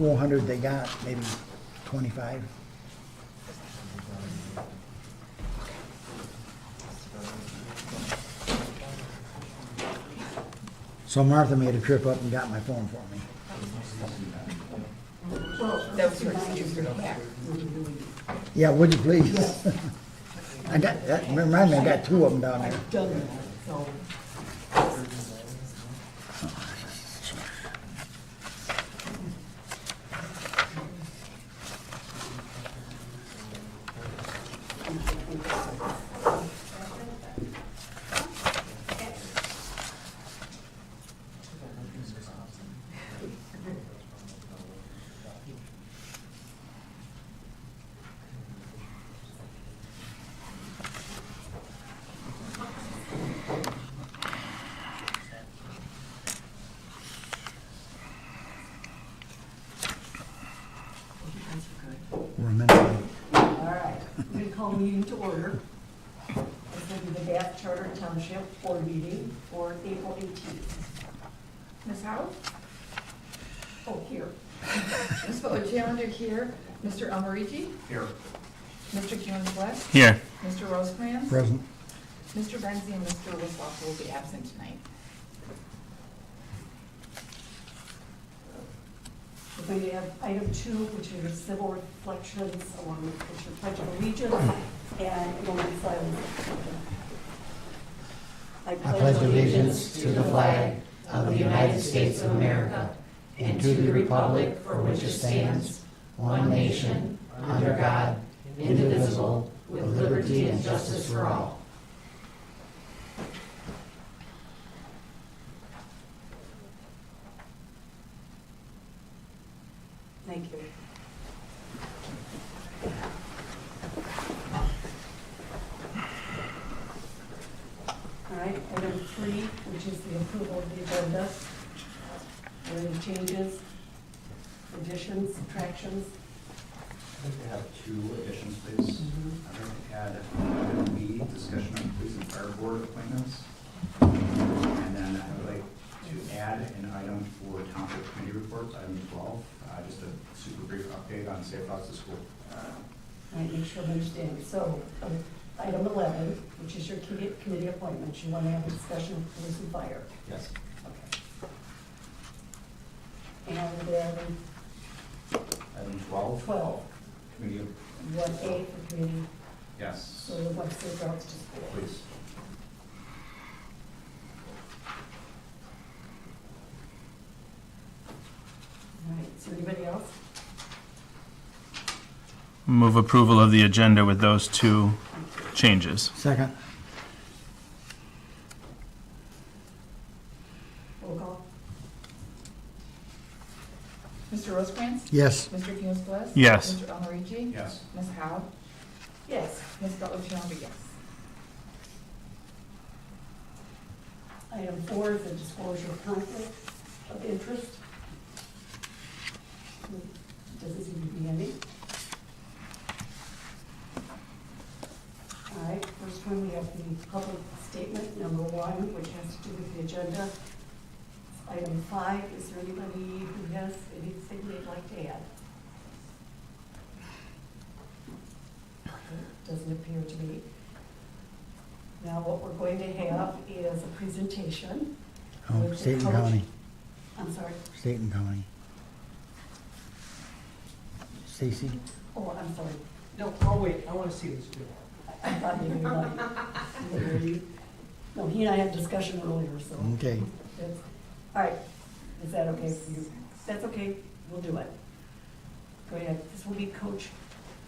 400 they got, maybe 25. So Martha made a trip up and got my phone for me. That was your excuse to go back. Yeah, would you please? I got that. Remind me, I got 2 of them down there. I've done that, so. We're a minute late. All right, I'm going to call the meeting to order. This will be the Bath Charter Township Board meeting for April 18th. Ms. Howe? Oh, here. Ms. Butler-Challenger here. Mr. Almarigi? Here. Mr. Jones-West? Here. Mr. Rosecrans? Present. Mr. Benzie and Mr. Volkowski will be absent tonight. We're going to have item 2, which is civil reflections along with the Pledge of Allegiance and a moment of silence. I pledge allegiance to the flag of the United States of America and to the republic for which it stands, one nation, under God, indivisible, with liberty and justice for all. Thank you. All right, item 3, which is the approval of the agenda. Are there any changes, additions, subtractions? I'd like to have 2 additions, please. I'd like to add item B, discussion on police and fire board appointments. And then I would like to add an item for township committee reports, item 12, just a super brief update on safe routes to school. All right, make sure I'm understanding. So, item 11, which is your committee appointments, you want to have a discussion with police and fire. Yes. Okay. And then Item 12. 12, Committee, 1A for committee, yes, so the one safe routes to school. please. All right, is there anybody else? Move approval of the agenda with those 2 changes. Second. Roll call. Mr. Rosecrans? Yes. Mr. Jones-West? Yes. Mr. Almarigi? Yes. Ms. Howe? Yes. Ms. Butler-Challenger, yes. Item 4 is a disclosure of conflict of interest. Doesn't seem to be any. All right, first one, we have the public statement, number 1, which has to do with the agenda. Item 5, is there anybody who has anything they'd like to add? Doesn't appear to be. Now, what we're going to have is a presentation. Oh, with the state and coach- county. I'm sorry. State and county. Stacy? Oh, I'm sorry. No, I'll wait, I want to see this too. I thought you knew. No, he and I had a discussion earlier, so. Okay. that's- All right, is that okay for you? That's okay, we'll do it. Go ahead, this will be Coach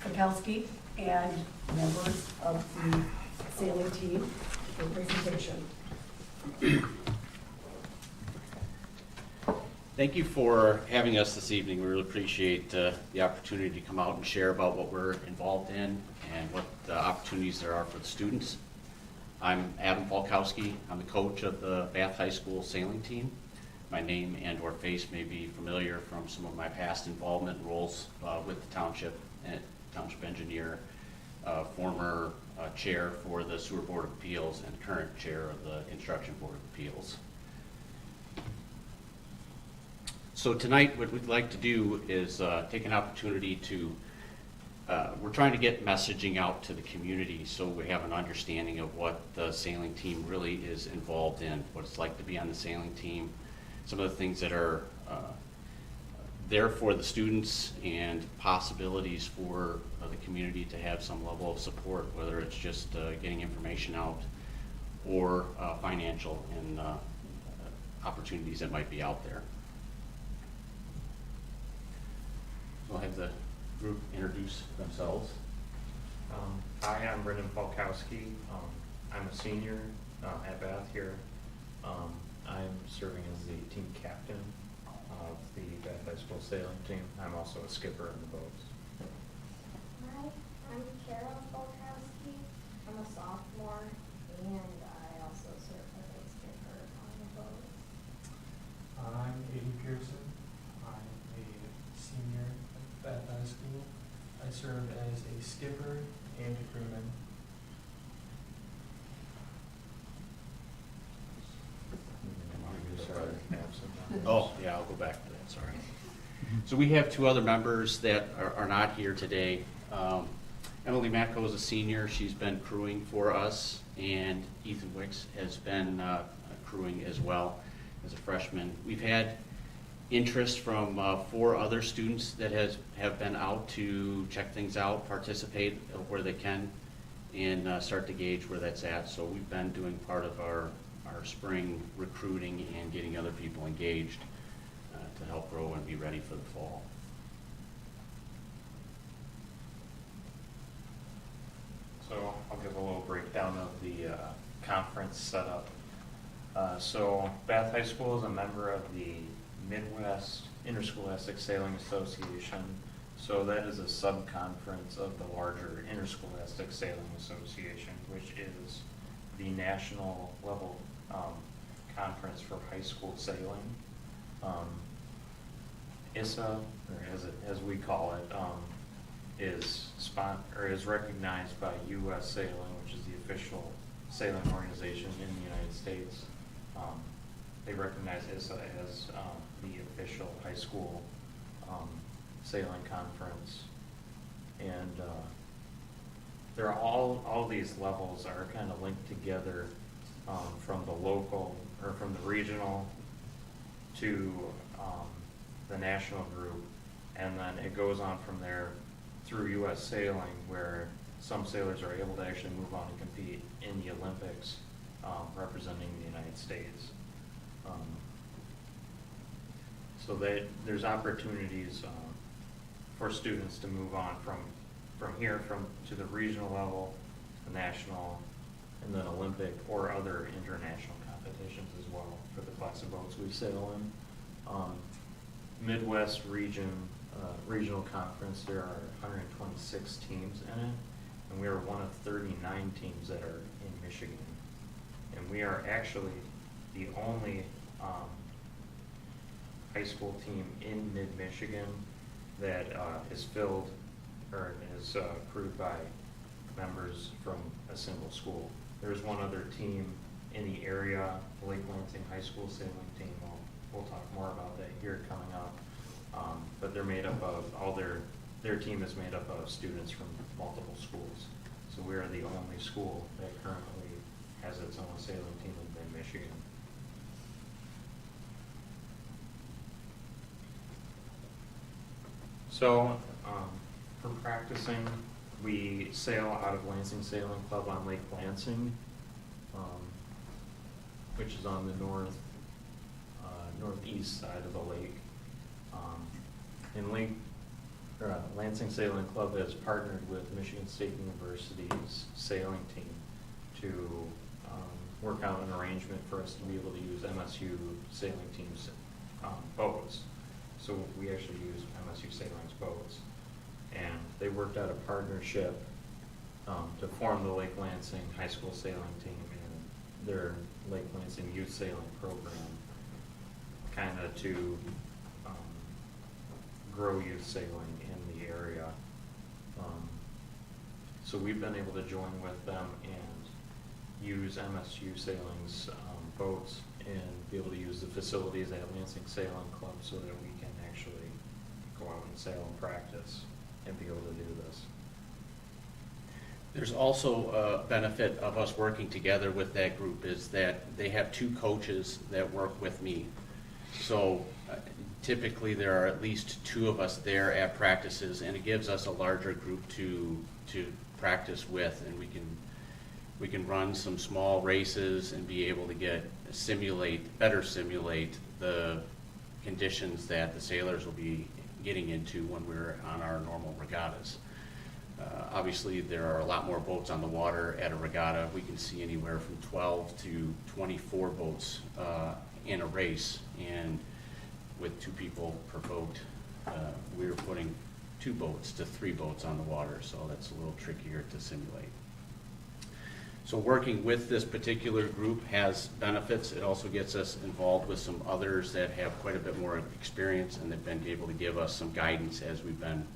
Volkowski and members of the sailing team for presentation. Thank you for having us this evening. We really appreciate the opportunity to come out and share about what we're involved in and what the opportunities there are for the students. I'm Adam Volkowski. I'm the coach of the Bath High School sailing team. My name and or face may be familiar from some of my past involvement roles with the township and township engineer, former chair for the Sewer Board of Appeals and current chair of the Construction Board of Appeals. So tonight, what we'd like to do is take an opportunity to, we're trying to get messaging out to the community so we have an understanding of what the sailing team really is involved in, what it's like to be on the sailing team, some of the things that are there for the students, and possibilities for the community to have some level of support, whether it's just getting information out or financial and opportunities that might be out there. So I'll have the group introduce themselves. Hi, I'm Brendan Volkowski. I'm a senior at Bath here. I'm serving as the team captain of the Bath High School sailing team. I'm also a skipper in the boats. Hi, I'm Carol Volkowski. I'm a sophomore, and I also serve as a skipper on the boat. I'm Aiden Pearson. I'm a senior at Bath High School. I serve as a skipper and a crewman. Oh, yeah, I'll go back to that, sorry. So we have two other members that are not here today. Emily Matko is a senior, she's been crewing for us, and Ethan Wicks has been crewing as well as a freshman. We've had interest from 4 other students that have been out to check things out, participate where they can, and start to gauge where that's at. So we've been doing part of our spring recruiting and getting other people engaged to help grow and be ready for the fall. So I'll give a little breakdown of the conference setup. So Bath High School is a member of the Midwest Interscholastic Sailing Association. So that is a subconference of the larger Interscholastic Sailing Association, which is the national level conference for high school sailing. ISA, or as we call it, is recognized by U.S. Sailing, which is the official sailing organization in the United States. They recognize ISA as the official high school sailing conference, and there are all these levels are kind of linked together from the local or from the regional to the national group, and then it goes on from there through U.S. Sailing, where some sailors are able to actually move on and compete in the Olympics representing the United States. So there's opportunities for students to move on from here to the regional level, the national, and then Olympic or other international competitions as well for the class of boats we sail in. Midwest regional conference, there are 126 teams in it, and we are one of 39 teams that are in Michigan. And we are actually the only high school team in mid-Michigan that is filled or is crewed by members from a single school. There's one other team in the area, the Lake Lansing High School sailing team. We'll talk more about that here coming up. But they're made up of their team is made up of students from multiple schools. So we are the only school that currently has its own sailing team in Michigan. So for practicing, we sail out of Lansing Sailing Club on Lake Lansing, which is on the northeast side of the lake. Lansing Sailing Club has partnered with Michigan State University's sailing team to work out an arrangement for us to be able to use MSU sailing team's boats. So we actually use MSU Sailing's boats. And they worked out a partnership to form the Lake Lansing High School sailing team and their Lake Lansing youth sailing program, kind of to grow youth sailing in the area. So we've been able to join with them and use MSU Sailing's boats and be able to use the facilities at Lansing Sailing Club so that we sail and practice and be able to do this. There's also a benefit of us working together with that group is that they have 2 coaches that work with me. So typically there are at least 2 of us there at practices, and it gives us a larger group to practice with, and we can run some small races and be able to better simulate the conditions that the sailors will be getting into when we're on our normal regattas. Obviously, there are a lot more boats on the water at a regatta. We can see anywhere from 12 to 24 boats in a race, and with 2 people per boat, we're putting 2 boats to 3 boats on the water, so that's a little trickier to simulate. So working with this particular group has benefits. It also gets us involved with some others that have quite a bit more experience, and they've been able to give us some guidance as we've been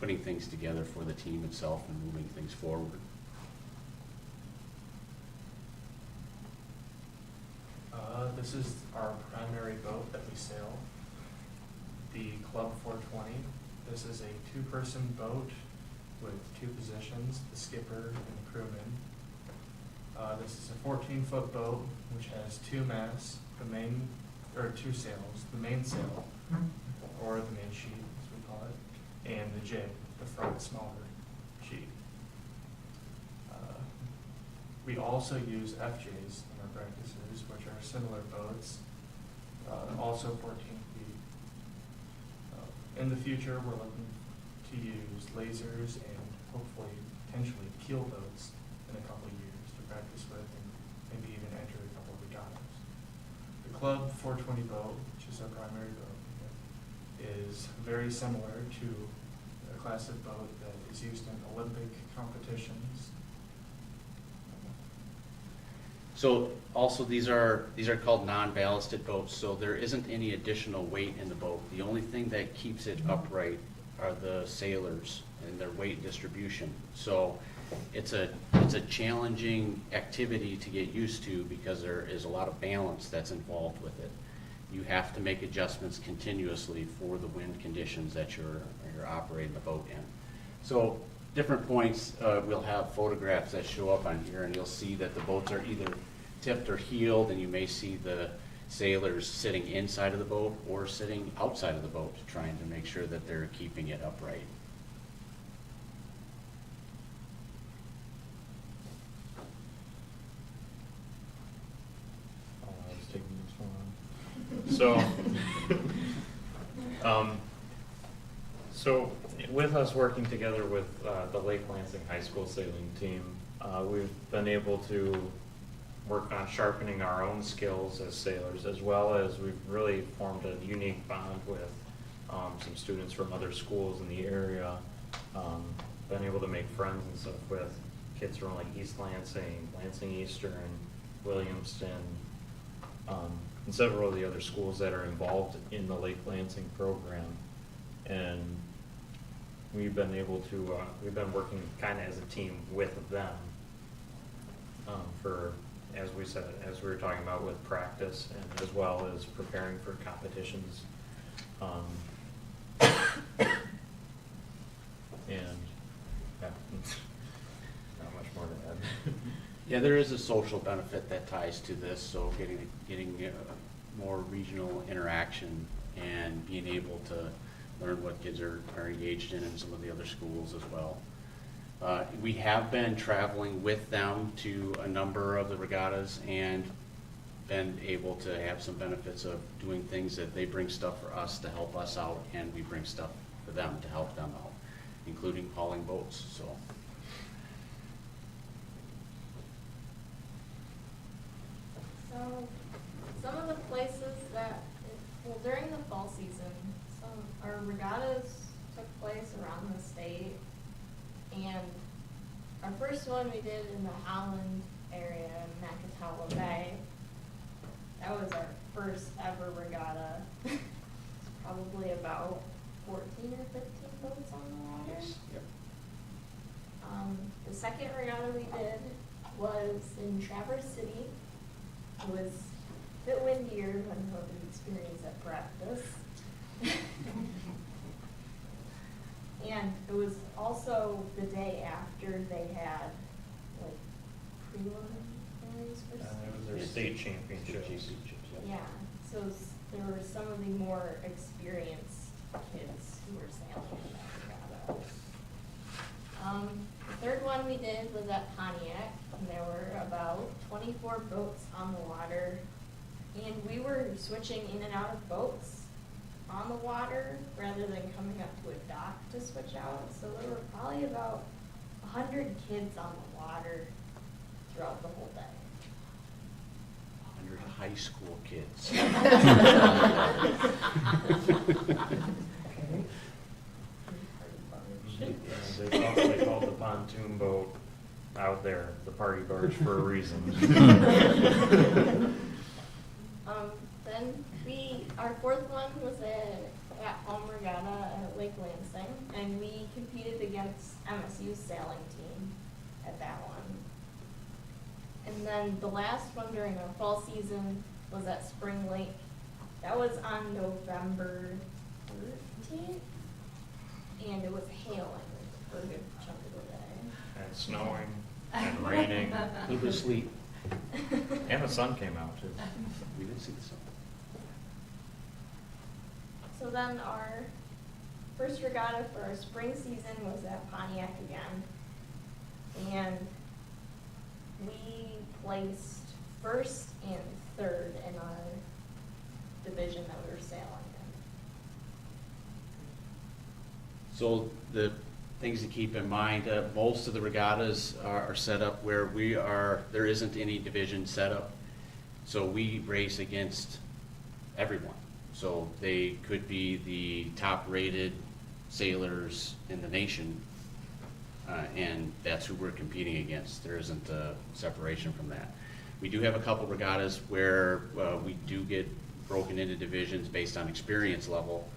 putting things together for the team itself and moving things forward. This is our primary boat that we sail, the Club 420. This is a 2-person boat with 2 positions, the skipper and the crewman. This is a 14-foot boat which has 2 masts, 2 sails, the main sail, or the main sheet as we call it, and the jib, the front smaller sheet. We also use FJs in our practices, which are similar boats, also 14 feet. In the future, we're looking to use lasers and hopefully potentially keel boats in a couple of years to practice with and maybe even enter a couple of regattas. The Club 420 boat, which is our primary boat, is very similar to a class of boat that is used in Olympic competitions. So also these are called non-ballasted boats, so there isn't any additional weight in the boat. The only thing that keeps it upright are the sailors and their weight distribution. So it's a challenging activity to get used to because there is a lot of balance that's involved with it. You have to make adjustments continuously for the wind conditions that you're operating the boat in. So different points, we'll have photographs that show up on here, and you'll see that the boats are either tipped or heeled, and you may see the sailors sitting inside of the boat or sitting outside of the boat, trying to make sure that they're keeping it upright. I was taking this one on. So with us working together with the Lake Lansing High School sailing team, we've been able to work on sharpening our own skills as sailors, as well as we've really formed a unique bond with some students from other schools in the area. Been able to make friends and stuff with kids from like East Lansing, Lansing Eastern, Williamston, and several of the other schools that are involved in the Lake Lansing program. And we've been able to, we've been working kind of as a team with them for, as we said, as we were talking about with practice and as well as preparing for competitions. And yeah, not much more to add. Yeah, there is a social benefit that ties to this, so getting more regional interaction and being able to learn what kids are engaged in some of the other schools as well. We have been traveling with them to a number of the regattas and been able to have some benefits of doing things that they bring stuff for us to help us out, and we bring stuff for them to help them out, including hauling boats. So. So, some of the places that, well, during the fall season, our regattas took place around the state, and our first one we did in the Holland area in Nakatawa Bay. That was our first ever regatta. It's probably about 14 or 15 boats on the water. Yep. The second regatta we did was in Traverse City. It was a bit windier than what we experienced at practice. also the day after they had, like, preliminaries for It was their state championships. Yeah, so there were some of the more experienced kids who were sailing in that regatta. The third one we did was at Pontiac, and there were about 24 boats on the water. And we were switching in and out of boats on the water rather than coming up to a dock to switch out. So there were probably about 100 kids on the water throughout the whole day. 100 high school kids. They called the pontoon boat out there the party barge for a reason. Then our fourth one was at-home regatta at Lake Lansing, and we competed against MSU's sailing team at that one. And then the last one during our fall season was at Spring Lake. That was on November 13th, and it was hailing for a good chunk of the day. And snowing and raining. A little bit of sleep. And the sun came out too. We didn't see the sun. So then our first regatta for our spring season was at Pontiac again. And we placed first and third in our division that we were sailing in. So the things to keep in mind, most of the regattas are set up where there isn't any division set up. So we race against everyone. So they could be the top-rated sailors in the nation, and that's who we're competing against. There isn't a separation from that. We do have a couple regattas where we do get broken into divisions based on experience level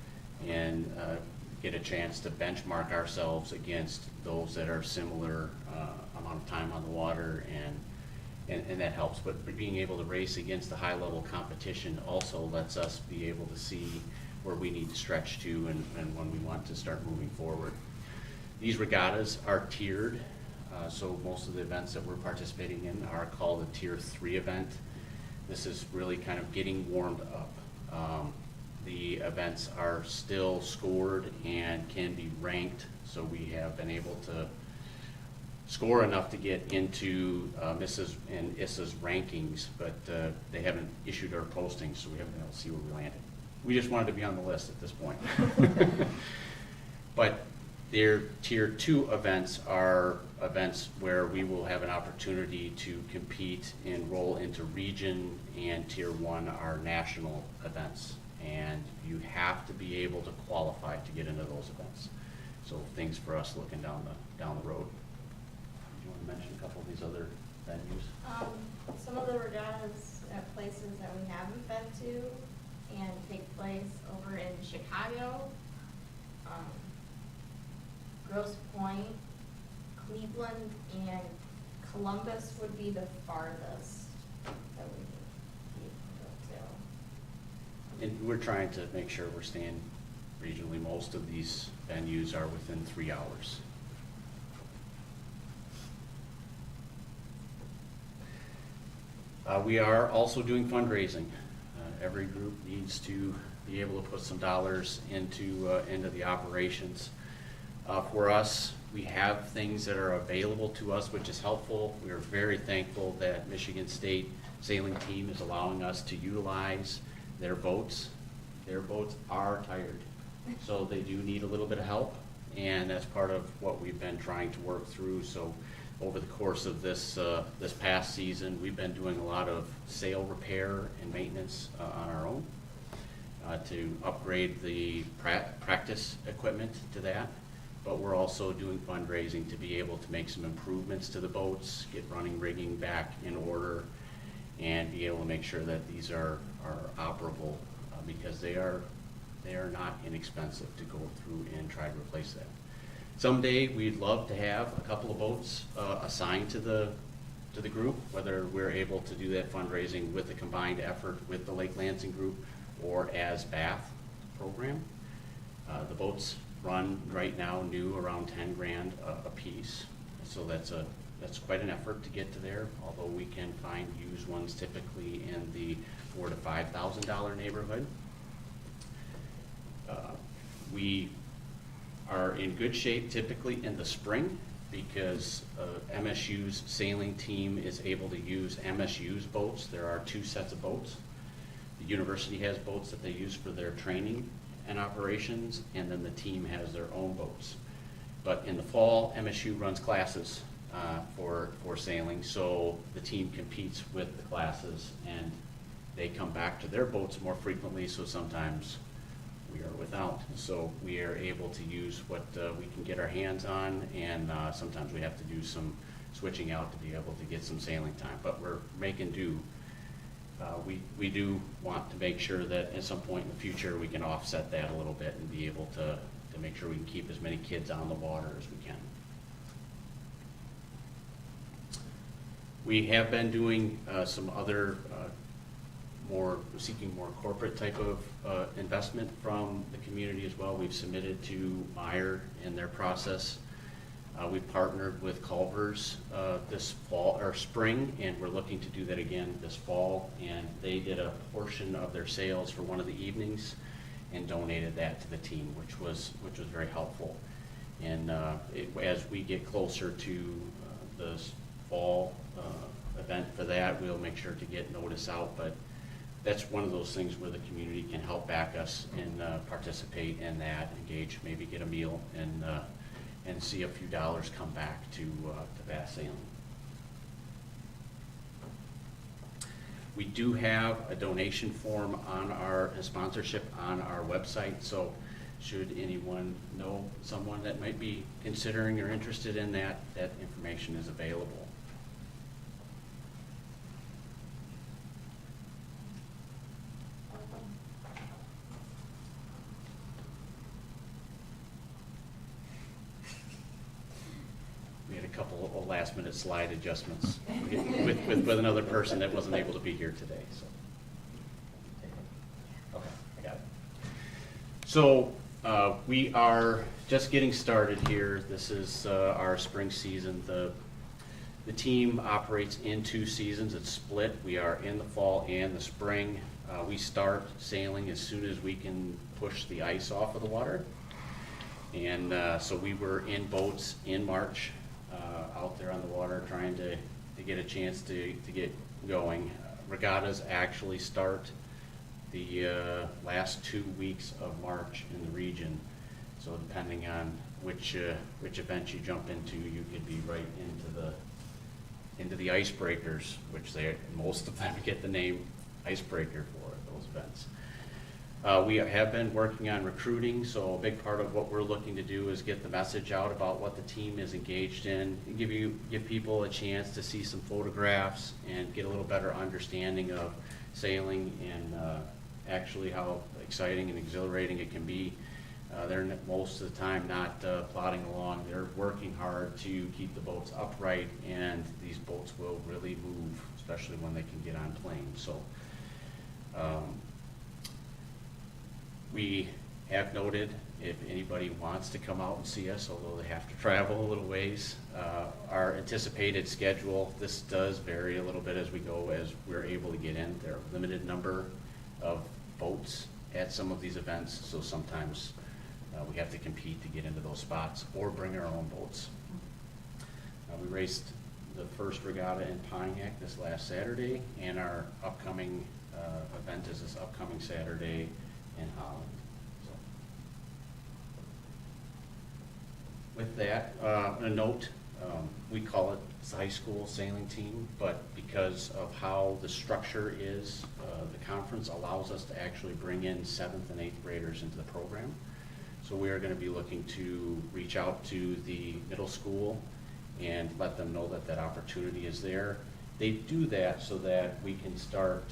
and get a chance to benchmark ourselves against those that are similar amount of time on the water, and that helps. But being able to race against the high-level competition also lets us be able to see where we need to stretch to and when we want to start moving forward. These regattas are tiered, so most of the events that we're participating in are called a Tier 3 event. This is really kind of getting warmed up. The events are still scored and can be ranked, so we have been able to score enough to get into Mrs. and ISSA's rankings, but they haven't issued our postings, so we haven't been able to see where we landed. We just wanted to be on the list at this point. But their Tier 2 events are events where we will have an opportunity to compete and roll into region, and Tier 1 are national events. And you have to be able to qualify to get into those events. So things for us looking down the road. Do you want to mention a couple of these other venues? Some of the regattas at places that we haven't been to and take place over in Chicago, Grosse Pointe, Cleveland, and Columbus would be the farthest that we can go to. And we're trying to make sure we're staying regionally. Most of these venues are within 3 hours. We are also doing fundraising. Every group needs to be able to put some dollars into the operations. For us, we have things that are available to us, which is helpful. We are very thankful that Michigan State sailing team is allowing us to utilize their boats. Their boats are tired, so they do need a little bit of help, and that's part of what we've been trying to work through. So over the course of this past season, we've been doing a lot of sail repair and maintenance on our own to upgrade the practice equipment to that. But we're also doing fundraising to be able to make some improvements to the boats, get running rigging back in order, and be able to make sure that these are operable because they are not inexpensive to go through and try to replace that. Someday, we'd love to have a couple of boats assigned to the group, whether we're able to do that fundraising with a combined effort with the Lake Lansing group or as Bath program. The boats run right now new around 10 grand a piece. So that's quite an effort to get to there, although we can find used ones typically in the $4,000 to $5,000 neighborhood. We are in good shape typically in the spring because MSU's sailing team is able to use MSU's boats. There are 2 sets of boats. The university has boats that they use for their training and operations, and then the team has their own boats. But in the fall, MSU runs classes for sailing, so the team competes with the classes, and they come back to their boats more frequently, so sometimes we are without. So we are able to use what we can get our hands on, and sometimes we have to do some switching out to be able to get some sailing time, but we're making do. We do want to make sure that at some point in the future we can offset that a little bit and be able to make sure we can keep as many kids on the water as we can. We have been doing some other seeking more corporate type of investment from the community as well. We've submitted to Meyer in their process. We partnered with Culver's this fall or spring, and we're looking to do that again this fall. And they did a portion of their sales for one of the evenings and donated that to the team, which was very helpful. And as we get closer to the fall event for that, we'll make sure to get notice out. But that's one of those things where the community can help back us and participate in that, engage, maybe get a meal, and see a few dollars come back to Bass Sailing. We do have a donation form on our sponsorship on our website, so should anyone know someone that might be considering or interested in that, that information is available. We had a couple of last-minute slide adjustments with another person that wasn't able to be here today. So, okay, I got it. So we are just getting started here. This is our spring season. The team operates in 2 seasons. It's split. We are in the fall and the spring. We start sailing as soon as we can push the ice off of the water. And so we were in boats in March, out there on the water trying to get a chance to get going. Regattas actually start the last 2 weeks of March in the region. So depending on which event you jump into, you could be right into the icebreakers, which most of them get the name icebreaker for those events. We have been working on recruiting, so a big part of what we're looking to do is get the message out about what the team is engaged in, and give people a chance to see some photographs and get a little better understanding of sailing and actually how exciting and exhilarating it can be. They're most of the time not plodding along. They're working hard to keep the boats upright, and these boats will really move, especially when they can get on planes. So. We have noted if anybody wants to come out and see us, although they have to travel a little ways. Our anticipated schedule, this does vary a little bit as we go, as we're able to get in. There are a limited number of boats at some of these events, so sometimes we have to compete to get into those spots or bring our own boats. We raced the first regatta in Pontiac this last Saturday, and our upcoming event is this upcoming Saturday in Holland. So, with that, a note, we call it the high school sailing team, but because of how the structure is, the conference allows us to actually bring in 7th and 8th graders into the program. So we are going to be looking to reach out to the middle school and let them know that that opportunity is there. They do that so that we can start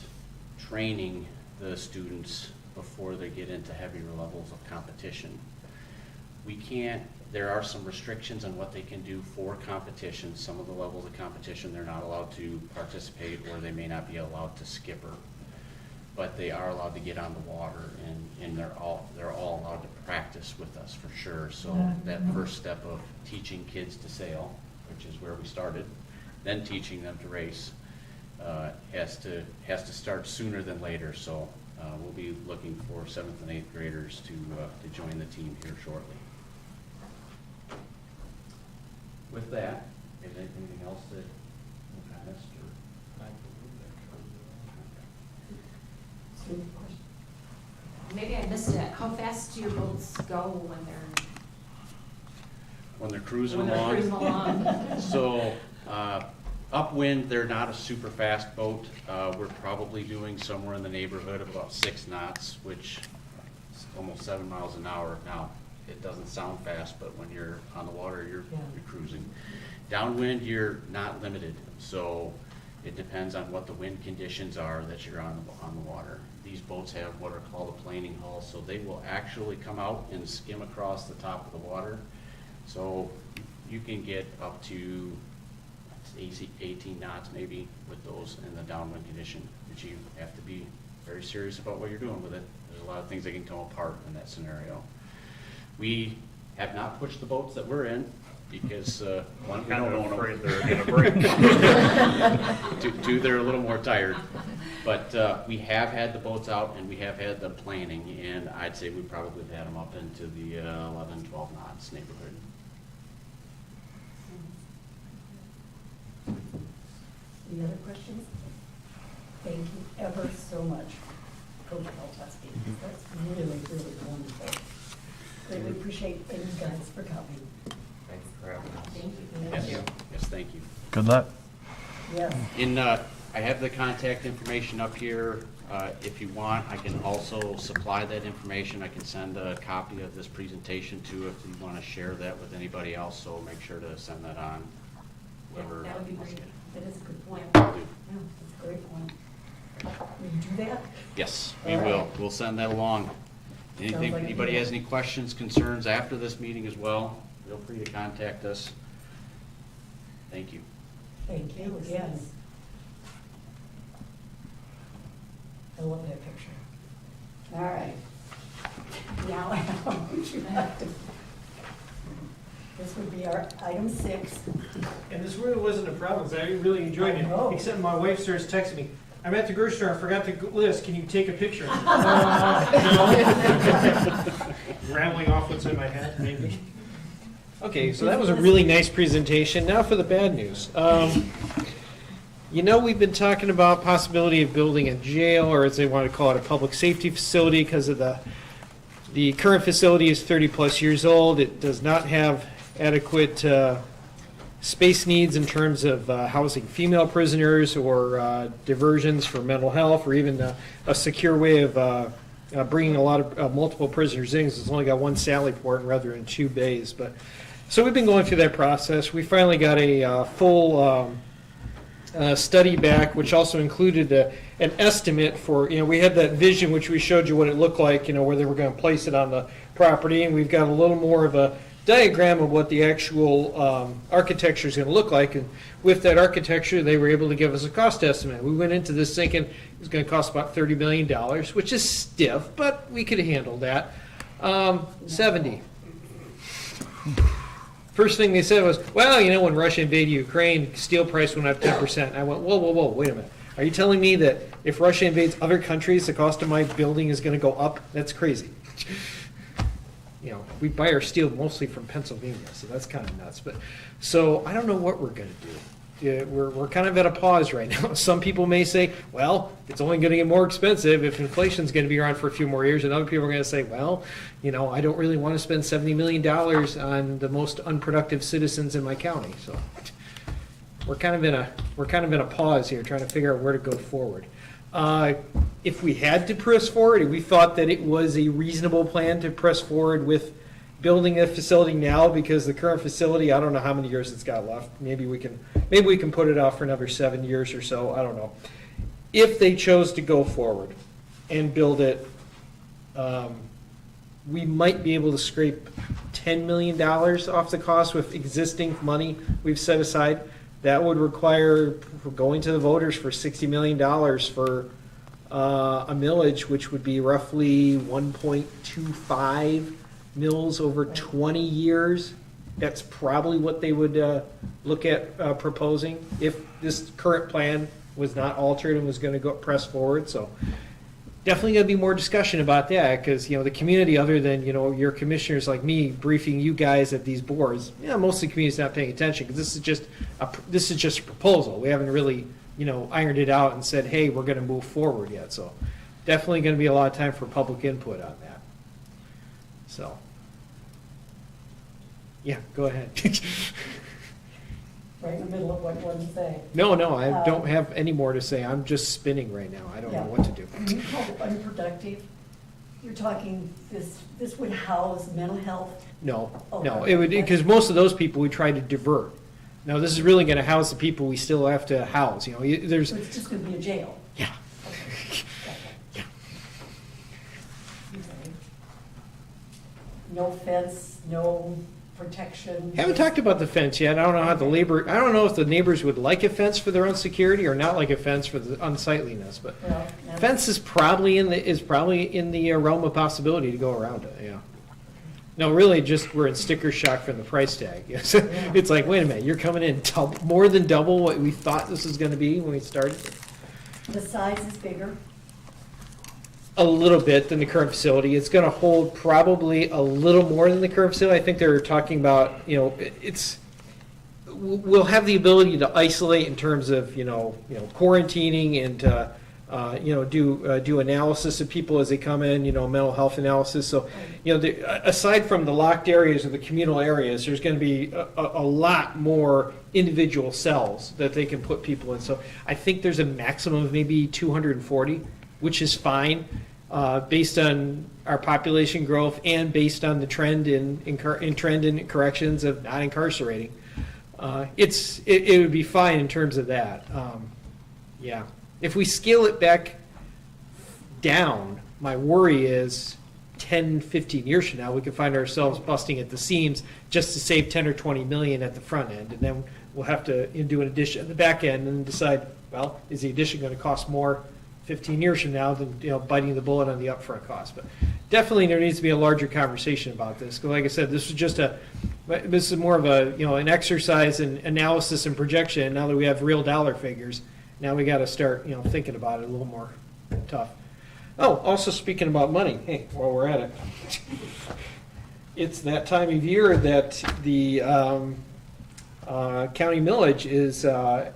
training the students before they get into heavier levels of competition. There are some restrictions on what they can do for competition. Some of the levels of competition they're not allowed to participate, or they may not be allowed to skipper. but they are allowed to get on the water, and they're all allowed to practice with us for sure. So that first step of teaching kids to sail, which is where we started, then teaching them to race, has to start sooner than later. So we'll be looking for 7th and 8th graders to join the team here shortly. With that, is there anything else that I missed? Or? I believe that covers it all. Maybe I missed it. How fast do your boats go When they're cruising when they're along. cruising along? So, upwind, they're not a super fast boat. We're probably doing somewhere in the neighborhood of about 6 knots, which is almost 7 miles an hour. Now, it doesn't sound fast, but when you're on the water, you're cruising. Downwind, you're not limited. So it depends on what the wind conditions are that you're on the water. These boats have what are called a planing hull, so they will actually come out and skim across the top of the water. So you can get up to 18 knots maybe with those in the downwind condition, but you have to be very serious about what you're doing with it. There's a lot of things that can come apart in that scenario. We have not pushed the boats that we're in because one, we don't own them. They're going to break. Two, they're a little more tired. But we have had the boats out and we have had them planning, and I'd say we probably have had them up into the 11, 12 knots neighborhood. Any other questions? Thank you ever so much, Coach Volkowski. That's really, really wonderful. Really appreciate you guys for coming. Thank you for having us. Thank you. Yes, thank you. Good luck. Yes. I have the contact information up here. If you want, I can also supply that information. I can send a copy of this presentation too if you want to share that with anybody else, so make sure to send that on. Whoever That would be wants great. to That is a good point. do. Yeah, that's a great point. Will you do that? Yes, we All right. will. We'll send that along. Anything, like a anybody deal. has any questions, concerns after this meeting as well, feel free to contact us. Thank you. Thank you again. I love that picture. All right. Now, this would be our item 6. And this really wasn't a problem, because I really enjoyed I know. it, except my wife starts texting me, I'm at the grocery store, I forgot the list, can you take a picture? No. Rambling off what's in my head, maybe. Okay, so that was a really nice presentation. Now for the bad news. You know, we've been talking about possibility of building a jail, or as they want to call it, a public safety facility, because of the current facility is 30-plus years old. It does not have adequate space needs in terms of housing female prisoners or diversions for mental health, or even a secure way of bringing a lot of multiple prisoners in, because it's only got one sally port rather than 2 bays. But so we've been going through that process. We finally got a full study back, which also included an estimate for, we had that vision which we showed you what it looked like, where they were going to place it on the property, and we've got a little more of a diagram of what the actual architecture is going to look like. And with that architecture, they were able to give us a cost estimate. We went into this thinking it was going to cost about $30 million, which is stiff, but we could handle that. 70. First thing they said was, well, when Russia invaded Ukraine, steel price went up 10%. I went, whoa, wait a minute. Are you telling me that if Russia invades other countries, the cost of my building is going to go up? That's crazy. We buy our steel mostly from Pennsylvania, so that's kind of nuts. But so I don't know what we're going to do. Yeah, we're kind of at a pause right now. Some people may say, well, it's only going to get more expensive if inflation's going to be around for a few more years, and other people are going to say, well, I don't really want to spend $70 million on the most unproductive citizens in my county. So we're kind of in a pause here, trying to figure out where to go forward. If we had to press forward, we thought that it was a reasonable plan to press forward with building a facility now, because the current facility, I don't know how many years it's got left. Maybe we can put it off for another 7 years or so. I don't know. If they chose to go forward and build it, we might be able to scrape $10 million off the cost with existing money we've set aside. That would require going to the voters for $60 million for a millage, which would be roughly 1.25 mills over 20 years. That's probably what they would look at proposing if this current plan was not altered and was going to go press forward. So definitely going to be more discussion about that because, the community, other than, your commissioners like me briefing you guys at these boards, most of the community's not paying attention because this is just a proposal. We haven't really, ironed it out and said, hey, we're going to move forward yet. So definitely going to be a lot of time for public input on that. So, yeah, go ahead. Right in the middle of what you wanted to say. No, I don't have any more to say. I'm just spinning right now. I don't know what to do. When you call it unproductive, you're talking this would house mental health? No, Okay. it would, because most of those people we try to divert. Now, this is really going to house the people we still have to house, there's. So it's just going to be a jail? Yeah. Okay. Okay. No fence, no protection? Haven't talked about the fence yet. I don't know how I don't know if the neighbors would like a fence for their own security or not like a fence for the unsightliness, but Well, that's- fence is probably in the realm of possibility to go around it, yeah. No, really, just we're in sticker shock from the price tag. It's like, wait a minute, you're coming in more than double what we thought this was going to be when we started? The size is bigger? A little bit than the current facility. It's going to hold probably a little more than the current facility. I think they're talking about, we'll have the ability to isolate in terms of, quarantining and, do analysis of people as they come in, mental health analysis. So, aside from the locked areas or the communal areas, there's going to be a lot more individual cells that they can put people in. So I think there's a maximum of maybe 240, which is fine. Based on our population growth and based on the trend in corrections of not incarcerating, it would be fine in terms of that. Yeah, if we scale it back down, my worry is 10, 15 years from now we could find ourselves busting at the seams just to save 10 or 20 million at the front end, and then we'll have to do an addition at the back end and decide, well, is the addition going to cost more 15 years from now than biting the bullet on the upfront cost. But definitely there needs to be a larger conversation about this. Because like I said, this is more of an exercise in analysis and projection. Now that we have real dollar figures, now we got to start thinking about it a little more tough. Oh, also speaking about money, hey, while we're at it, it's that time of year that the county millage is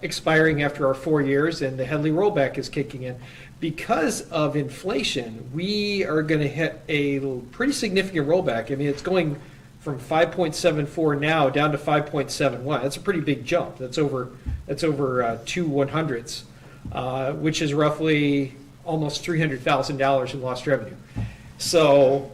expiring after our 4 years, and the Headley rollback is kicking in. Because of inflation, we are going to hit a pretty significant rollback. I mean, it's going from 5.74 now down to 5.71. That's a pretty big jump. That's over 2/100ths, which is roughly almost $300,000 in lost revenue. So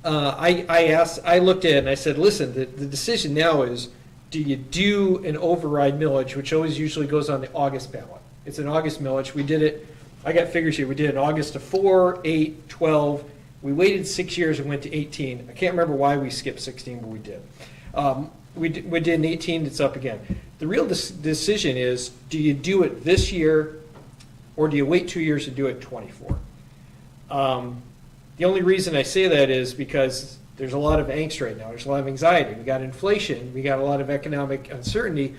I looked at it and I said, listen, the decision now is, do you do an override millage, which always usually goes on the August ballot? It's an August millage. We did it, I got figures here. We did it in August of 4, 8, 12. We waited 6 years and went to 18. I can't remember why we skipped 16, but we did. We did in 18, it's up again. The real decision is, do you do it this year or do you wait 2 years and do it 24? The only reason I say that is because there's a lot of angst right now. There's a lot of anxiety. We got inflation. We got a lot of economic uncertainty.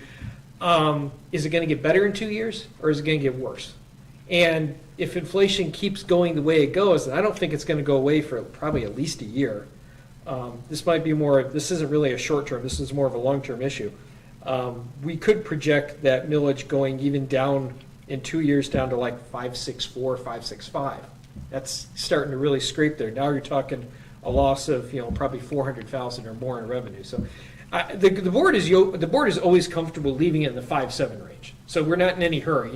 Is it going to get better in 2 years or is it going to get worse? And if inflation keeps going the way it goes, then I don't think it's going to go away for probably at least a year. This might be this isn't really a short term, this is more of a long term issue. We could project that millage going even down in 2 years down to like 5.64, 5.65. That's starting to really scrape there. Now you're talking a loss of probably 400,000 or more in revenue. So the board is always comfortable leaving it in the 5.7 range. So we're not in any hurry.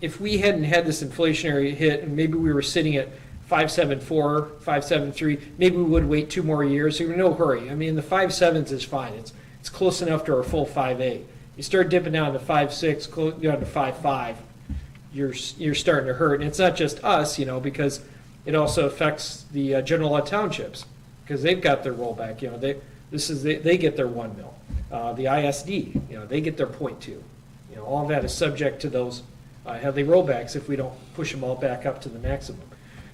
If we hadn't had this inflationary hit and maybe we were sitting at 5.74, 5.73, maybe we would wait 2 more years. So we're in no hurry. I mean, the 5.7s is fine. It's close enough to our full 5.8. You start dipping down to 5.6, down to 5.5, you're starting to hurt. And it's not just us, because it also affects the general law townships because they've got their rollback. They get their 1 mil. The ISD, they get their 0.2. All of that is subject to those have they rollbacks if we don't push them all back up to the maximum.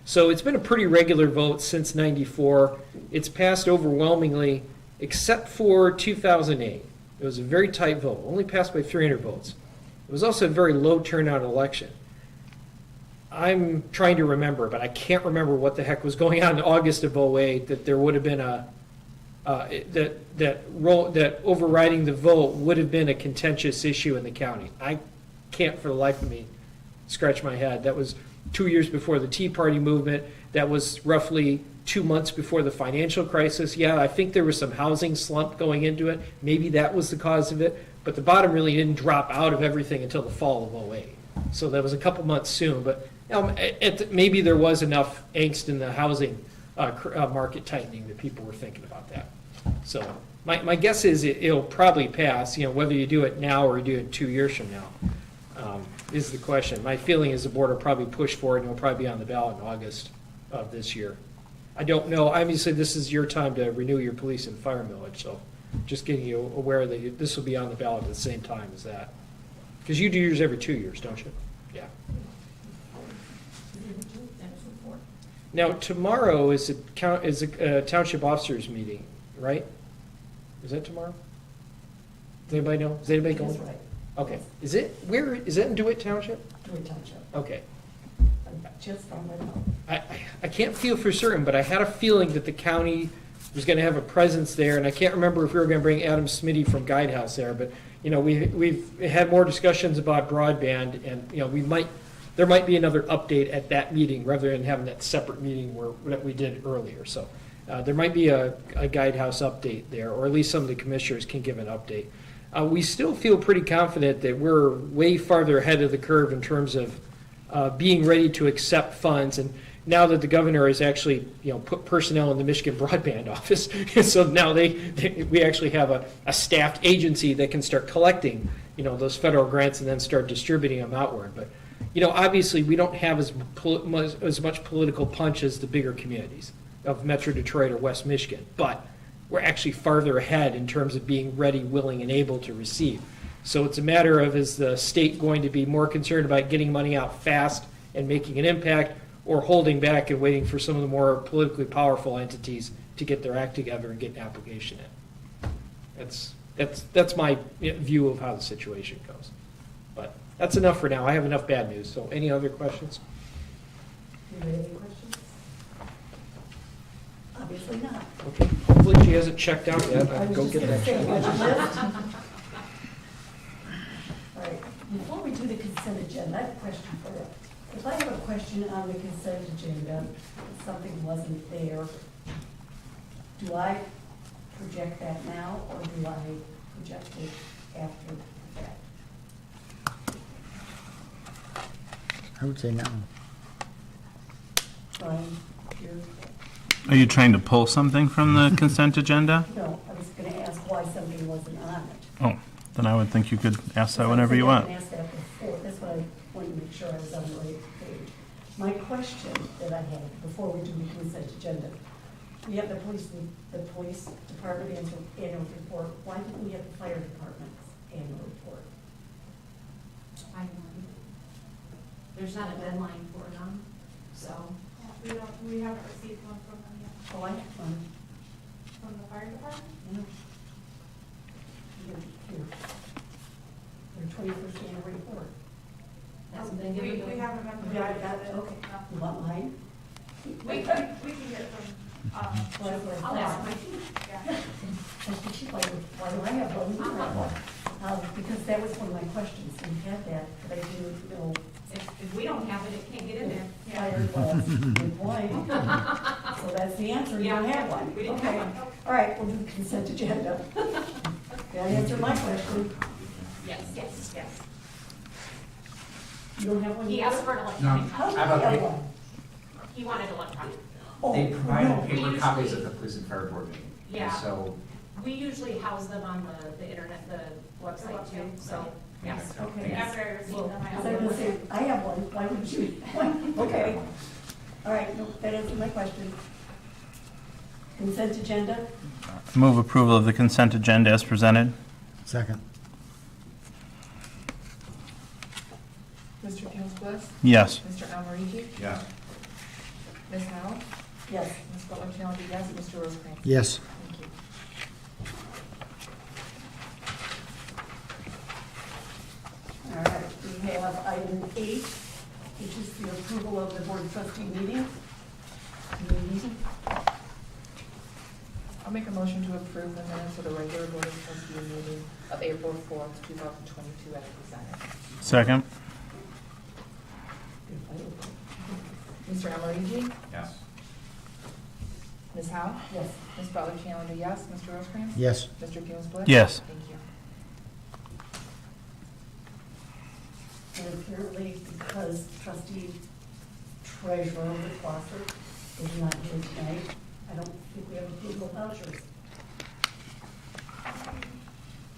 So it's been a pretty regular vote since '94. It's passed overwhelmingly, except for 2008. It was a very tight vote, only passed by 300 votes. It was also a very low turnout election. I'm trying to remember, but I can't remember what the heck was going on in August of '08, that there would have been that overriding the vote would have been a contentious issue in the county. I can't for the life of me scratch my head. That was 2 years before the Tea Party movement. That was roughly 2 months before the financial crisis. Yeah, I think there was some housing slump going into it. Maybe that was the cause of it. But the bottom really didn't drop out of everything until the fall of '08. So that was a couple months soon. But maybe there was enough angst in the housing market tightening that people were thinking about that. So my guess is it'll probably pass. Whether you do it now or you do it 2 years from now is the question. My feeling is the board will probably push for it and it'll probably be on the ballot in August of this year. I don't know. Obviously, this is your time to renew your police and fire millage, so just getting you aware that this will be on the ballot at the same time as that. Because you do yours every 2 years, don't you? Yeah. Now, tomorrow is a township officers meeting, right? Is that tomorrow? Does anybody know? Is anybody going? That's right. Okay. Is it in DeWitt Township? DeWitt Township. Okay. I just found that out. I can't feel for certain, but I had a feeling that the county was going to have a presence there, and I can't remember if we were going to bring Adam Smitty from Guidehouse there, but we've had more discussions about broadband, and there might be another update at that meeting rather than having that separate meeting that we did earlier. So there might be a Guidehouse update there, or at least some of the commissioners can give an update. We still feel pretty confident that we're way farther ahead of the curve in terms of being ready to accept funds. And now that the governor has actually put personnel in the Michigan Broadband Office, so now we actually have a staffed agency that can start collecting those federal grants and then start distributing them outward. But obviously we don't have as much political punch as the bigger communities of Metro Detroit or West Michigan, but we're actually farther ahead in terms of being ready, willing, and able to receive. So it's a matter of, is the state going to be more concerned about getting money out fast and making an impact, or holding back and waiting for some of the more politically powerful entities to get their act together and get an application in? That's my view of how the situation goes. But that's enough for now. I have enough bad news. So any other questions? Do you have any questions? Obviously not. Okay. Hopefully she hasn't checked out yet. I I'll was go just get gonna that say, checked what's your out. list? All right, before we do the consent agenda, I have a question for you. If I have a question on the consent agenda, something wasn't there, do I project that now, or do I project it after the fact? I would say no. Brian, here? Are you trying to pull something from the consent agenda? No, I was gonna ask why something wasn't on it. Oh, then I would think you could ask that whenever you want. I asked that before, that's what I wanted to make sure I was on the right page. My question that I had before we do the consent agenda, we have the police department annual report. Why didn't we have the fire department's annual report? I don't know. There's not a deadline for them, so. We haven't received one from them yet, Oh, I have one. from the fire department. Yeah. Here. Their 21st annual report. Hasn't been We given. haven't been You haven't provided got with it? it. Okay. No. You want mine? We can get it from, Well, that's what I I'll ask thought. my, Why do I have one? You have one. Because that was one of my questions. We had that, but I didn't know. if we don't have it, it can't get in there. Fire was. Good point. So that's the answer. You don't have one. We didn't Okay. have one. All right, we'll do the consent agenda. That answered my question. Yes. You don't have one? He either? asked for an electronic. How do I have you a have paper. one? He wanted electronic. Oh, They no. provided paper We copies usually- at the police and fire board meeting. And Yeah. so, We usually house them on the internet, the website too, so, yes. Okay. After I received them, I Because I was gonna say, I have one, why would you? Okay. All right, no, that answered my question. Consent agenda? Move approval of the consent agenda as presented. Second. Mr. Bliss? Yes. Mr. Almarigi? Yeah. Ms. Howe? Yes. Ms. Butler Challenger, yes. Mr. Rosecrans? Yes. Thank you. All right, we have item 8, which is the approval of the board of trustee meeting. I'll make a motion to approve the minutes of the regular Board of Trustee meeting of April 4th, 2022 as presented. Second? Mr. Almarigi? Yes. Ms. Howe? Yes. Ms. Butler Challenger, yes. Mr. Rosecrans? Yes. Mr. Bliss? Yes. Thank you. And apparently, because trustee treasurer Rick Foster is not here tonight, I don't think we have approval of vouchers.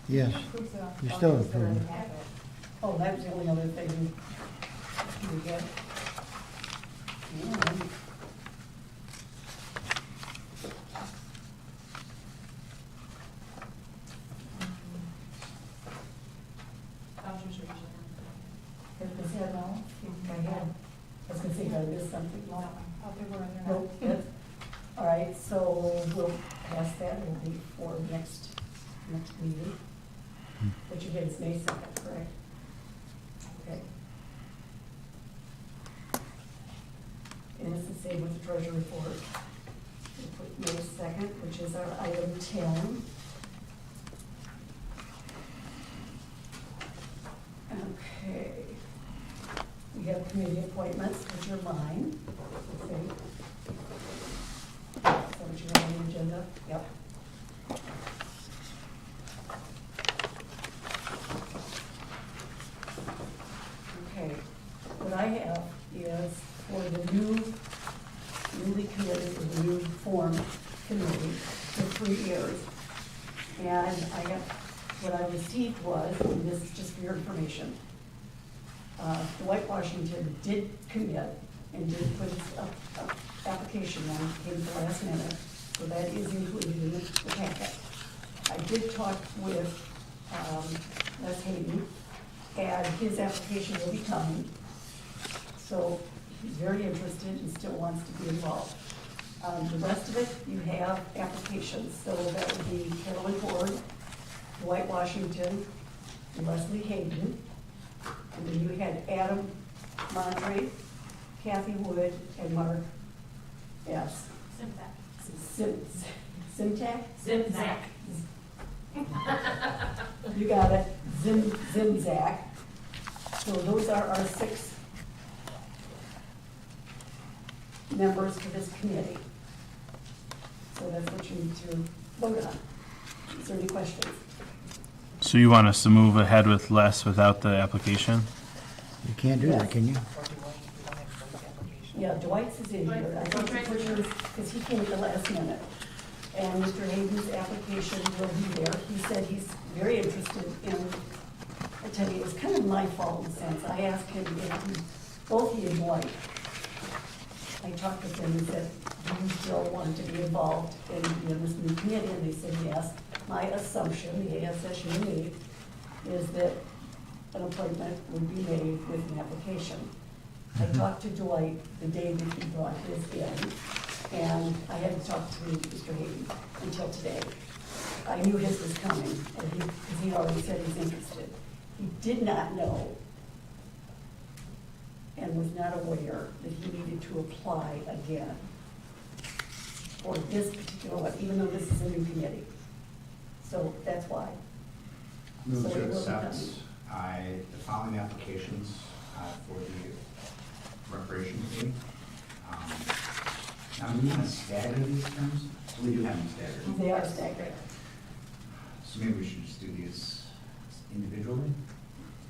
Yes. Approve the You're still vouchers that are in the approving. packet. Oh, that was the only other thing we get. Yeah. Vouchers are usually Is that all? I had, I was gonna say, did I miss something? No, oh, they were in there. Nope, that's, all right, so we'll pass that, it'll be for next meeting. What you did is May 2nd, correct? Okay. And it's the same with the treasury report. We'll put May 2nd, which is our item 10. Okay. We have committee appointments, which are mine. Okay. Is that what you have on the agenda? Yep. Okay. What I have is for the newly committed, or the new formed committee for 3 years. And I have, what I received was, and this is just for your information, Dwight Washington did commit and did put his application on, came at the last minute, so that is included in the packet. I did talk with Les Hayden, and his application will be coming. So he's very interested and still wants to be involved. The rest of it, you have applications, so that would be Carolyn Ford, Dwight Washington, Leslie Hayden, and then you had Adam Montre, Kathy Wood, and Mark S. Simtak? Zimzak. You got it, Zimzak. So those are our 6 members for this committee. So that's what you need to vote on. Is there any questions? So you want us to move ahead with less without the application? You can't do that, can you? Yeah, Dwight's is in here. I thought you put yours, because he came at the last minute. And Mr. Hayden's application will be there. He said he's very interested in attending. It was kind of my fault in a sense. I asked him if both he and Dwight, I talked with them and said, do you still want to be involved in this new committee? And they said yes. My assumption, the ASSU made, is that an appointment would be made with an application. I talked to Dwight the day that he brought his in, and I hadn't talked to Mr. Hayden until today. I knew his was coming, and because he already said he's interested. He did not know and was not aware that he needed to apply again for this particular one, even though this is a new committee. So that's why. Move So to it will be accept coming. the following applications for the Recreation Committee. Now, do we want to stagger these terms? We do have them staggered. They are staggered So maybe we should just do these individually?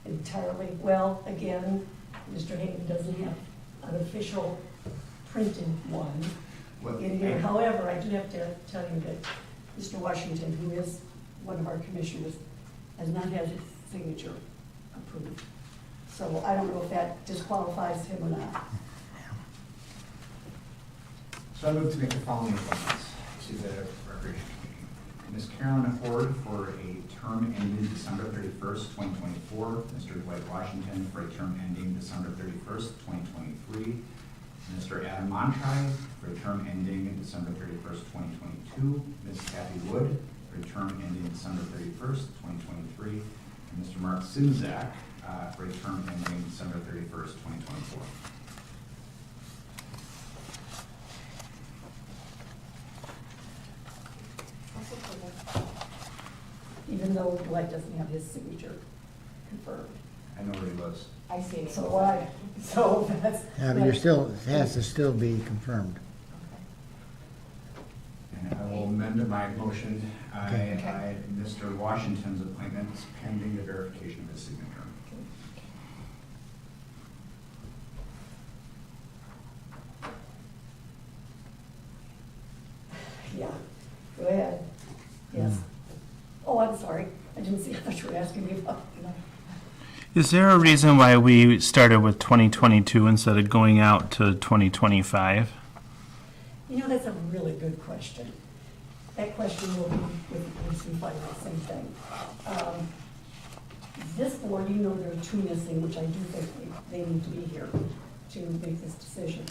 entirely. Well, again, Mr. Hayden doesn't have an official printed one What- in here. However, I do have to tell you that Mr. Washington, who is one of our commissioners, has not had his signature approved. So I don't know if that disqualifies him or not. So I move to make the following appointments to the Recreation Committee. Ms. Carolyn Ford for a term ending December 31st, 2024. Mr. Dwight Washington for a term ending December 31st, 2023. Mr. Adam Montry for a term ending December 31st, 2022. Ms. Kathy Wood for a term ending December 31st, 2023. And Mr. Mark Simzak for a term ending December 31st, 2024. Even though Dwight doesn't have his signature confirmed. I know where he lives. I see it. So why, so that's. Yeah, but you're still, it has to still be confirmed. And I will amend my motion. Okay. I, Mr. Washington's appointment is pending the verification of his signature. Yeah, go ahead. Yes. Oh, I'm sorry. I didn't see, I thought you were asking me about, Is there a reason why we started with 2022 instead of going out to 2025? You know, that's a really good question. That question will be with the police and fire, the same thing. This board, you know, there are two missing, which I do think they need to be here to make this decision.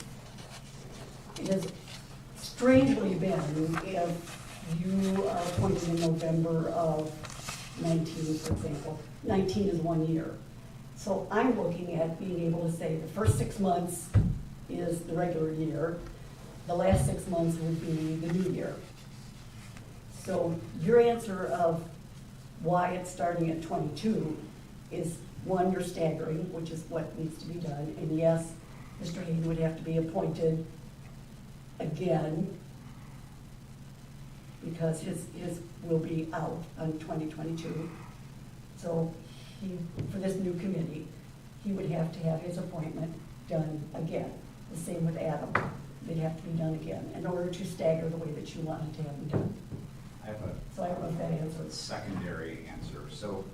It has strangely been, if you are appointed in November of 19, for example, 19 is 1 year. So I'm looking at being able to say the first 6 months is the regular year, the last 6 months would be the new year. So your answer of why it's starting at 22 is, one, you're staggering, which is what needs to be done. And yes, Mr. Hayden would have to be appointed again because his will be out on 2022. So he, for this new committee, he would have to have his appointment done again. The same with Adam. They'd have to be done again in order to stagger the way that you wanted to have them done. I have a So I don't know if that answers. secondary answer. So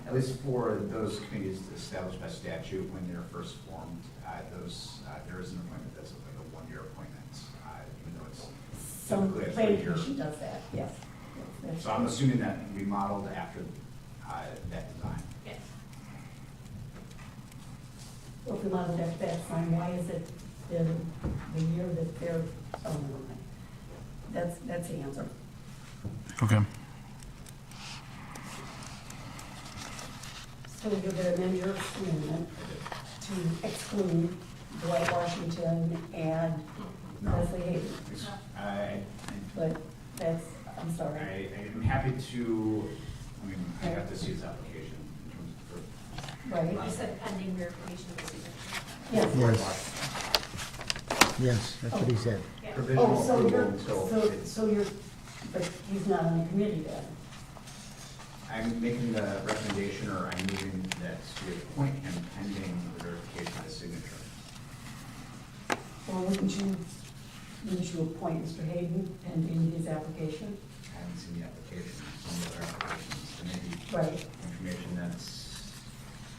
at least for those committees established by statute when they're first formed, there is an appointment that's like a 1 year appointment, even though it's Some typically a planning 3 year. commission does that, yes. Yes, So I'm assuming that we modeled after that design. Yes. Well, if we modeled after that sign, why is it the year that they're, oh, never mind. That's the answer. Okay. So you're going to amend your amendment to exclude Dwight Washington and No. Leslie Hayden. I But that's, I'm sorry. am happy to, I have to see his application in terms of. Right? You said pending verification of the signature. Yes. Yes, that's what he said. Yeah. Provisional Oh, so approval you're, until so, it's- so you're, but he's not on the committee then? I'm making the recommendation, or I'm moving that we appoint him pending the verification of his signature. Or wouldn't you appoint Mr. Hayden pending his application? I haven't seen the application, some of the other applications, so maybe Right. information that's,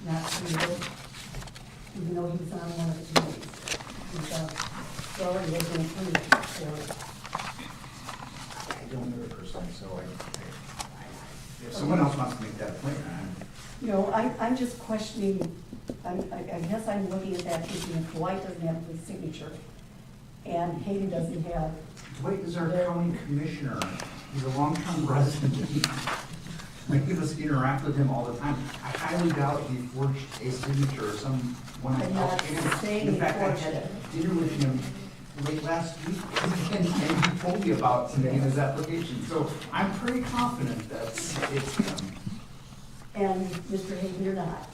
Not submitted, even though he was on one of the committees. He already has been approved, so. I don't know the person, so if someone else wants to make that appointment, You know, I'm just questioning, I guess I'm looking at that thinking if Dwight doesn't have his signature and Hayden doesn't have, Dwight is our county commissioner. He's a long-term resident. Many of us interact with him all the time. I highly doubt he forged a signature or someone I'm not else. saying In he fact, I forged had it. dinner with him late last week, and he told me about submitting his application. So I'm pretty confident that it's him. and Mr. Hayden, you're not.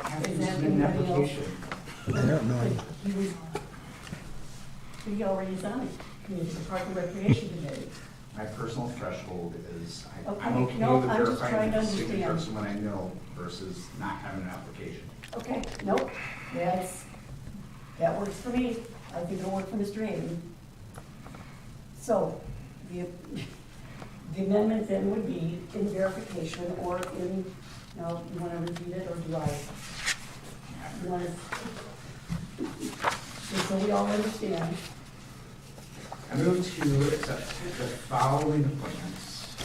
I have to Is that submit an anybody else? application. I don't know. He was, he already is on the committee, the Park and Recreation Committee. My personal threshold is, Okay, I'm okay no, with I'm just trying verifying to the signature of understand. someone I know versus not having an application. Okay, nope, that works for me. I think it'll work for Mr. Hayden. So, the amendment then would be in verification or in, now, you want to repeat it or do I? You want to, just so we all understand. I move to accept the following appointments.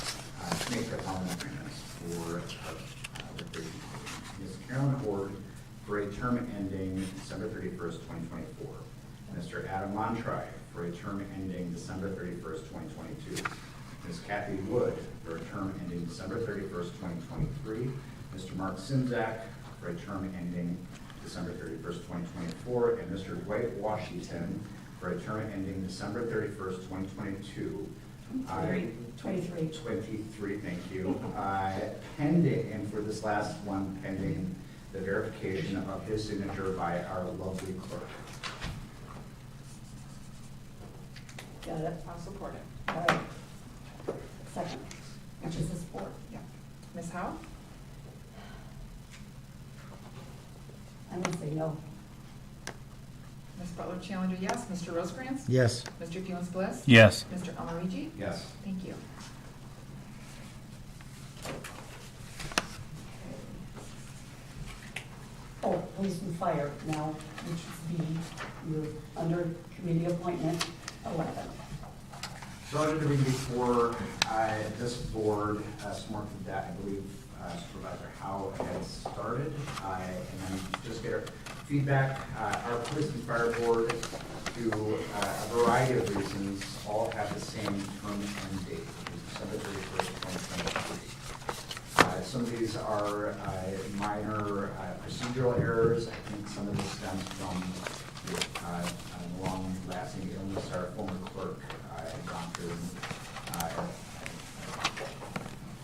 make the following appointments for Ms. Carolyn Horde for a term ending December 31st, 2024. Mr. Adam Montry for a term ending December 31st, 2022. Ms. Kathy Wood for a term ending December 31st, 2023. Mr. Mark Simzak for a term ending December 31st, 2024. And Mr. Dwight Washington for a term ending December 31st, 2022. 23, thank you. Pending, and for this last one, pending the verification of his signature by our lovely clerk. Got it? I'll support it. All right. Second, which is the support. Yeah. Ms. Howe? I'm gonna say no. Ms. Butler Challenger, yes. Mr. Rosecrans? Yes. Mr. Felix Bliss? Yes. Mr. Almarigi? Yes. Thank you. Oh, police and fire now, which is B, you're under committee appointment 11. So under the reading before this board, similar to that, I believe Supervisor Howe had started, and then just get our feedback. Our police and fire board, through a variety of reasons, all have the same term and date, which is December 31st, 2023. Some of these are minor procedural errors. I think some of this stems from the long-lasting illness our former clerk had gone through.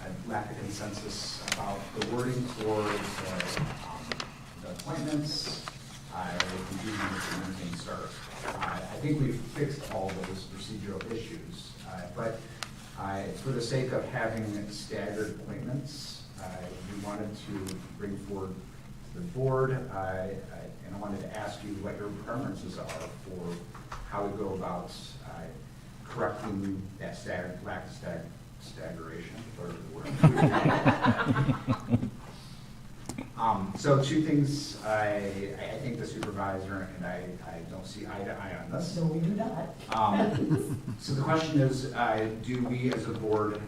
A lack of consensus about the wording for the appointments. Confusion with when things start. I think we've fixed all those procedural issues, but for the sake of having staggered appointments, we wanted to bring forward to the board, and I wanted to ask you what your preferences are for how we go about correcting that lack of staggeration, or the word. So two things, I think the supervisor and I don't see eye to eye on this. So we do not. So the question is, do we as a board,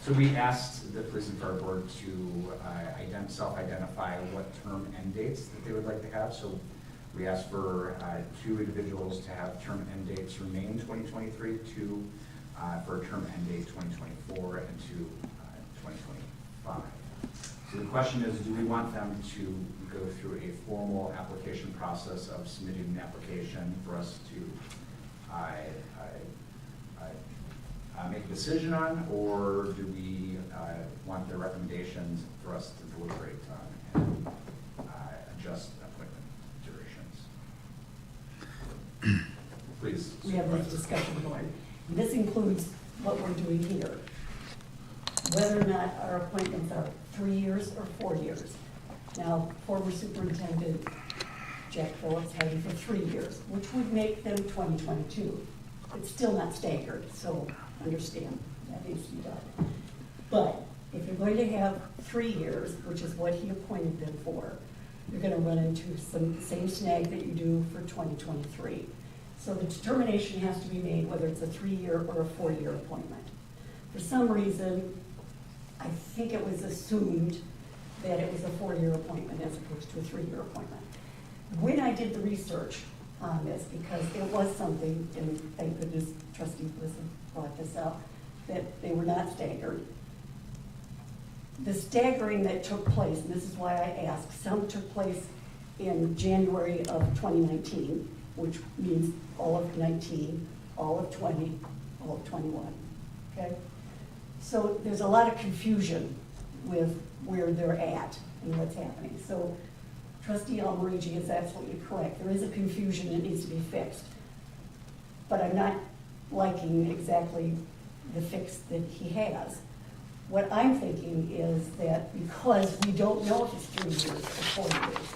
so we asked the police and fire board to self-identify what term end dates that they would like to have. So we asked for two individuals to have term end dates remain 2023, two for a term end date 2024, and two 2025. So the question is, do we want them to go through a formal application process of submitting an application for us to make a decision on, or do we want their recommendations for us to deliberate on and adjust appointment durations? Please. We have this discussion going. And this includes what we're doing here. Whether or not our appointments are 3 years or 4 years. Now, former Superintendent Jack Phillips had them for 3 years, which would make them 2022. It's still not staggered, so understand that needs to be done. But if you're going to have 3 years, which is what he appointed them for, you're going to run into some same snag that you do for 2023. So the determination has to be made whether it's a 3-year or a 4-year appointment. For some reason, I think it was assumed that it was a 4-year appointment as opposed to a 3-year appointment. When I did the research on this, because it was something, and thank goodness Trustee Bliss brought this up, that they were not staggered. The staggering that took place, and this is why I asked, some took place in January of 2019, which means all of 19, all of 20, all of 21, okay? So there's a lot of confusion with where they're at and what's happening. So Trustee Almarigi is absolutely correct. There is a confusion that needs to be fixed. But I'm not liking exactly the fix that he has. What I'm thinking is that because we don't know if it's 3 years or 4 years,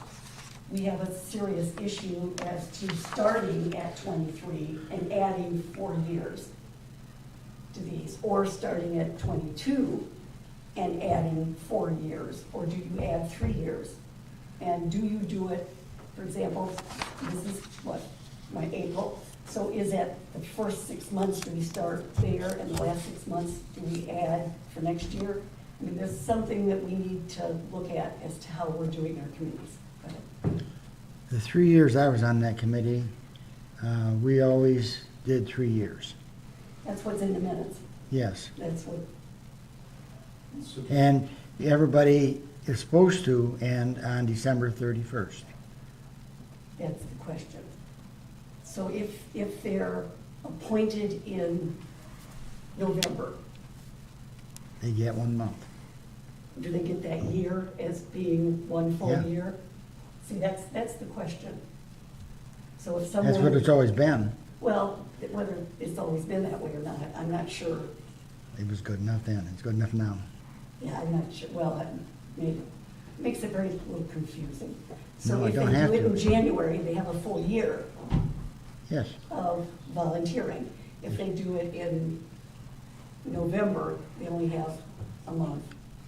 we have a serious issue as to starting at 23 and adding 4 years to these, or starting at 22 and adding 4 years, or do you add 3 years? And do you do it, for example, this is what, my April, So is that the first 6 months, do we start there, and the last 6 months, do we add for next year? I mean, there's something that we need to look at as to how we're doing our committees. Go ahead. The 3 years I was on that committee, we always did 3 years. That's what's in the minutes. Yes. That's what, And everybody is supposed to end on December 31st. that's the question. So if they're appointed in November, They get 1 month. do they get that year as being one full Yeah. year? See, that's the question. So if someone. That's what it's always been. Well, whether it's always been that way or not, I'm not sure. It was good enough then. It's good enough now. Yeah, I'm not sure, well, that makes it very little confusing. So No, I if they don't have do it to. in January, they have a full year Yes. of volunteering. If they do it in November, they only have a month.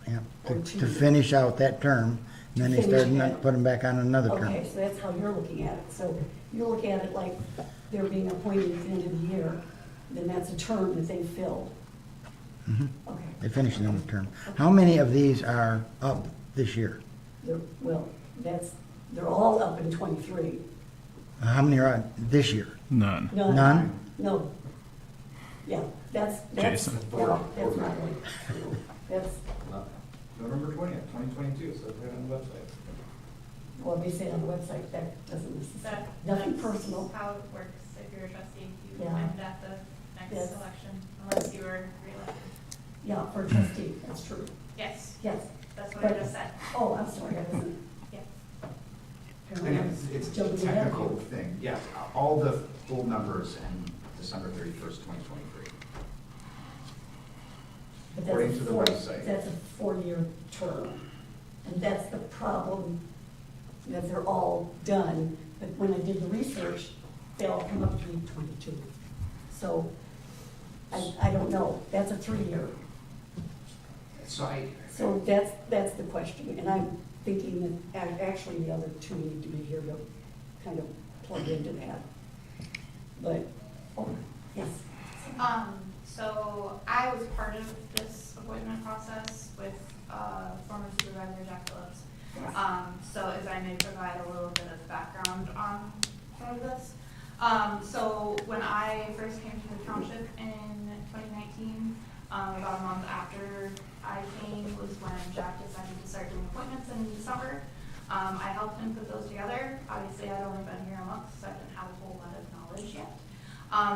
Yeah. Or To 2 to years. finish out that term, and then they To finish start it. putting them back on another term. Okay, so that's how you're looking at it. So you look at it like they're being appointed at the end of the year, then that's a term that they fill. Mhm. Okay. They finish another term. How many of these are up this year? Well, they're all up in 23. How many are on this year? None. None? No. Yeah, that's, Jason. well, that's not really, that's, November 20th, 2022, so it's right on the website. well, they say on the website, that doesn't necessarily, That- nothing that's personal. How it works if you're a trustee, you Yeah. end at the Yes. next election, unless you were reelected. Yeah, for a trustee, that's true. Yes, Yes. that's what I But- just said. Oh, I'm sorry, I wasn't. Yeah. Apparently I And was it's a jumping ahead of technical you. thing, yeah, all the full numbers end December 31st, 2023. But according that's to a the four- website. That's a four-year term. And that's the problem, that they're all done. But when I did the research, they all come up to be 22. So I don't know. That's a 3-year. So that's the question. And I'm thinking that actually the other two need to be here to kind of plug into that. But, oh, yes. So I was part of this appointment process with former supervisor Jack Phillips. So as I may provide a little bit of background on some of this. So when I first came to the township in 2019, about a month after I came was when Jack decided to start doing appointments in December. I helped him put those together. Obviously, I'd only been here a month, so I didn't have a whole lot of knowledge yet.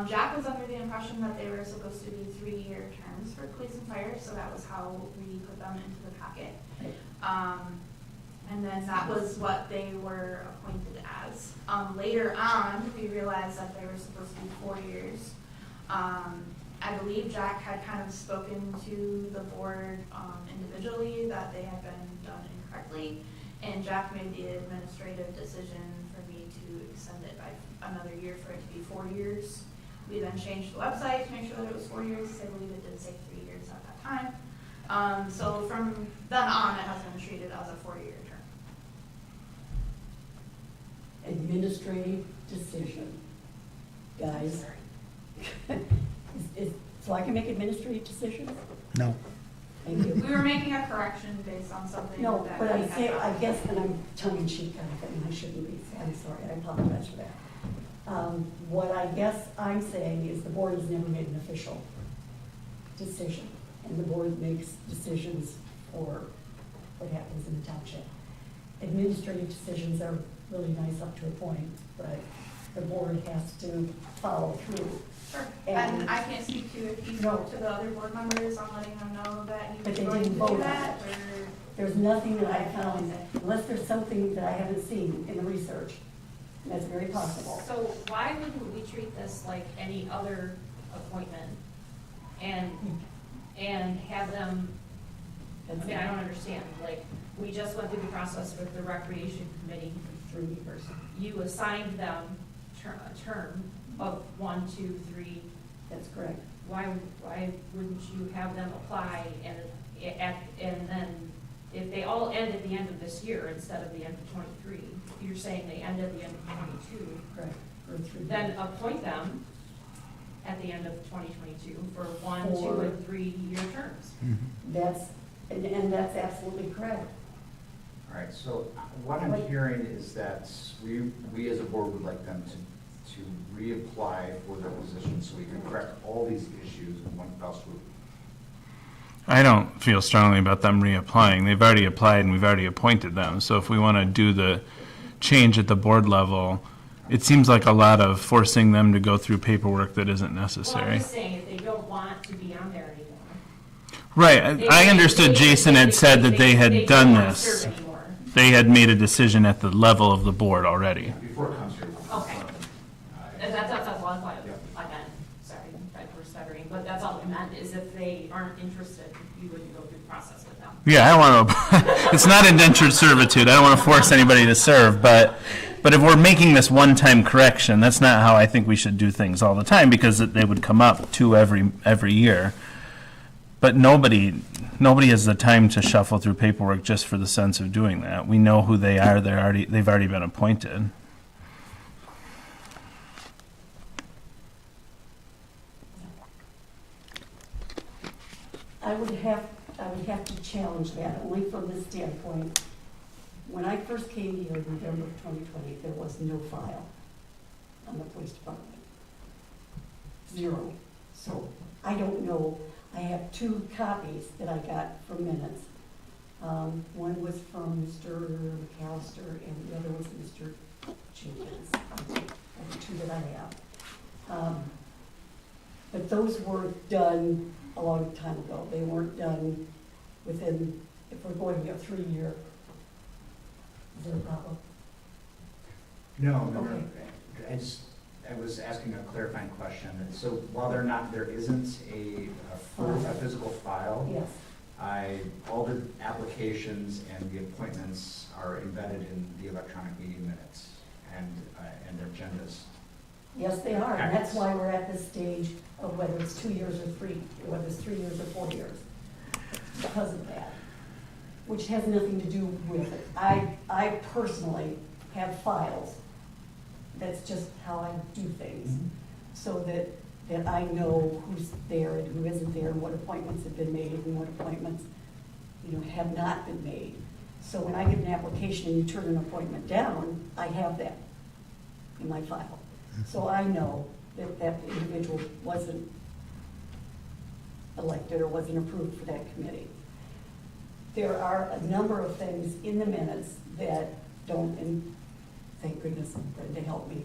Jack was under the impression that they were supposed to be 3-year terms for police and fire, so that was how we put them into the packet. And then that was what they were appointed as. Later on, we realized that they were supposed to be 4 years. I believe Jack had kind of spoken to the board individually that they had been done incorrectly, and Jack made the administrative decision for me to extend it by another year for it to be 4 years. We then changed the website to make sure that it was 4 years, because I believe it did say 3 years at that time. So from then on, it has been treated as a 4-year term. Administrative decision. Guys. So I can make administrative decitions? No. Thank you. We were making a correction based on something No, that but we I had say, done. I guess, and I'm tongue in cheek kind of thing, I shouldn't be, I'm sorry, I apologize for that. What I guess I'm saying is the board has never made an official decision, and the board makes decisions for what happens in the township. Administrative decisions are really nice up to a point, but the board has to follow through. Sure, And- and I can't speak to if you No. spoke to the other board members on letting them know that you But were they going to didn't do vote on that, it. or? There's nothing that I found, unless there's something that I haven't seen in the research, and that's very possible. So why wouldn't we treat this like any other appointment and have them, I mean, I don't understand, like, we just went through the process with the recreation committee through you person. You assigned them a term of 1, 2, 3. That's correct. Why wouldn't you have them apply and then if they all end at the end of this year instead of the end of 23, you're saying they end at the end of 22. Correct. For 3 then years. appoint them at the end of 2022 for 1, 2, For- and 3-year terms. That's, and that's absolutely correct. All right, so what I'm hearing is that we as a board would like them to reapply for their position so we can correct all these issues in one fell swoop. I don't feel strongly about them reapplying. They've already applied and we've already appointed them. So if we want to do the change at the board level, it seems like a lot of forcing them to go through paperwork that isn't Well, I'm necessary. just saying, if they don't want to be on there anymore. Right, I understood Jason had said that they had done don't wanna this. serve anymore. They had made a decision at the level of the board already. Before it comes here. Okay. And that's what I meant, sorry, for stuttering, but that's all I meant, is if they aren't interested, you wouldn't go through the process with them. Yeah, I don't want to, it's not indentured servitude. I don't want to force anybody to serve, but if we're making this one-time correction, that's not how I think we should do things all the time, because they would come up to every year. But nobody has the time to shuffle through paperwork just for the sense of doing that. We know who they are. They've already been appointed. I would have to challenge that, only from this standpoint. When I first came here in November of 2020, there was no file on the police department. 0. So I don't know, I have 2 copies that I got from minutes. One was from Mr. McAllister and the other was Mr. Jenkins. Are the 2 that I have. But those were done a long time ago. They weren't done within, if we're going to a 3-year. Is there a problem? No. Okay. I was asking a clarifying question. So while there isn't a physical file, Yes. all the applications and the appointments are embedded in the electronic meeting minutes and their agendas. Yes, they are, and that's why we're at this stage of whether it's 2 years or 3, or whether it's 3 years or 4 years, because of that, which has nothing to do with it. I personally have files. That's just how I do things, so that I know who's there and who isn't there, and what appointments have been made and what appointments, have not been made. So when I get an application and you turn an appointment down, I have that in my file. So I know that that individual wasn't elected or wasn't approved for that committee. There are a number of things in the minutes that don't, and thank goodness Brenda helped me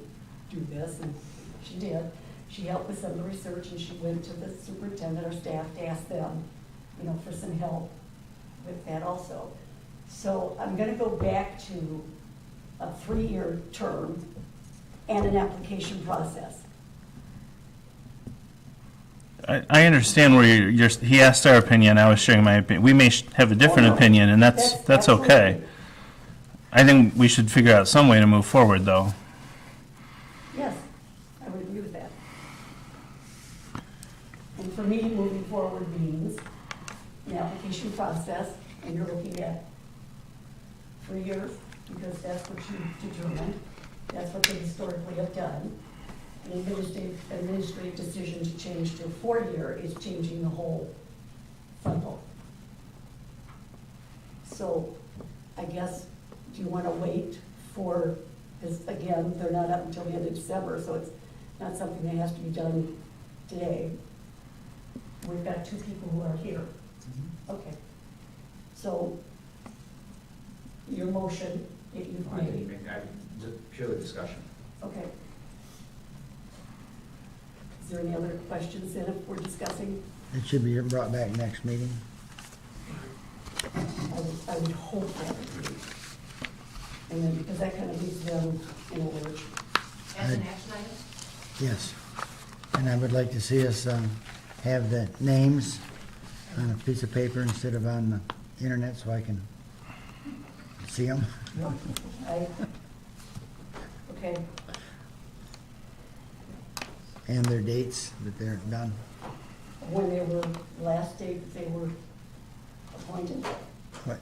do this, and she did. She helped with some of the research, and she went to the superintendent or staff to ask them, for some help with that also. So I'm gonna go back to a 3-year term and an application process. I understand where he asked our opinion, I was sharing my opinion. We may have a different Oh, no. opinion, and that's okay. absolutely- I think we should figure out some way to move forward, though. Yes, I would agree with that. And for me, moving forward means an application process, and you're looking at 3 years, because that's what you determined. That's what they historically have done. An administrative decision to change to a 4-year is changing the whole frontal. So I guess, do you want to wait for, because again, they're not up until the end of December, so it's not something that has to be done today. We've got 2 people who are here. Okay. So your motion that you've made, Purely discussion. okay. Is there any other questions then if we're discussing? It should be brought back next meeting. I would hope that would be. And then, because that kind of leaves them in a lurch. As an action item? Yes. And I would like to see us have the names on a piece of paper instead of on the internet so I can see them. Okay, And their dates that they're done. when they were, last date that they were appointed.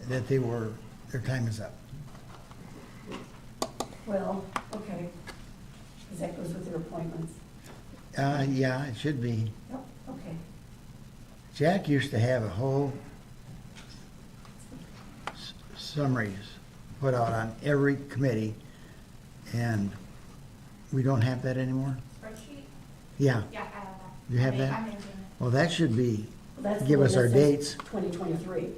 That their time is up. Well, okay. Because that goes with their appointments. Yeah, it should be. Yep, okay. Jack used to have a whole summaries put out on every committee, and we don't have that anymore? Spreadsheet? Yeah, Yeah, I have that. you have I'm that? maintaining it. Well, that should be, Well, that's the give one us that our says dates. 2023,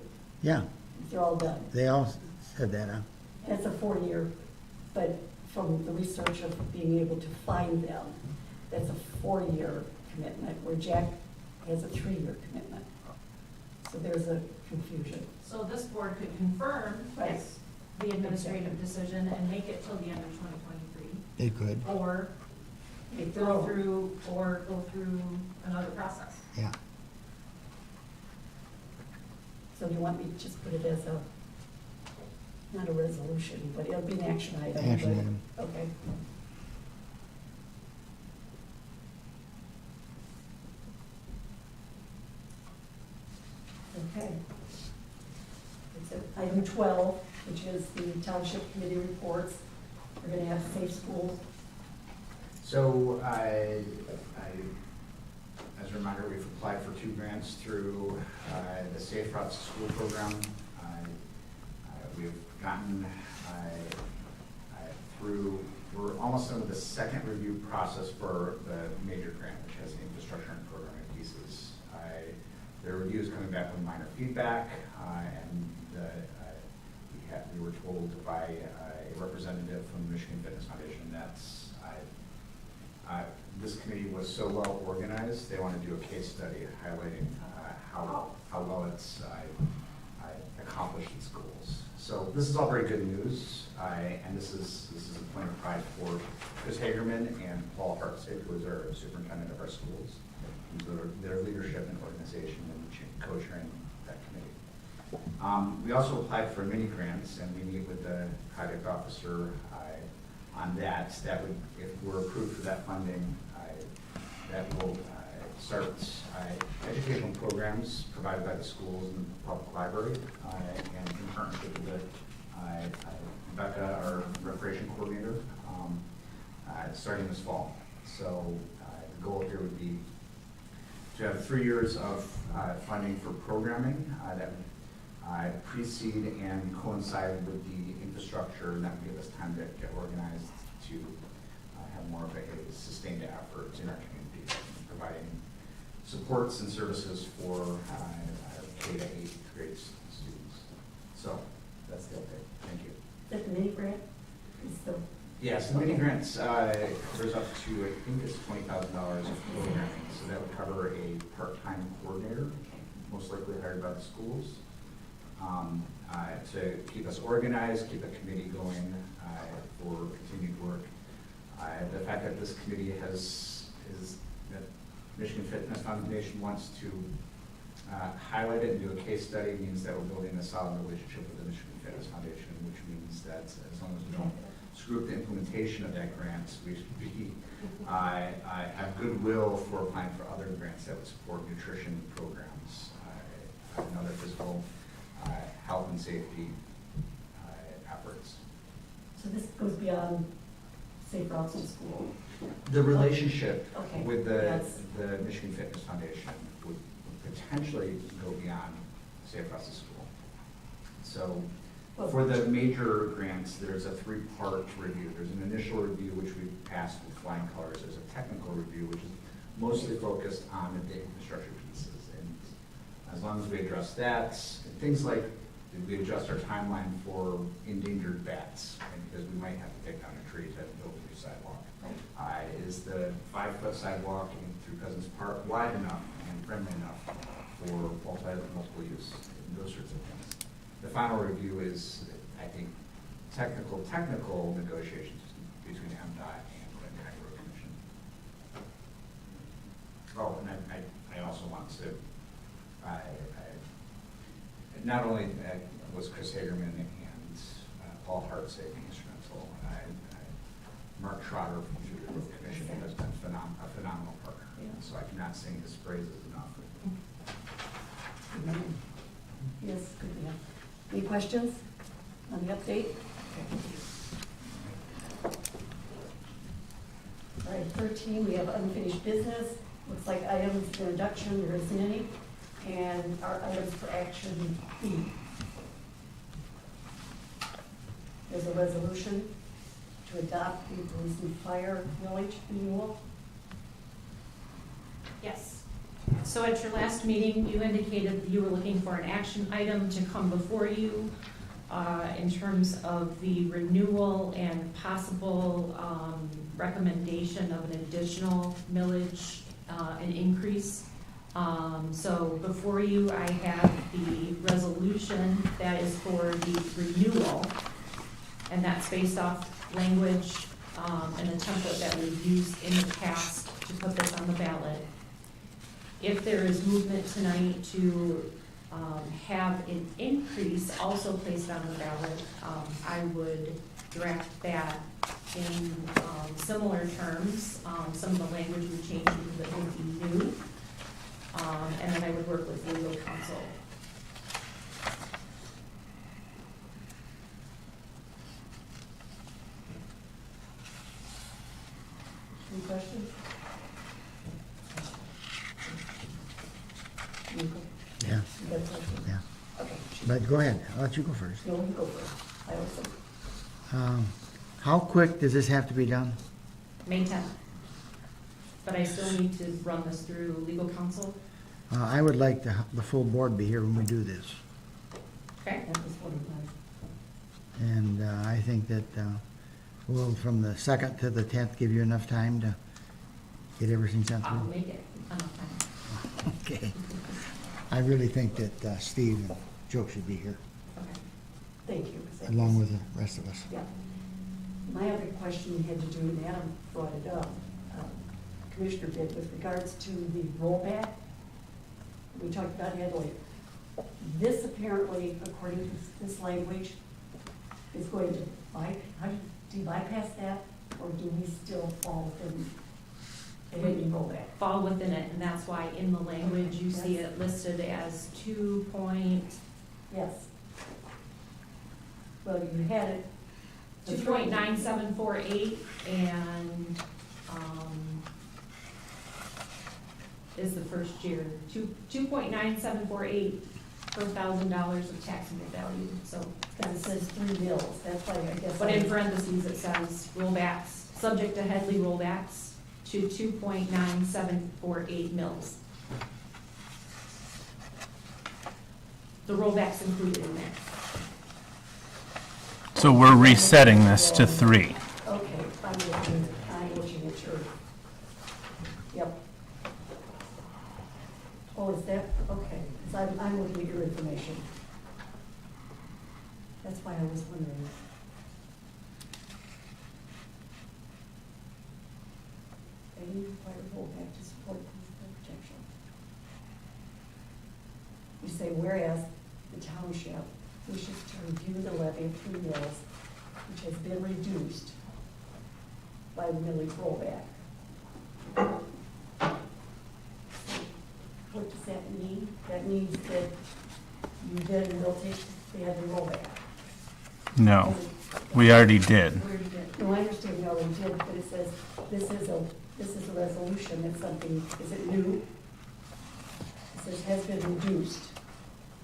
Yeah, they're all done. they all said that, huh? And it's a 4-year, but from the research of being able to find them, that's a 4-year commitment, where Jack has a 3-year commitment. So there's a confusion. So this board could confirm Right. it's the administrative decision and make it till the end of 2023, They could, or Make their go own. through another process. yeah. So do you want me to just put it as a, not a resolution, but it'll be an action item? Action but- item. Okay. Okay. It's item 12, which is the Township Committee reports. We're going to have safe schools. So as a reminder, we've applied for 2 grants through the Safe Routes to School program. We've gotten through, we're almost done with the second review process for the major grant, which has the infrastructure and programming pieces. The review is coming back with minor feedback, and we were told by a representative from the Michigan Fitness Foundation that's this committee was so well organized, they want to do a case study highlighting how well it's accomplished its goals. So this is all very good news, and this is a point of pride for Chris Hagerman and Paul Hartstick, who is our superintendent of our schools, and their leadership and organization and co-chairing that committee. We also applied for mini grants, and we meet with the project officer on that. That would, if we're approved for that funding, that will start educational programs provided by the schools and the public library, and in partnership with Rebecca, our recreation coordinator, starting this fall. So the goal here would be to have 3 years of funding for programming that would precede and coincide with the infrastructure, and that would give us time to get organized to have more of a sustained effort in our community, providing supports and services for K to 8th grade students. So that's the update. Thank you. Is that the mini grant? Is the, Yes, the mini grants covers up to, I think it's $20,000 of programming. So that would cover a part-time coordinator, most likely hired by the schools, to keep us organized, keep a committee going for continued work. The fact that this committee that Michigan Fitness Foundation wants to highlight it and do a case study means that we're building a solid relationship with the Michigan Fitness Foundation, which means that as long as we don't screw up the implementation of that grant, we should be have goodwill for applying for other grants that would support nutrition programs and other physical health and safety efforts. so this goes beyond safe routes in school? The relationship Okay, with yes. the Michigan Fitness Foundation would potentially go beyond Safe Routes to School. So for the major grants, there's a 3-part review. There's an initial review, which we passed with flying colors. There's a technical review, which is mostly focused on the infrastructure pieces. And as long as we address that, things like, did we adjust our timeline for endangered bats? Because we might have to take down a tree to build a new sidewalk. Is the 5-foot sidewalk through Cousins Park wide enough and friendly enough for multiple use, and those sorts of things. The final review is, I think, technical negotiations between MDOT and the County Road Commission. Oh, and I also want to, not only was Chris Hagerman and Paul Hartstick instrumental, Mark Trotter from the Road Commission has been a phenomenal partner. Yeah. So I cannot sing his praises enough. Amen. Yes, good to have. Any questions on the update? All right, 13, we have unfinished business. Looks like items for introduction, there isn't any. And our items for action B. There's a resolution to adopt the police and fire village renewal. Yes. So at your last meeting, you indicated that you were looking for an action item to come before you in terms of the renewal and possible recommendation of an additional millage, an increase. So before you, I have the resolution that is for the renewal, and that's based off language and a template that we've used in the past to put this on the ballot. If there is movement tonight to have an increase also placed on the ballot, I would draft that in similar terms. Some of the language would change because it would be new. And then I would work with legal counsel. Any questions? You go. Yeah, You got questions? yeah. Okay. But go ahead, I'll let you go first. No, you go first. I also. How quick does this have to be done? May 10th. But I still need to run this through legal counsel. I would like the full board be here when we do this. Okay? That was one of mine. And I think that we'll, from the 2nd to the 10th, give you enough time to get everything sent I'll through. make it enough time. Okay. I really think that Steve and Joe should be here, Okay. Thank you. 'cause that along was- with the rest of us. Yeah. My other question had to do, and Adam brought it up, Commissioner did, with regards to the rollback. We talked about Headley. This apparently, according to this language, is going to, do you bypass that, or do we still fall within the Headley rollback? Fall within it, and that's why in the language you see it listed as 2 point, Yes. Well, you had it. 2.9748 and is the first year, 2.9748 per $1,000 of taxable value, so. Because it says 3 mills, that's why I guess. But in parentheses, it says rollbacks, subject to Headley rollbacks to 2.9748 mils. The rollbacks included in there. So we're resetting this to 3. Okay, I'm looking at your, yep. Oh, is that, okay, because I'm looking at your information. That's why I was wondering. Any required rollback to support police protection. You say, whereas the township wishes to review the levy of 3 mills, which has been reduced by the millage rollback. What does that mean? That means that you then will take the other rollback. No, we already did. No, I understand you already did, but it says, this is a resolution, it's something, is it new? It says has been reduced.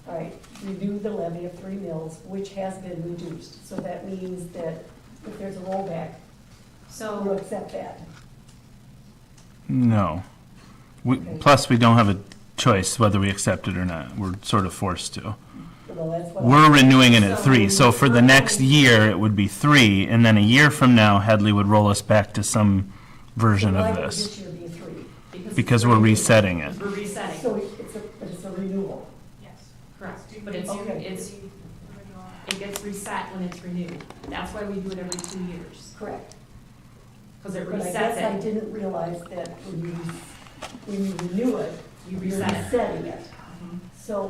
All right, review the levy of 3 mills, which has been reduced. So that means that if there's a rollback, we'll So, accept that. No. Plus, we don't have a choice whether we accept it or not. We're sort of forced to. Well, that's what. We're renewing it at 3, so for the next year, it would be 3, and then a year from now, Headley would roll us back to some version Why of would this, this year be 3? because we're resetting it. we're resetting. So but it's a renewal. Yes, correct, but it's, Okay. it gets reset when it's renewed. That's why we do it every 2 years, Correct. because it But I guess I resets it. didn't realize that when you renew it, You you're reset it. resetting it. Mhm. So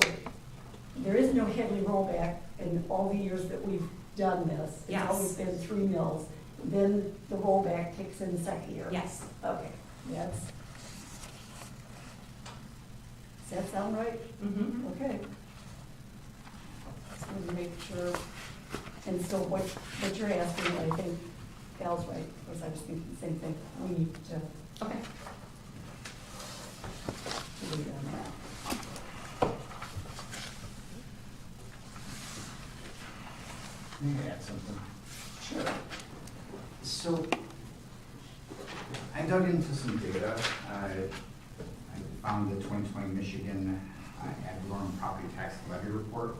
there is no Headley rollback in all the years that we've done this. Yes. It's always been 3 mills. Then the rollback kicks in the second year. Yes. Okay, does that sound right? Mm-hmm. Okay. Just wanted to make sure, and so what you're asking, I think, Al's right, because I was thinking the same thing. We need to Okay. leave it on that. Let me add something. Sure. So, I dug into some data. I found the 2020 Michigan ad valorem property tax levy report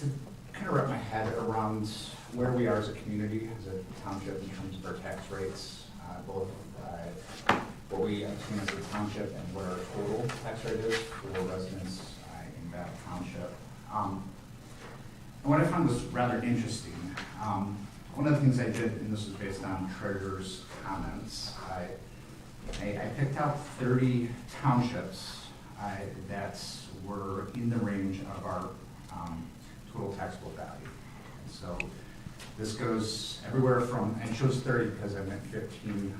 to kind of wrap my head around where we are as a community, as a township in terms of our tax rates, both what we obtain as a township and what our total tax rate is for residents in that township. And what I found was rather interesting. One of the things I did, and this was based on treasurer's comments, I picked out 30 townships that were in the range of our total taxable value. And so this goes everywhere from, and it shows 30 because I meant 15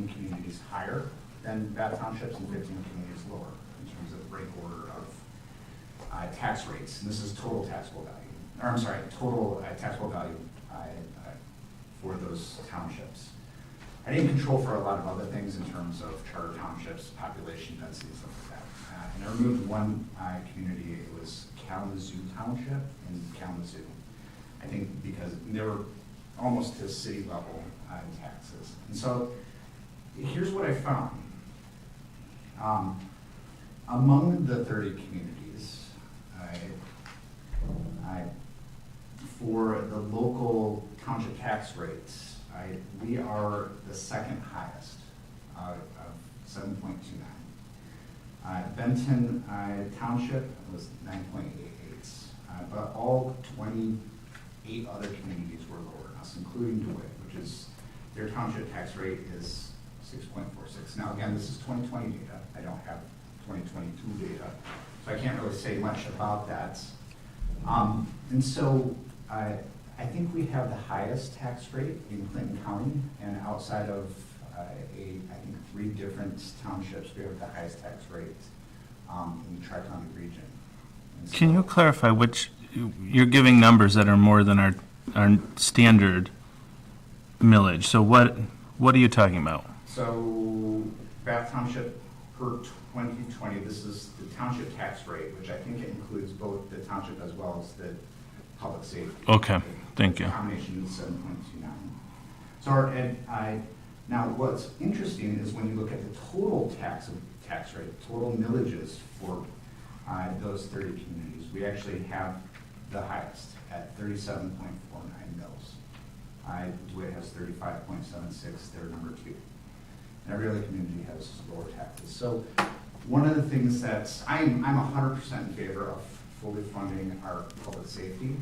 communities higher than Bath townships and 15 communities lower in terms of rank order of tax rates. And this is total taxable value, or I'm sorry, total taxable value for those townships. I didn't control for a lot of other things in terms of charter townships, population density, stuff like that. And I removed one community. It was Kalamazoo Township in Kalamazoo. I think because they were almost to city level in taxes. And so here's what I found. Among the 30 communities, for the local township tax rates, we are the second highest of 7.29. Benton Township was 9.88, but all 28 other communities were lower than us, including DeWitt, which is, their township tax rate is 6.46. Now again, this is 2020 data. I don't have 2022 data, so I can't really say much about that. And so I think we have the highest tax rate in Clinton County, and outside of I think 3 different townships, we have the highest tax rate in the Tri-County region. And Can so- you clarify which, you're giving numbers that are more than our standard millage, so what are you talking about? So Bath Township per 2020, this is the township tax rate, which I think it includes both the township as well as the public safety. Okay, thank you. The combination is 7.29. So now what's interesting is when you look at the total tax rate, total millages for those 30 communities, we actually have the highest at 37.49 mills. DeWitt has 35.76, they're number 2. And every other community has lower taxes. So one of the things that's, I'm 100% in favor of fully funding our public safety.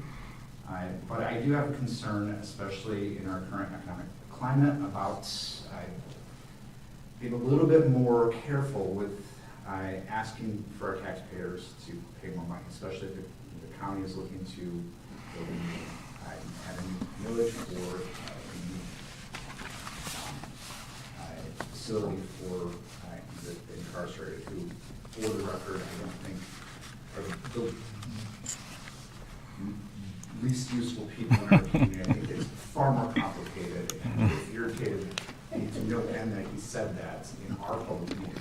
But I do have a concern, especially in our current economic climate, about being a little bit more careful with asking for our taxpayers to pay more money, especially if the county is looking to build a new village or a new facility for the incarcerated, who, for the record, I don't think are the least useful people in our community. I think it's far more complicated, and if irritated, I need to know Ben that he said that in our public meeting.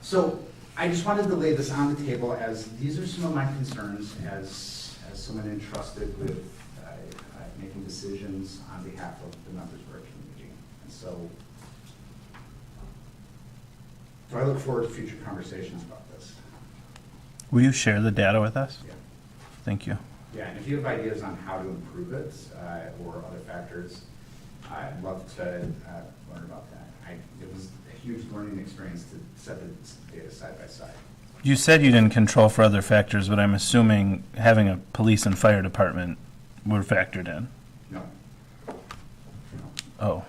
So I just wanted to lay this on the table, as these are some of my concerns as someone entrusted with making decisions on behalf of the members of our community. And so I look forward to future conversations about this. Will you share the data with us? Yeah. Thank you. Yeah, and if you have ideas on how to improve it or other factors, I'd love to learn about that. It was a huge learning experience to set the data side by side. You said you didn't control for other factors, but I'm assuming having a police and fire department were factored in. No. No. Oh,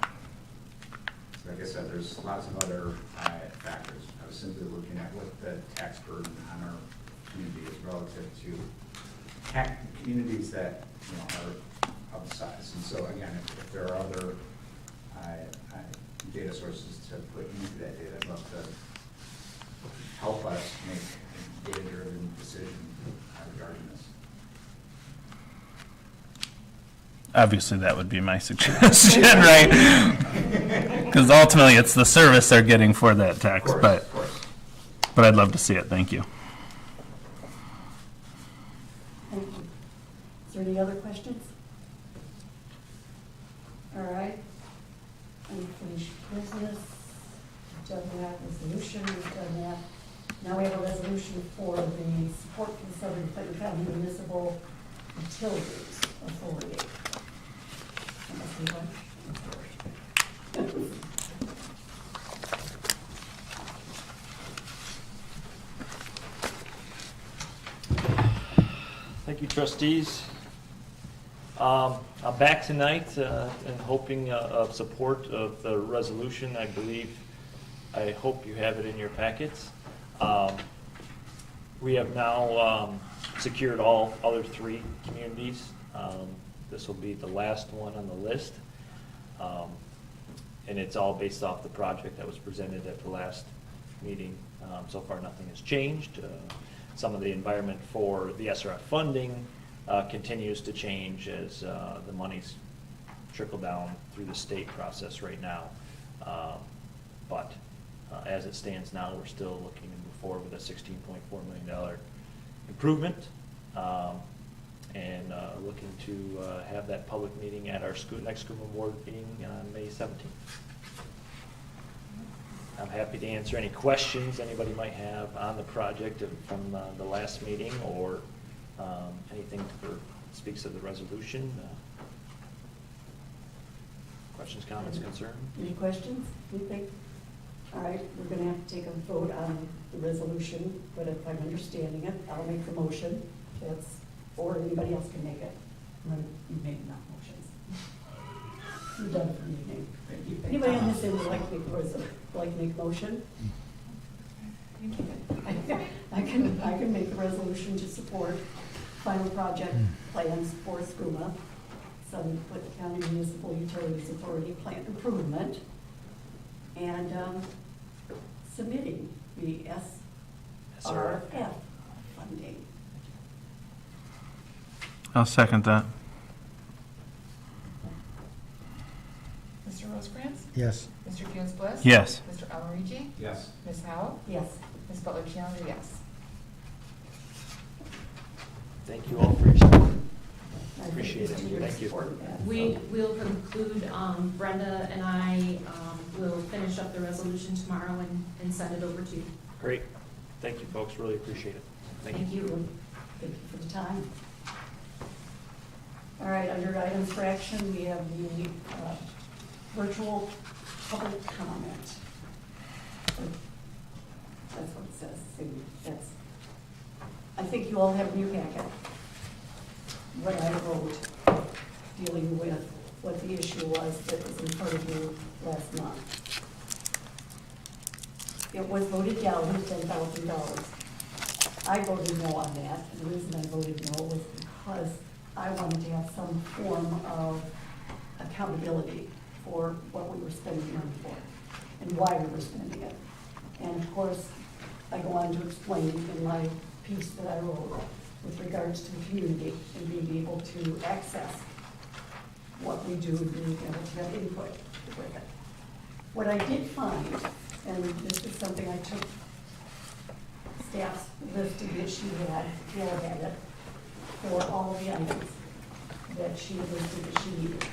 Like I said, there's lots of other factors. I was simply looking at what the tax burden on our community is relative to communities that are of size. And so again, if there are other data sources to put into that data, I'd love to help us make a data-driven decision regarding this. Obviously, that would be my suggestion, right? Because ultimately, it's the service they're getting for that tax, but I'd love to see it, thank you. Thank you. Is there any other questions? All right. Unfinished business, we've done that. Resolution, we've done that. Now we have a resolution for the support for the Southern Clinton County Municipal Utilities Authority. That must be one. Thank you, trustees. I'm back tonight and hoping of support of the resolution. I hope you have it in your packets. We have now secured all other 3 communities. This will be the last one on the list. And it's all based off the project that was presented at the last meeting. So far, nothing has changed. Some of the environment for the SRF funding continues to change as the monies trickle down through the state process right now. But as it stands now, we're still looking to move forward with a $16.4 million improvement, and looking to have that public meeting at our next school board meeting on May 17th. I'm happy to answer any questions anybody might have on the project from the last meeting, or anything that speaks of the resolution. Questions, comments, concerns? Any questions? Anything? All right, we're going to have to take a vote on the resolution, but if I'm understanding it, I'll make the motion. Or anybody else can make it. You've made enough motions. You're done for the evening. Anybody on this end would like to make a motion? I can make the resolution to support final project plans for SCUMA, Southern Clinton County Municipal Utilities Authority plant improvement, and submitting the SRF funding. I'll second that. Mr. Rosecrans? Yes. Mr. Jones Bliss? Yes. Mr. Almarigi? Yes. Ms. Howell? Yes. Ms. Butler Challenger, yes. Thank you all for your support. Appreciate it. Thank you. We will conclude, Brenda and I will finish up the resolution tomorrow and send it over to you. Great. Thank you, folks. Really appreciate it. Thank you. Thank you for the time. All right, under items for action, we have the virtual public comment. That's what it says. So I think you all have a new packet. What I wrote dealing with what the issue was that was in front of you last month. It was voted down to $10,000. I voted no on that. And the reason I voted no was because I wanted to have some form of accountability for what we were spending money for and why we were spending it. And of course, I go on to explain in my piece that I wrote with regards to the community and being able to access what we do and being able to have input with it. What I did find, and this is something I took staff's list that she had, Gail had it, for all of the items that she listed that she needed.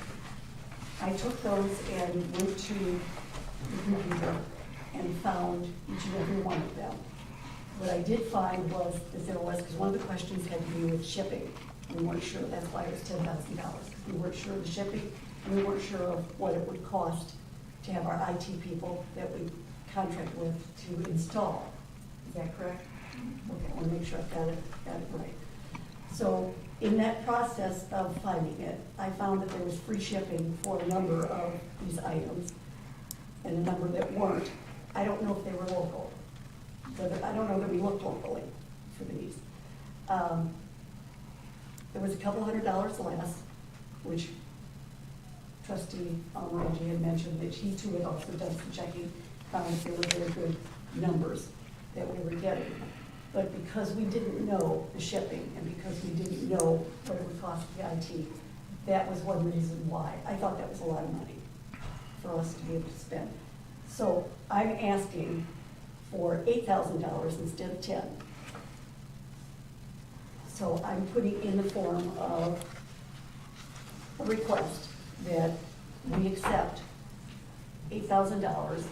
I took those and went to the computer and found each and every one of them. What I did find was, because one of the questions had to do with shipping. We weren't sure, that's why it was $10,000, because we weren't sure of the shipping, and we weren't sure of what it would cost to have our IT people that we contract with to install. Is that correct? Okay, I want to make sure I got it right. So in that process of finding it, I found that there was free shipping for a number of these items, and a number that weren't. I don't know if they were local. I don't know that we looked locally for these. There was a couple $100 less, which Trustee Almarigi had mentioned that he too had also done some checking, found that there were very good numbers that we were getting. But because we didn't know the shipping and because we didn't know what it would cost the IT, that was one reason why. I thought that was a lot of money for us to be able to spend. So I'm asking for $8,000 instead of 10. So I'm putting in the form of a request that we accept $8,000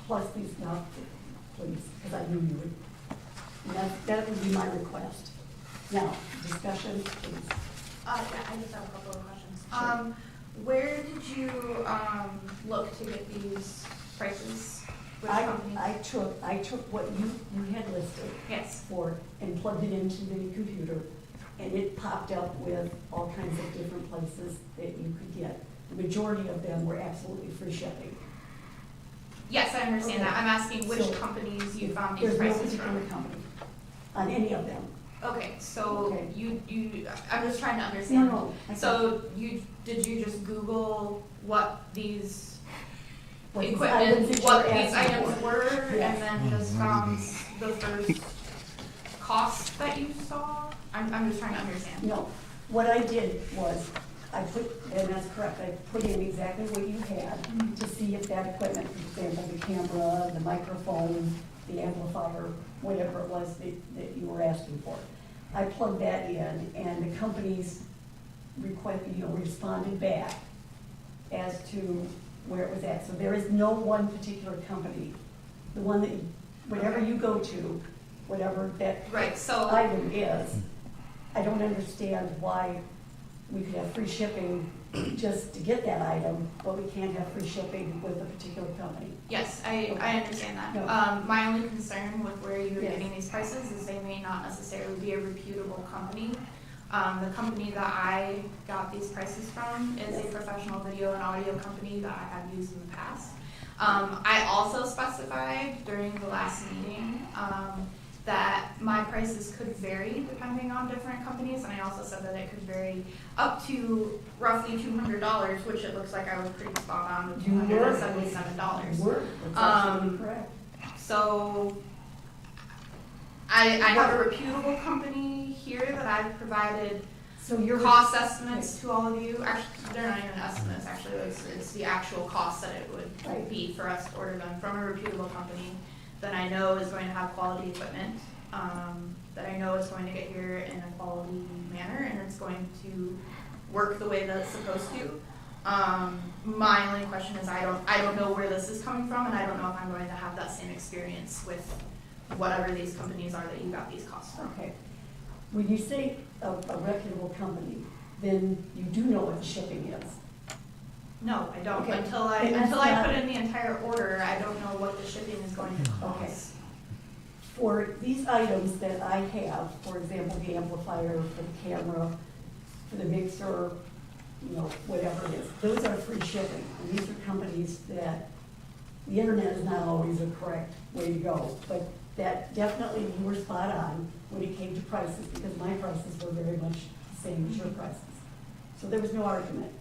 plus these, now, please, because I knew you would. And that would be my request. Now, discussion, please. Yeah, I just have a couple of questions. Sure. Where did you, look to get these prices? Which companies? I took what you had listed Yes. for, and plugged it into the computer, and it popped up with all kinds of different places that you could get. The majority of them were absolutely free shipping. Yes, I understand that. Okay. I'm asking which So, companies you found these There's no prices particular from. company on any of them. Okay, so Okay. I'm just trying to understand. No, I So did you just Google what these What these equipment, items that what you're these asking items for. were, Yes. and then just found the first cost that you saw? I'm just trying to understand. No, what I did was, I put, and that's correct, I put in exactly what you had to see if that equipment, for example, the camera, the microphone, the amplifier, whatever it was that you were asking for. I plugged that in, and the companies responded back as to where it was at. So there is no one particular company. The one that, whatever you go to, whatever that Right, so, item is, I don't understand why we could have free shipping just to get that item, but we can't have free shipping with a particular company. yes, I understand that. No. My only concern with where you're Yes. getting these prices is they may not necessarily be a reputable company. The company that I got these prices from is a professional video and audio company that I have used in the past. I also specified during the last meeting that my prices could vary depending on different companies, and I also said that it could vary up to roughly $200, which it looks like I was pretty spot on with $277. Word, that's absolutely correct. So I have a reputable company here that I've provided So your cost estimates to all of you. Actually, they're not even estimates, actually, it's the actual cost that it would Right. be for us to order them from a reputable company that I know is going to have quality equipment, that I know is going to get here in a quality manner, and it's going to work the way that it's supposed to. My only question is I don't know where this is coming from, and I don't know if I'm going to have that same experience with whatever these companies are that you got these costs from. Okay. When you say a reputable company, then you do know what the shipping is. No, I don't. Okay. Until I And that's not- put in the entire order, I don't know what the shipping is going to Okay. cost. For these items that I have, for example, the amplifier, for the camera, for the mixer, whatever it is, those are free shipping. And these are companies that, the internet is not always a correct way to go, but that definitely you were spot on when it came to prices, because my prices were very much the same as your prices. So there was no argument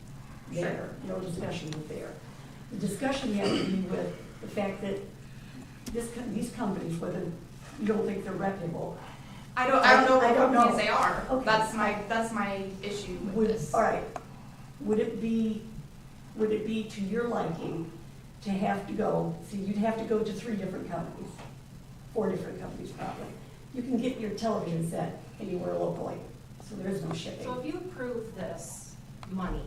there, no discussion was there. The discussion had to be with the fact that these companies, whether you don't think they're reputable. I don't know I what don't companies know. they are. Okay. That's my issue with this. All right, would it be to your liking to have to go, see, you'd have to go to 3 different companies, 4 different companies probably. You can get your television set anywhere locally, so there is no shipping. So if you approve this money,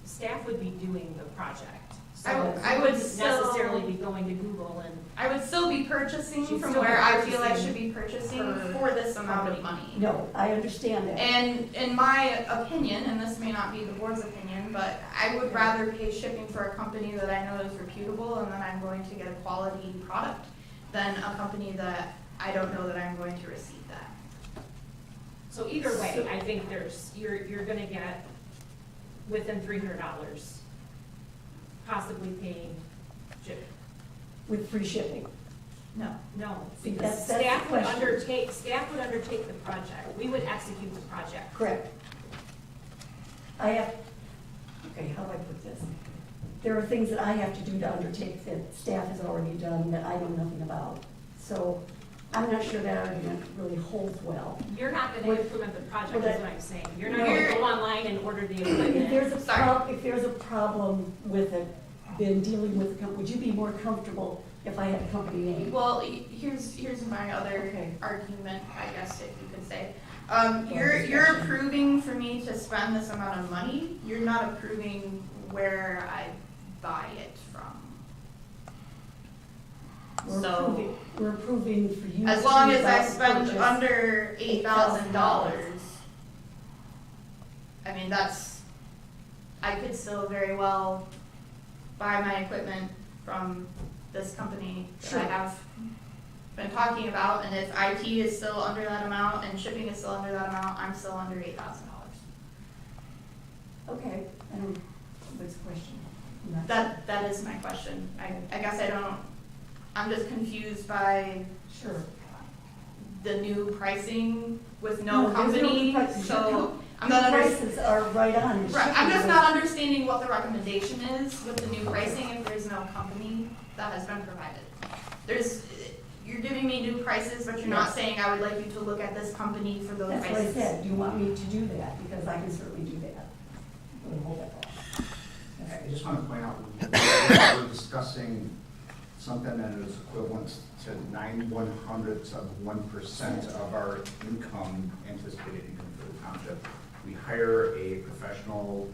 staff would be doing the project. So I you would wouldn't still- necessarily be going to Google and. I would still be purchasing She'd from still be where I feel I purchasing should be purchasing per for this amount of company. money. No, I understand that. And in my opinion, and this may not be the board's opinion, but I would rather pay shipping for a company that I know is reputable and that I'm going to get a quality product than a company that I don't know that I'm going to receive that. So either way, I think you're gonna get within $300, possibly paying shipping. With free shipping. No. No, See, because that's the staff would question. undertake the project. We would execute the project. Correct. Okay, how do I put this? There are things that I have to do to undertake that staff has already done that I know nothing about. So I'm not sure that argument really holds well. You're not gonna What- implement the project, what is I- what I'm saying. You're not gonna go online and order the equipment. If there's a problem with it, then dealing with the company, would you be more comfortable if I had a company name? Well, here's my other Okay. argument, I guess, if you could say. You're approving for me to spend this amount of money. You're not approving where I buy it from. We're approving for you. As long as I to spend purchase under $8,000, I mean, I could still very well buy my equipment from this company that I Sure. have been talking about, and if IT is still under that amount and shipping is still under that amount, I'm still under $8,000. Okay, and what's the question? I'm not That is my question. I guess I'm just confused by Sure. the new pricing with no No, there's no company, prices. so I'm Your not prices are right on. the Right, I'm just shipping not understanding what the recommendation is with the new pricing if there's no company that has been provided. You're giving me new prices, but you're not Yes. saying I would like you to look at this company for those That's prices. what I said. Do you want me to do that? Because I can certainly do that. We'll hold that off. I just want to point out, we're discussing something that is equivalent to 9/100ths of 1% of our income, anticipated income for the township. We hire a professional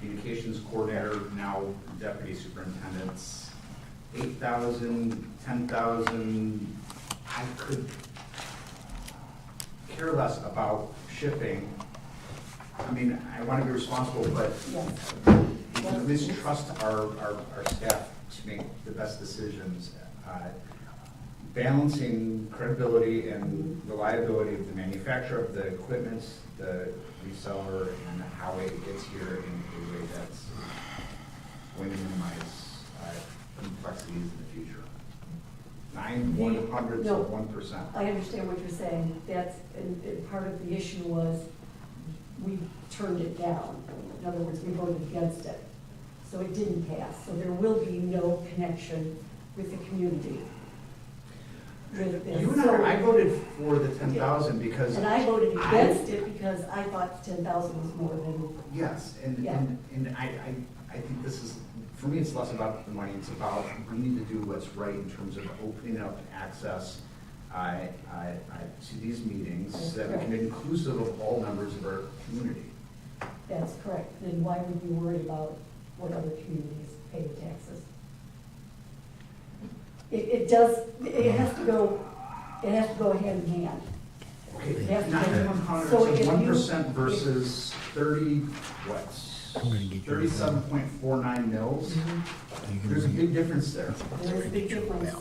communications coordinator, now deputy superintendents, 8,000, 10,000. I could care less about shipping. I mean, I want to be responsible, but Yes. we can at least trust our staff to make the best decisions. Balancing credibility and reliability of the manufacturer of the equipment, the reseller, and how it gets here in a way that's going to minimize complexities in the future. 9/100ths of 1%. I understand what you're saying. And part of the issue was we turned it down. In other words, we voted against it. So it didn't pass. So there will be no connection with the community. With this. You and I voted for the 10,000 because. And I voted against it because I thought 10,000 was more than, Yes, and Yeah. I think this is, for me, it's less about the money, it's about, we need to do what's right in terms of opening up access to these meetings, so that we can be inclusive of all members of our community. that's correct. Then why would we worry about what other communities pay the taxes? It has to go hand in hand. Okay, Yeah. 9/100ths So of if you- 1% versus 37.49 mils. There's a big difference there. There is a big difference.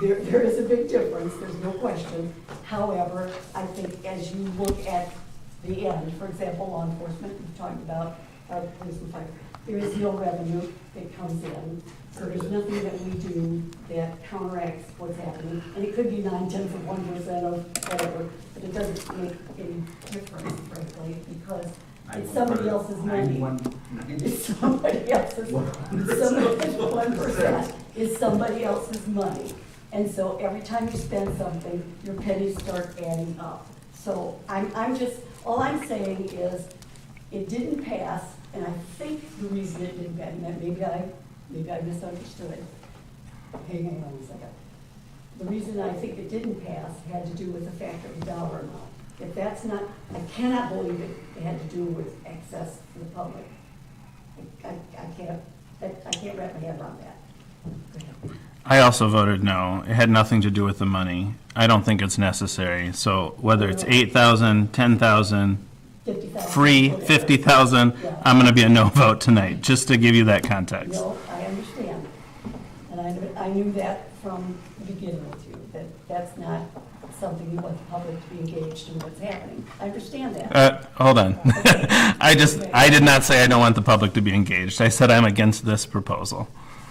There is a big difference, there's no question. However, I think as you look at the end, for example, law enforcement, we've talked about police and fire, there is no revenue that comes in. So there's nothing that we do that counteracts what's happening. And it could be 9/10 of whatever, but it doesn't make any difference, frankly, because it's somebody else's money. It's somebody else's, 1% is somebody else's money. And so every time you spend something, your pennies start adding up. So all I'm saying is, it didn't pass, and I think the reason it didn't pass, and maybe I misunderstood. Hang on a second. The reason I think it didn't pass had to do with the fact of the dollar amount. If that's not, I cannot believe it had to do with access to the public. I can't wrap my head around that. Go ahead. I also voted no. It had nothing to do with the money. I don't think it's necessary. So whether it's 8,000, 10,000, 50,000. free, whatever. 50,000, Yeah. I'm going to be a no vote tonight, just to give you that context. No, I understand. And I knew that from the beginning with you, that that's not something you want the public to be engaged in what's happening. I understand that. Hold on. I did not say I don't want the public to be engaged. I said I'm against this proposal.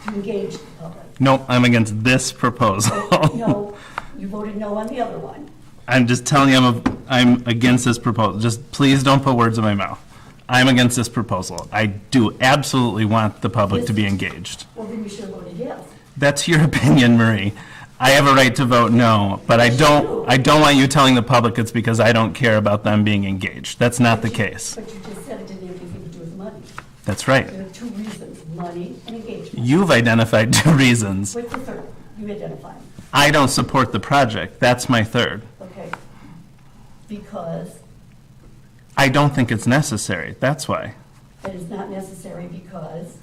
To engage the public. No, I'm against this proposal. No, you voted no on the other one. I'm just telling you I'm against this proposal. Just please don't put words in my mouth. I'm against this proposal. I do absolutely want the public to be engaged. Well, then you should have voted yes. That's your opinion, Marie. I have a right to vote no, but I don't want you telling the public it's because I don't care about them being engaged. That's not the case. But you just said it didn't have anything to do with money. That's right. There are two reasons, money and engagement. You've identified 2 reasons. What's the third? You identify. I don't support the project. That's my third. Okay. Because I don't think it's necessary. That's why. it is not necessary because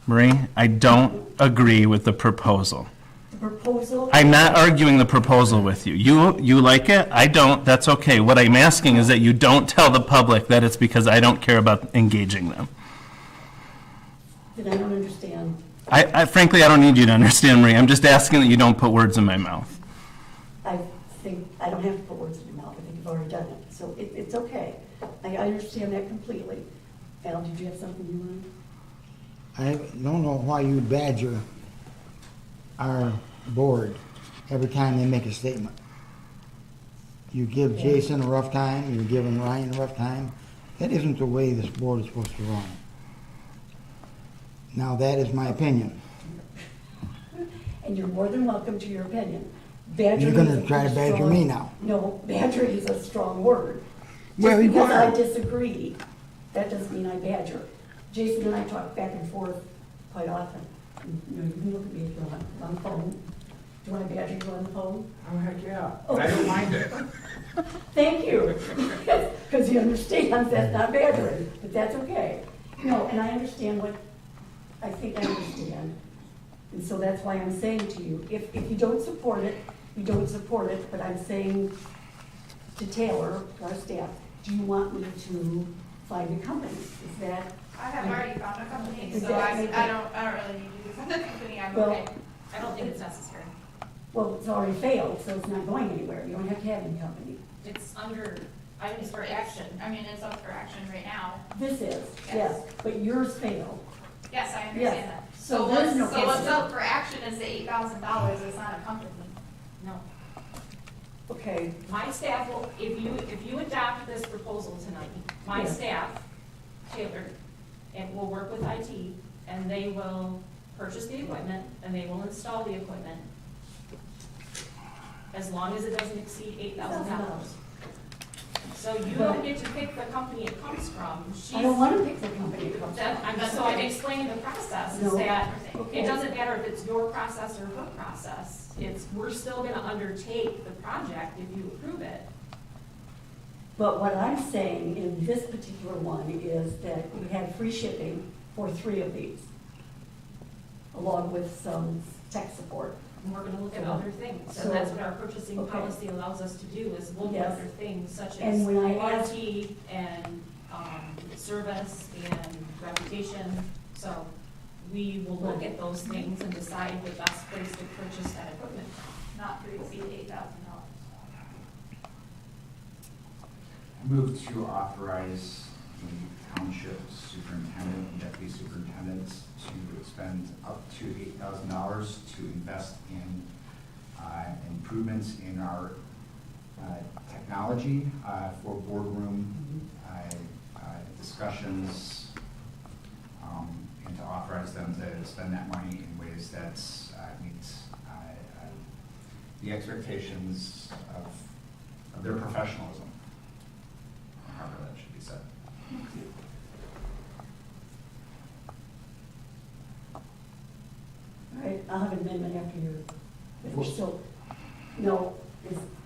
Marie, I don't agree with the proposal. the proposal. I'm not arguing the proposal with you. You like it, I don't, that's okay. What I'm asking is that you don't tell the public that it's because I don't care about engaging them. Then I don't understand. Frankly, I don't need you to understand, Marie. I'm just asking that you don't put words in my mouth. I think, I don't have to put words in your mouth. I think you've already done it. So it's okay. I understand that completely. Al, did you have something you wanted? I don't know why you badger our board every time they make a statement. You give Jason a rough time, you're giving Ryan a rough time. That isn't the way this board is supposed to run. Now, that is my opinion. And you're more than welcome to your opinion. Badgering You're gonna is try to a badger strong- me now. No, badgering is a strong word. Well, Just you because I are. disagree, that doesn't mean I badger. Jason and I talk back and forth quite often. You know, you can look at me if you want, on the phone. Do you want to badger you on the phone? Oh, heck yeah. Oh. I don't mind it. Thank you, because he understands that's not badgering, but that's okay. No, and I understand what, I think I understand. And so that's why I'm saying to you, if you don't support it, you don't support it, but I'm saying to Taylor, to our staff, do you want me to find a company? Is that? I have already found a company, Is so that- I don't really need you to find a company, I'm Well, okay. I don't think it's necessary. Well, it's already failed, so it's not going anywhere. You don't have to have any company. It's under items for action. I mean, it's up for action right now. This is, yes, Yes. but yours failed. Yes, I Yes. understand that. So there's no So what's company. up for action is the $8,000, it's not a company. No. Okay, My staff will, if you adopt this proposal tonight, my Yes. staff, Taylor, and will work with IT, and they will purchase the equipment, and they will install the equipment, as long as it doesn't exceed $8,000. So you don't get to pick the company it comes from. I don't want to pick the company it comes That, from. so I'm explaining the process, is No. that Okay. it doesn't matter if it's your process or her process. We're still gonna undertake the project if you approve it. But what I'm saying in this particular one is that you had free shipping for 3 of these, along with some tech support. And we're gonna look at other things, So- and that's what our purchasing okay. policy allows us to do, is look at Yes. other things such as And when I ask- warranty and, service and reputation. So we will look at those things and decide the best place to purchase that equipment from. Not to exceed $8,000. I move to authorize the township superintendent and deputy superintendents to spend up to $8,000 to invest in improvements in our technology for boardroom discussions, and to authorize them to spend that money in ways that meet the expectations of their professionalism. However that should be said. All right, I'll have an amendment after you, if we're still, no,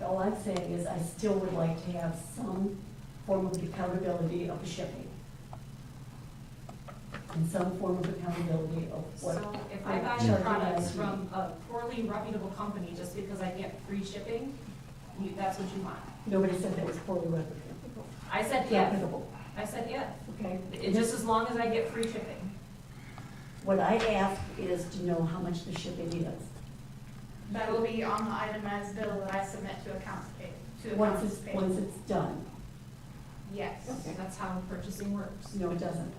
all I'm saying is I still would like to have some form of accountability of the shipping. And some form of accountability of what. So if I I'm buy charging products IT. from a poorly reputable company just because I get free shipping, that's what you want. Nobody said that was poorly reputable. I said if. Reputable, I said if. okay? Just as long as I get free shipping. What I ask is to know how much the shipping is. That will be on the itemized bill that I submit to accounts pay, to Once accounts it's, pay. once it's done. Yes. That's how purchasing works. No, it doesn't.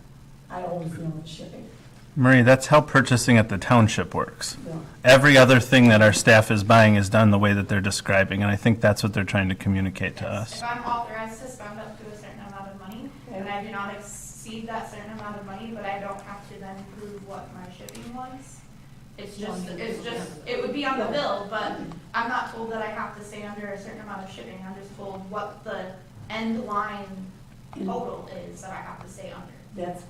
I always know it's shipping. Marie, that's how purchasing at the township works. No. Every other thing that our staff is buying is done the way that they're describing, and I think that's what they're trying to communicate to us. If I'm authorized to spend up to a certain amount of money, and I do not exceed that certain amount of money, but I don't have to then prove what my shipping was, it would be on the bill, but I'm not told that I have to stay under a certain amount of shipping. I'm just told what the end line total is that I have to stay under.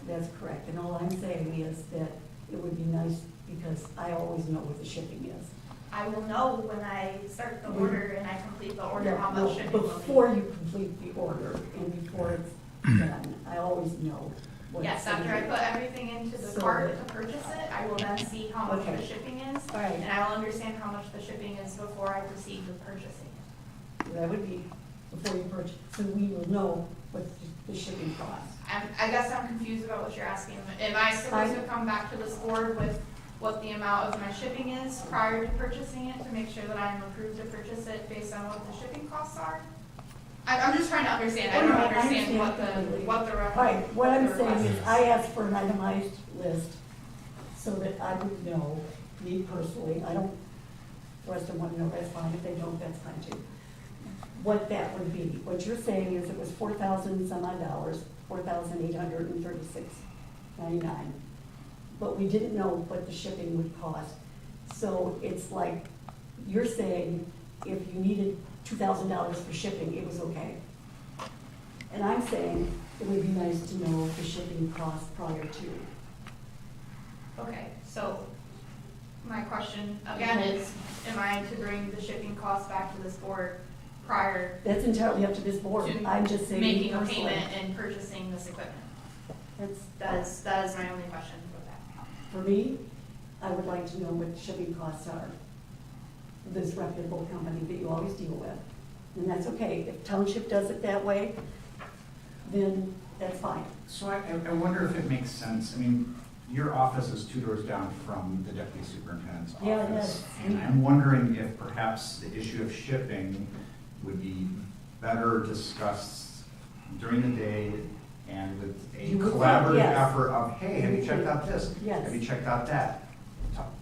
That's correct, and all I'm saying is that it would be nice, because I always know what the shipping is. I will know when I start the order and I complete the order how much shipping will be. Before you complete the order and before it's done, I always know what it's Yes, after I gonna put everything into the So cart that- to purchase it, I will then see how much Okay. the shipping is. All right. And I will understand how much the shipping is before I proceed with purchasing it. That would be before you purchase, so we will know what the shipping costs. I guess I'm confused about what you're asking. Am I supposed to come back to this board with what the amount of my shipping is prior to purchasing it to make sure that I am approved to purchase it based on what the shipping costs are? I'm just trying to understand. I don't understand what the Right, what I'm saying request is, I asked for an itemized list so that I would know, me personally, I don't, the rest of them want to know, that's fine, if they don't, that's fine too. What that would be. What you're saying is it was $4,000 some odd dollars, $4,836.99. But we didn't know what the shipping would cost. So it's like, you're saying if you needed $2,000 for shipping, it was okay. And I'm saying it would be nice to know the shipping cost prior to. Okay, so my question again is, am I to bring the shipping costs back to this board prior That's entirely up to this board. to I'm just saying. making a personally. payment and purchasing this equipment? That's, That is my only question with that. for me, I would like to know what the shipping costs are. This reputable company that you always deal with. And that's okay. If Township does it that way, then that's fine. So I wonder if it makes sense, I mean, your office is 2 doors down from the deputy superintendent's office. Yeah, it is. And I'm wondering if perhaps the issue of shipping would be better discussed during the day and with a You would think, collaborative yes. effort of, hey, have you checked out this? Yes. Have you checked out that?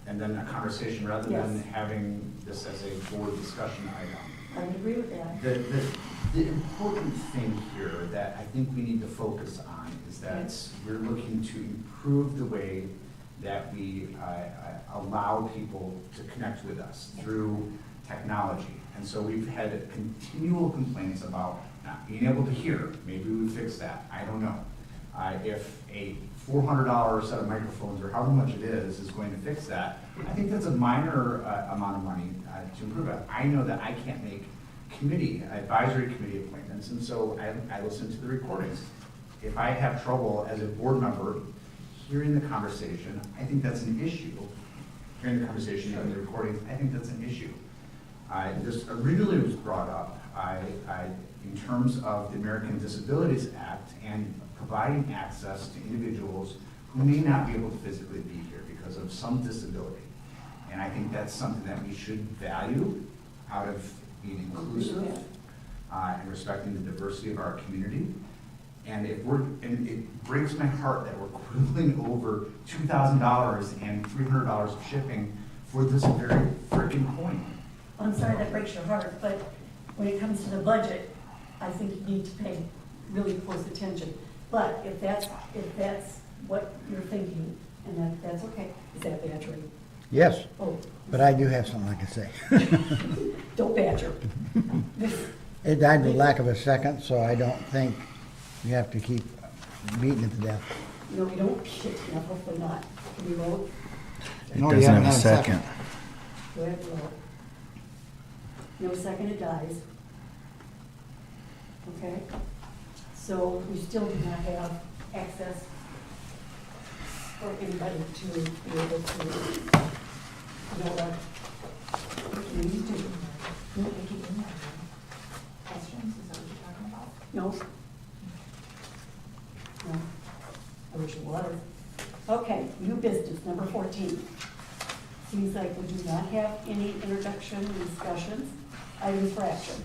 And then a conversation rather than Yes. having this as a board discussion item. I would agree with that. The important thing here that I think we need to focus on is that we're looking to improve the way that we allow people to connect with us through technology. And so we've had continual complaints about not being able to hear. Maybe we fix that. I don't know. If a $400 set of microphones, or however much it is going to fix that, I think that's a minor amount of money to improve it. I know that I can't make advisory committee appointments, and so I listen to the recordings. If I have trouble as a board member hearing the conversation, I think that's an issue. Hearing the conversation and the recordings, I think that's an issue. This originally was brought up in terms of the American Disabilities Act and providing access to individuals who may not be able to physically be here because of some disability. And I think that's something that we should value out of being inclusive and respecting the diversity of our community. And it breaks my heart that we're quibbling over $2,000 and $300 of shipping for this very freaking point. I'm sorry that breaks your heart, but when it comes to the budget, I think you need to pay really close attention. But if that's what you're thinking, and that's okay, is that badgering? Yes, Oh, but I do have something I can say. don't badger. It died with lack of a second, so I don't think you have to keep beating it to death. No, we don't get enough, hopefully not. Can we vote? No, you haven't had a second. Go ahead, vote. No second, it dies. Okay? So we still do not have access for anybody to be able to know what we need to do. Questions, is that what you're talking about? No? No. I wish it was. Okay, new business, number 14. Seems like we do not have any introduction and discussions. Items for action.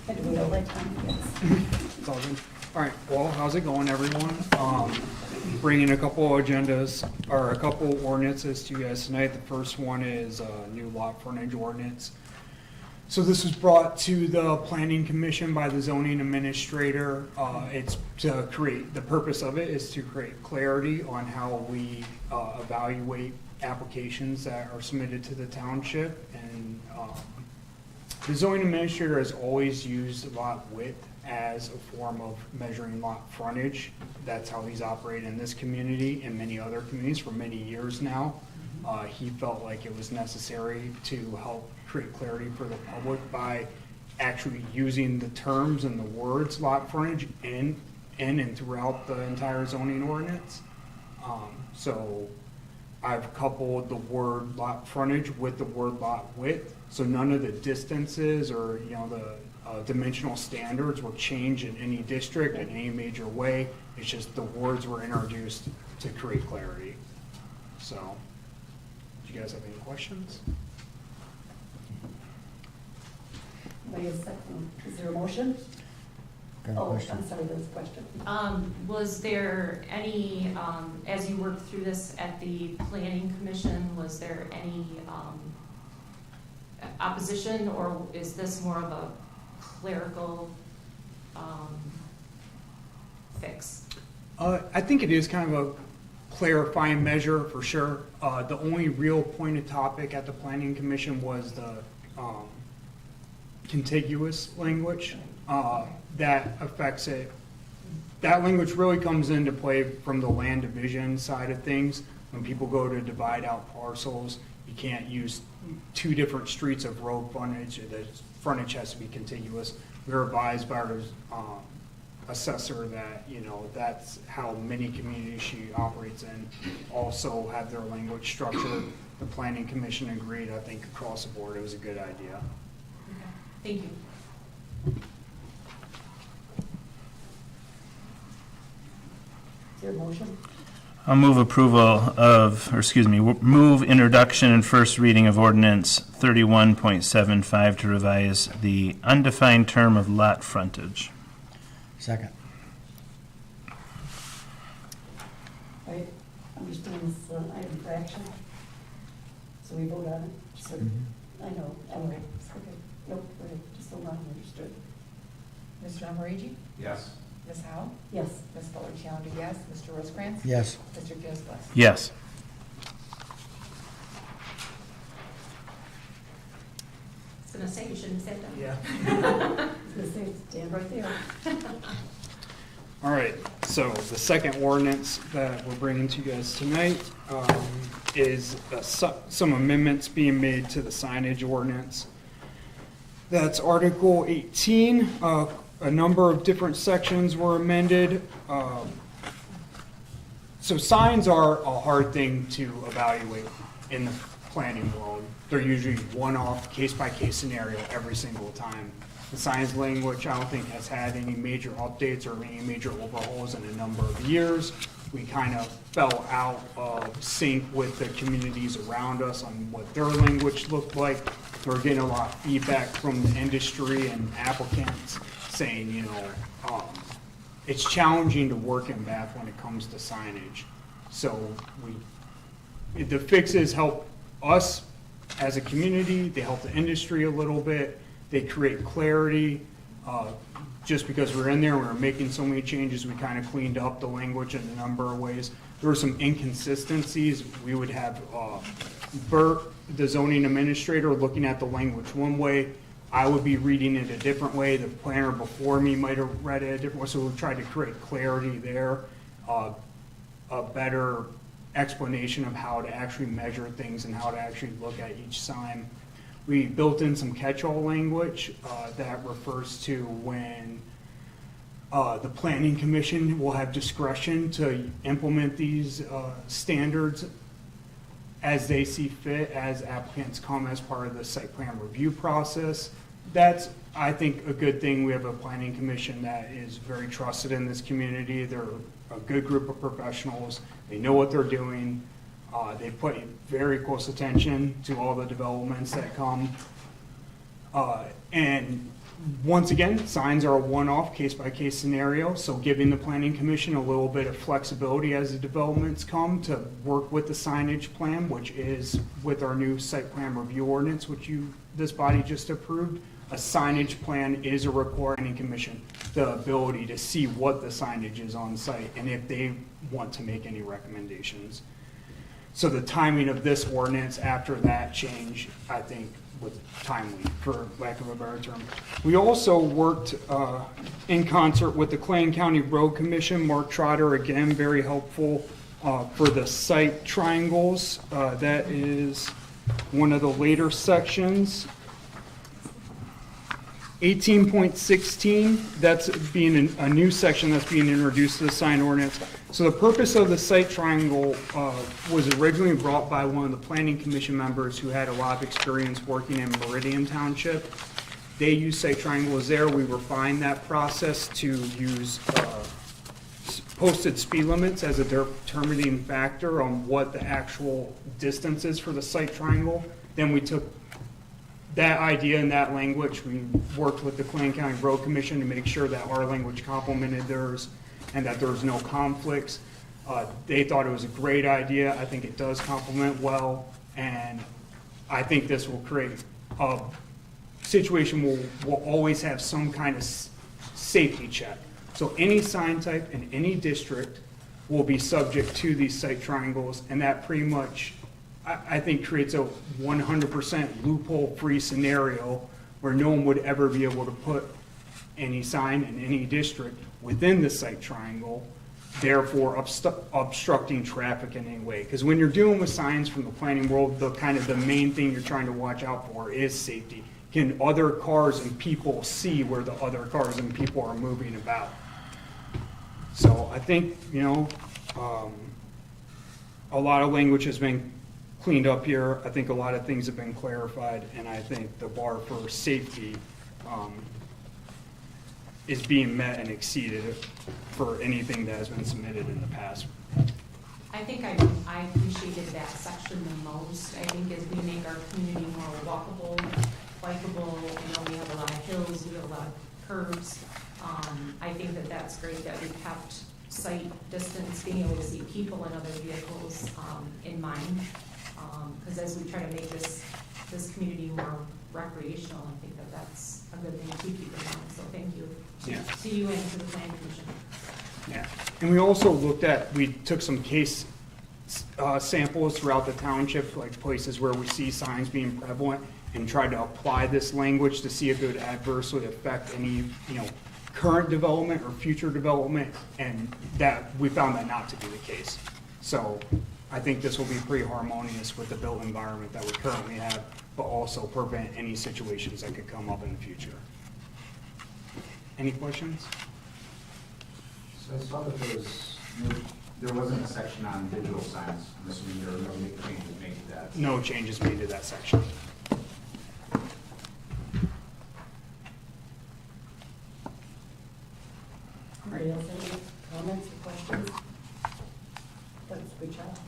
And do we all that time? Yes. It's all good. All right, well, how's it going, everyone? Bringing a couple agendas, or a couple ordinances to you guys tonight. The first one is a new law for Ninja Ordinance. So this was brought to the planning commission by the zoning administrator. It's to create, the purpose of it is to create clarity on how we evaluate applications that are submitted to the township. And the zoning administrator has always used lot width as a form of measuring lot frontage. That's how he's operated in this community and many other communities for many years now. He felt like it was necessary to help create clarity for the public by actually using the terms and the words lot frontage in and throughout the entire zoning ordinance. So I've coupled the word lot frontage with the word lot width, so none of the distances or, you know, the dimensional standards will change in any district in any major way. It's just the words were introduced to create clarity. So, do you guys have any questions? Wait a second, is there a motion? Got a Oh, question? I'm sorry, there was a question. Was there any, as you worked through this at the planning commission, was there any opposition, or is this more of a clerical fix? I think it is kind of a clarifying measure for sure. The only real pointed topic at the planning commission was the contiguous language that affects it. That language really comes into play from the land division side of things. When people go to divide out parcels, you can't use two different streets of road frontage. The frontage has to be contiguous. We were advised by our assessor that, you know, that's how many communities she operates in also have their language structure. The planning commission agreed. I think across the board it was a good idea. Okay. Thank you. Is there a motion? I'll move approval of, or excuse me, move introduction and first reading of ordinance 31.75 to revise the undefined term of lot frontage. Second. All right, I'm just doing this item for action. So we vote on it. So, I know, anyway, it's okay. Nope, go ahead, just so I'm understood. Mr. Almarigi? Yes. Ms. Howe? Yes. Ms. Fuller Challenger, yes. Mr. Rosecrans? Yes. Mr. Gilsclass? Yes. I was gonna say, you shouldn't have said that. Yeah. I was gonna say, stand right there. All right, so the second ordinance that we're bringing to you guys tonight is some amendments being made to the signage ordinance. That's Article 18. A number of different sections were amended. So signs are a hard thing to evaluate in the planning world. They're usually one-off, case-by-case scenario every single time. The signs language, I don't think, has had any major updates or any major overhauls in a number of years. We kind of fell out of sync with the communities around us on what their language looked like. We're getting a lot of feedback from the industry and applicants saying, you know, it's challenging to work in Bath when it comes to signage. So the fixes help us as a community, they help the industry a little bit, they create clarity. Just because we're in there, we were making so many changes, we kind of cleaned up the language in a number of ways. There were some inconsistencies. We would have Bert, the zoning administrator, looking at the language one way. I would be reading it a different way. The planner before me might have read it a different way. So we tried to create clarity there, a better explanation of how to actually measure things and how to actually look at each sign. We built in some catch-all language that refers to when the planning commission will have discretion to implement these standards as they see fit, as applicants come as part of the site plan review process. That's, I think, a good thing. We have a planning commission that is very trusted in this community. They're a good group of professionals. They know what they're doing. They put very close attention to all the developments that come. And once again, signs are a one-off, case-by-case scenario, so giving the planning commission a little bit of flexibility as the developments come to work with the signage plan, which is with our new site plan review ordinance, which this body just approved. A signage plan is a requiring commission, the ability to see what the signage is on site and if they want to make any recommendations. So the timing of this ordinance after that change, I think, was timely, for lack of a better term. We also worked in concert with the Clayton County Road Commission. Mark Trotter, again, very helpful for the site triangles. That is one of the later sections. 18.16, that's being a new section that's being introduced to the sign ordinance. So the purpose of the site triangle was originally brought by one of the planning commission members who had a lot of experience working in Meridian Township. They use site triangles there. We refined that process to use posted speed limits as a determining factor on what the actual distance is for the site triangle. Then we took that idea and that language, we worked with the Clayton County Road Commission to make sure that our language complemented theirs and that there was no conflicts. They thought it was a great idea. I think it does complement well, and I think this will create a situation where we'll always have some kind of safety check. So any sign type in any district will be subject to these site triangles, and that pretty much, I think, creates a 100% loophole-free scenario where no one would ever be able to put any sign in any district within the site triangle, therefore obstructing traffic in any way. Because when you're dealing with signs from the planning world, the main thing you're trying to watch out for is safety. Can other cars and people see where the other cars and people are moving about? So I think, a lot of language has been cleaned up here. I think a lot of things have been clarified, and I think the bar for safety is being met and exceeded for anything that has been submitted in the past. I think I appreciated that section the most. I think as we make our community more walkable, bikeable, we have a lot of hills, we have a lot of curves. I think that that's great that we kept sight distance, being able to see people and other vehicles in mind. Because as we try to make this community more recreational, I think that that's a good thing to keep in mind. So thank you to you and to the planning commission. Yeah, and we also we took some case samples throughout the township, like places where we see signs being prevalent, and tried to apply this language to see if it would adversely affect any, current development or future development, and that we found that not to be the case. So I think this will be pretty harmonious with the built environment that we currently have, but also prevent any situations that could come up in the future. Any questions? So I saw that there wasn't a section on digital signs. I'm assuming there were no changes made to that. No changes made to that section. Anybody else have any comments or questions? That's a good job.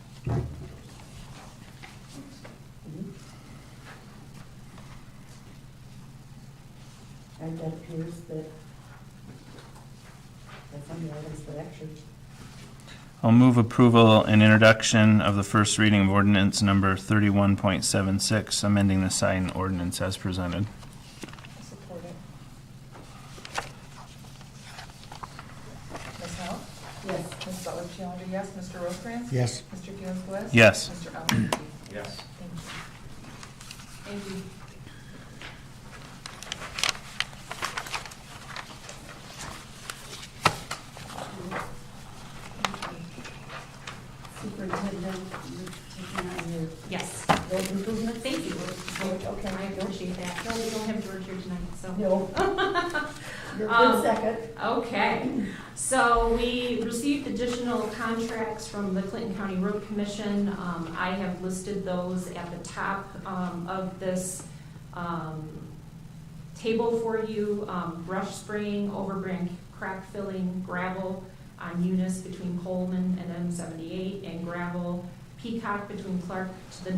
And that appears that that's on the items for action. I'll move approval and introduction of the first reading of ordinance number 31.76, amending the sign ordinance as presented. I support it. Ms. Howe? Yes. Ms. Butler Challenger, yes. Mr. Rosecrans? Yes. Mr. Felix? Yes. Mr. Allen? Yes. Thank you. Thank you. Superintendent, you're taking on your Yes. road improvement? Thank you. Okay. I appreciate that. No, we don't have George here tonight, so. No. You're a good second. Okay, so we received additional contracts from the Clinton County Road Commission. I have listed those at the top of this table for you. Brush spraying, overbrand crack filling, gravel on Eunice between Coleman and M78, and gravel Peacock between Clark to the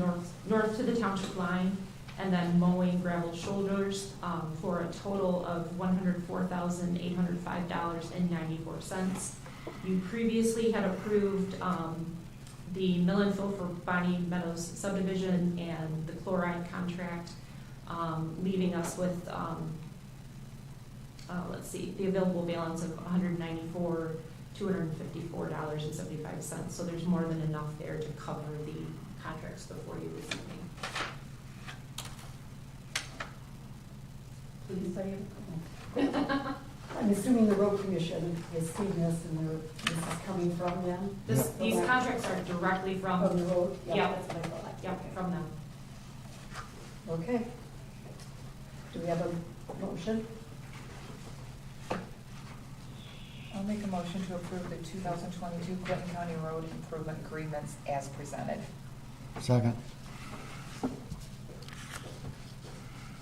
north to the township line, and then mowing gravel shoulders, for a total of $104,805.94. You previously had approved, the mill and fill for Bonnie Meadows subdivision and the chloride contract, leaving us with, let's see, the available balance of $254,254.75. So there's more than enough there to cover the contracts before you this evening. Please say it. I'm assuming the road commission has seen this and this is coming from them? These contracts are directly from. From the road? Yeah. That's what I thought. Yep, from them. Okay. Do we have a motion? I'll make a motion to approve the 2022 Clinton County Road Improvement Agreements as presented. Second.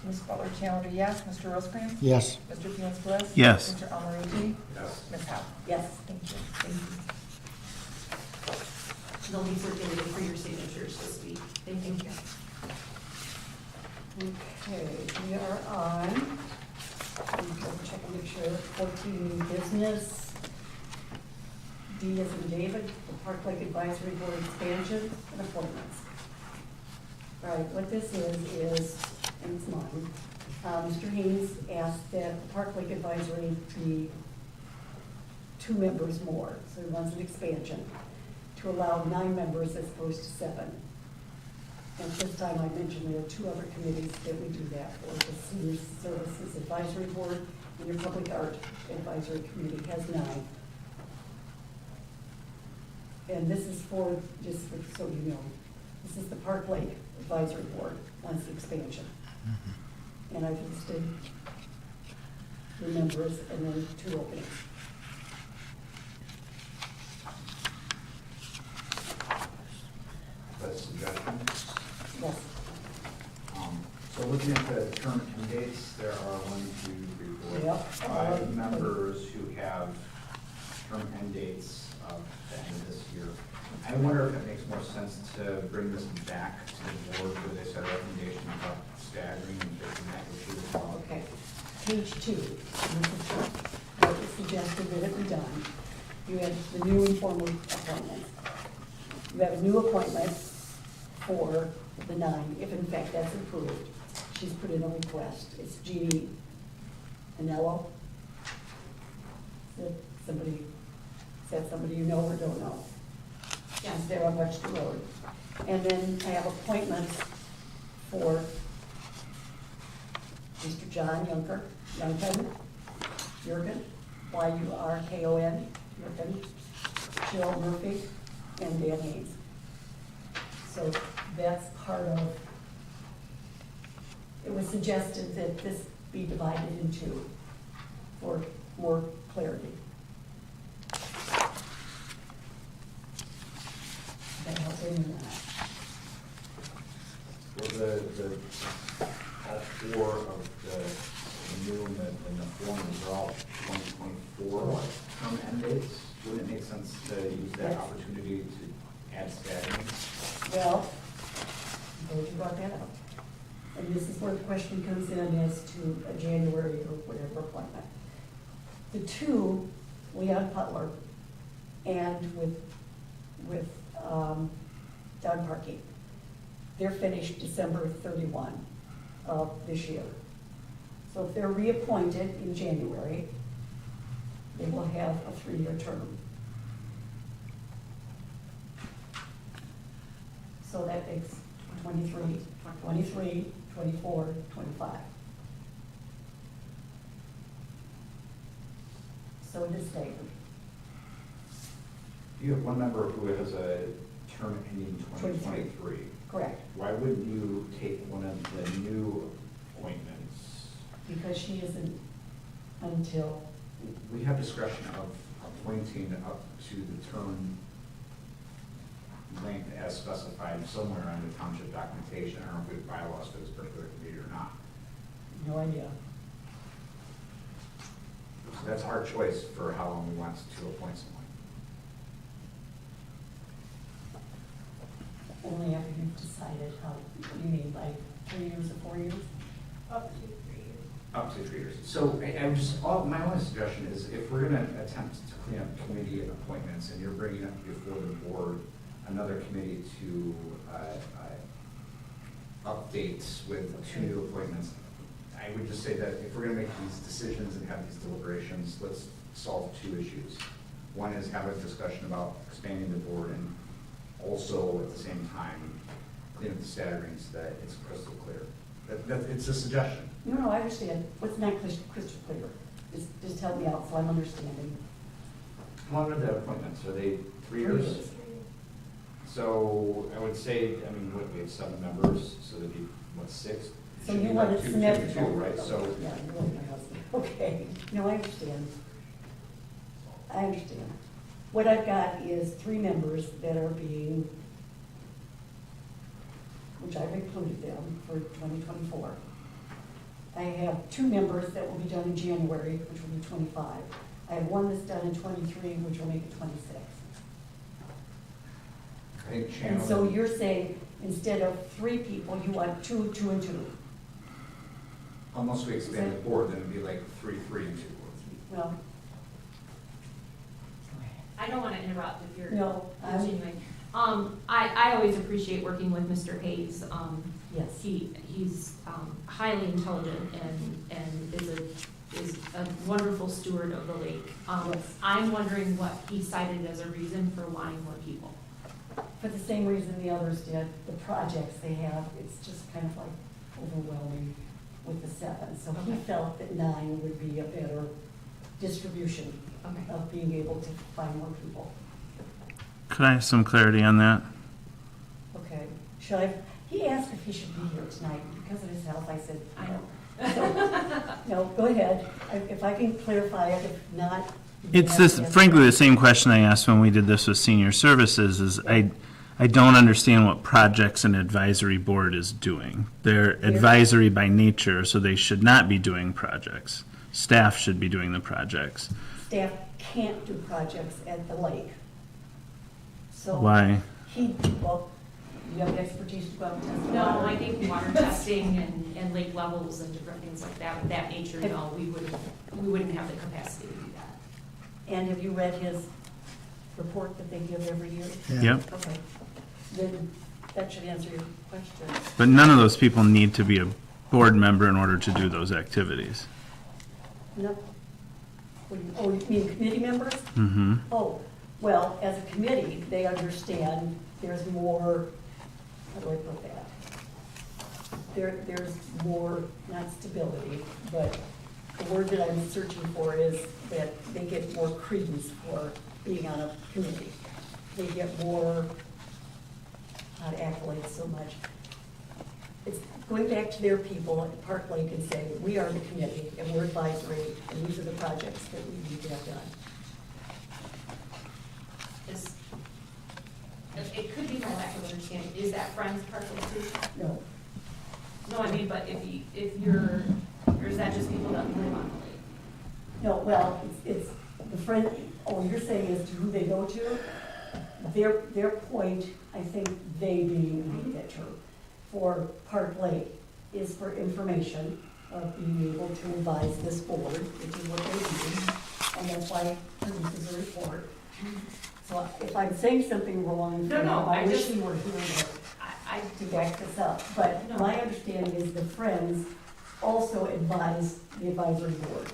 Ms. Butler Challenger, yes. Mr. Rosecrans? Yes. Mr. Felix Bliss? Yes. Mr. Almarucci? Yes. Ms. Howe? Yes. Thank you. They'll be circulated for your signatures this week. Thank you. Okay, we are on, let me double check and make sure, 14 new business. D as in David, the Park Lake Advisory Board expansion and appointments. All right, what this is, and it's mine, Mr. Haynes asked that the Park Lake Advisory be 2 members more, so he wants an expansion to allow 9 members as opposed to 7. And this time I mentioned there are 2 other committees that we do that for, the Senior Services Advisory Board and your Public Art Advisory Committee has 9. And this is for, just so you know, this is the Park Lake Advisory Board wants the expansion. And I've listed the members and then 2 openings. That's a suggestion. Yes. So looking at the term end dates, there are 1, 2, 3, 4, Yep. 5 members who have term end dates of the end of this year. I wonder if it makes more sense to bring this back to the board where they set a recommendation about staggering and fixing that issue as well. Okay. Page 2, what was suggested that it be done. You have the new informal appointment. You have a new appointment for the 9, if in fact that's approved. She's put in a request. It's Jeannie Anello. Is that somebody you know or don't know? She's there on Webster Road. And then I have appointments for Mr. John Yurkin, Y-U-R-K-O-N, Yurkin, Jill Murphy, and Dan Hayes. So that's part of, it was suggested that this be divided in 2 for more clarity. That help any of that? Well, all 4 of the new and the forms are all 2024 term end dates. Wouldn't it make sense to use that opportunity to add staggering? Well, I'm glad you brought that up. And this is where the question comes in as to a January or whatever appointment. The 2, Leon Putler and with Doug Parkey, they're finished December 31 of this year. So if they're reappointed in January, they will have a 3-year term. So that makes 23, 24, 25. So it is staggered. You have 1 member who has a term ending 2023. Correct. Why wouldn't you take one of the new appointments? Because she isn't until, We have discretion of appointing up to the term length as specified somewhere on the township documentation. I don't know if we have bylaws for this particular committee or not. no idea. So that's our choice for how long we want to appoint someone. Only after you've decided how, you mean like 3 years or 4 years? Up to 3 years. Up to 3 years. So I'm just, my only suggestion is if we're gonna attempt to clean up committee appointments and you're bringing up before the board another committee to update with 2 new appointments, I would just say that if we're gonna make these decisions and have these deliberations, let's solve 2 issues. One is have a discussion about expanding the board and also at the same time clean up the staggering so that it's crystal clear. It's a suggestion. No, I understand. What's not crystal clear? Just help me out so I'm understanding. How long are the appointments? Are they 3 years? So I would say, I mean, what, we have 7 members, so there'd be, what, 6? So Should you be want like it two, symmetrical. two, right? So, Yeah, you want my husband. Okay. No, I understand. I understand. What I've got is 3 members that are being, which I've included them for 2024. I have 2 members that will be done in January, which will be 25. I have 1 that's done in 23, which will make it 26. I think And so Chandler, you're saying, instead of 3 people, you want 2, 2, and 2. unless we expand the board, then it'd be like 3, 3, and 2. Well, I don't want to interrupt if you're no, continuing. I always appreciate working with Mr. Hayes. yes. He's highly intelligent and is a wonderful steward of the lake. Yes. I'm wondering what he cited as a reason for wanting more people. For the same reason the others did, the projects they have, it's just kind of like overwhelming with the 7. So he Okay. felt that 9 would be a better distribution Okay. of being able to find more people. Could I have some clarity on that? Okay, should I, he asked if he should be here tonight, because of his health, I said, I know. no, go ahead, if I can clarify it, if not. It's this, frankly, the same question I asked when we did this with senior services, is I don't understand what projects an advisory board is doing. They're advisory by nature, so they should not be doing projects. Staff should be doing the projects. Staff can't do projects at the lake. So Why? well, you have the expertise to go out and test the No, water. I think water testing and lake levels and different things like that, of that nature, no, we wouldn't have the capacity to do that. And have you read his report that they give every year? Yeah. Yep. Okay, then that should answer your question. But none of those people need to be a board member in order to do those activities. No? Oh, you mean committee members? Mm-hmm. Oh, well, as a committee, they understand there's more, how do I put that? There's more, not stability, but the word that I'm searching for is that they get more credence for being on a committee. They get more, not accolades so much. It's going back to their people at Park Lake and saying, we are the committee and we're advisory and these are the projects that we need to have done. It could be my lack of understanding. Is that Friends partial too? No, No, I mean, but if you're, or is that just people that live on the lake? no, well, it's the friend, oh, you're saying as to who they go to? Their point, I think they being, I hate that term, for Park Lake is for information of being able to advise this board, which is what they do, and that's why it produces a report. So if I'm saying something wrong, No, I I wish just- you were here I, to back this up. But No. my understanding is the Friends also advise the advisory board.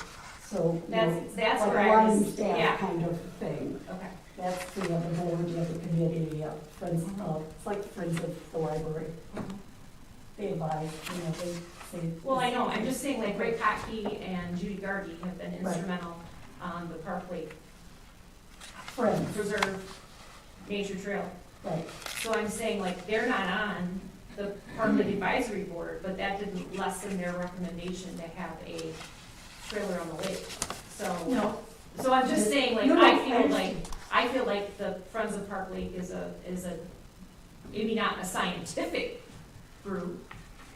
So, you know, That's like where a I line was, staff yeah, kind of thing. okay. That's, you have the board, you have the committee, you have Friends, it's like the Friends of the Library. They advise, you know, they say. Well, I know, I'm just saying like Ray Kotke and Judy Gargi have been Right. instrumental on the Park Lake Friends, Preserve Nature Trail. right. So I'm saying like they're not on the Park Lake Advisory Board, but that didn't lessen their recommendation to have a trailer on the lake. So, No, so I'm just saying like No, I feel like the Friends of Park Lake is a maybe not a scientific group,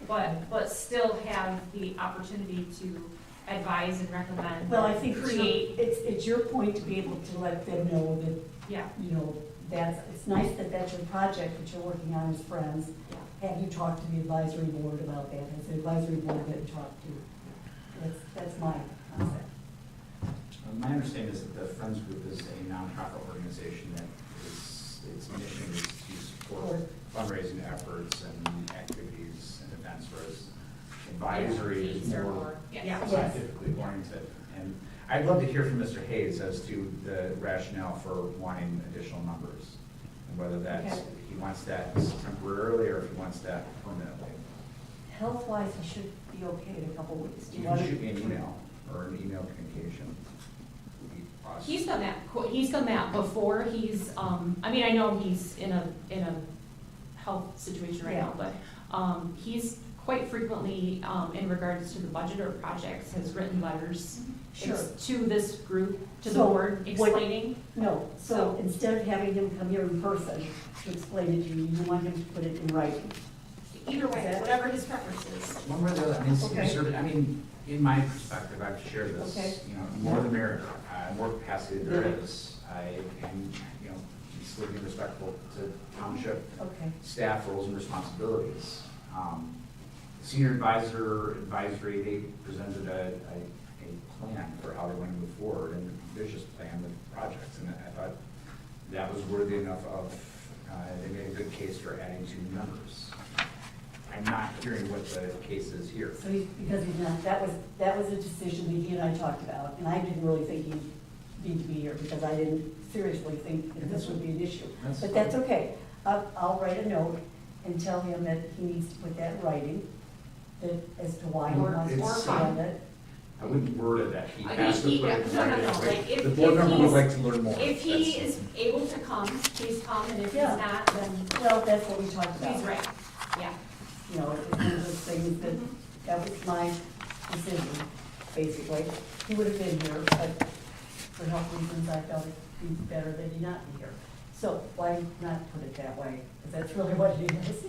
but still have the opportunity to advise and recommend. well, I think create. it's your point to be able to let them know that, Yeah, you know, it's nice that that's your project that you're working on as friends. Have you talked to the advisory board about that? Has the advisory board been talked to? That's my concept. My understanding is that the Friends Group is a nonprofit organization that its mission is to support fundraising efforts and activities and events, whereas advisory is more scientifically oriented. And I'd love to hear from Mr. Hayes as to the rationale for wanting additional members, and whether that's, he wants that temporarily or if he wants that permanently. Health-wise, he should be okay in a couple weeks. Do You you can want shoot me to? an email or an email communication. Would be awesome. He's done that before. He's, I mean, I know he's in a health situation right now, but, he's quite frequently, in regards to the budget or projects, has written letters Sure. to this group, to the So, board, what- explaining. No, so instead of having him come here in person to explain it to you, you want him to put it in writing. Either way, whatever his preference is. One way or the other, I mean, Okay. I mean, in my perspective, I've shared this, Okay. you know, more the merrier, more capacity there is. I am, you know, still being respectful to township Okay. staff roles and responsibilities. Senior advisory, they presented a plan for how they want to move forward, and a ambitious plan with projects, and I thought that was worthy enough of, they made a good case for adding 2 members. I'm not hearing what the case is here. So because he's not, that was a decision that he and I talked about, and I didn't really think he'd need to be here, because I didn't seriously think that this would be an issue. But that's okay. I'll write a note and tell him that he needs to put that in writing, that as to why he wants to expand it. I wouldn't word it that he I has to mean, put it in no, writing. like, if The board member would he's- like to learn more. If he That's- is able to come, please come, and if he's Yeah. not, then Well, that's what we talked about. he's right, yeah. You know, it's one of those things that was my decision, basically. He would have been here, but for health reasons, I felt it'd be better that he not be here. So why not put it that way? Because that's really what it is.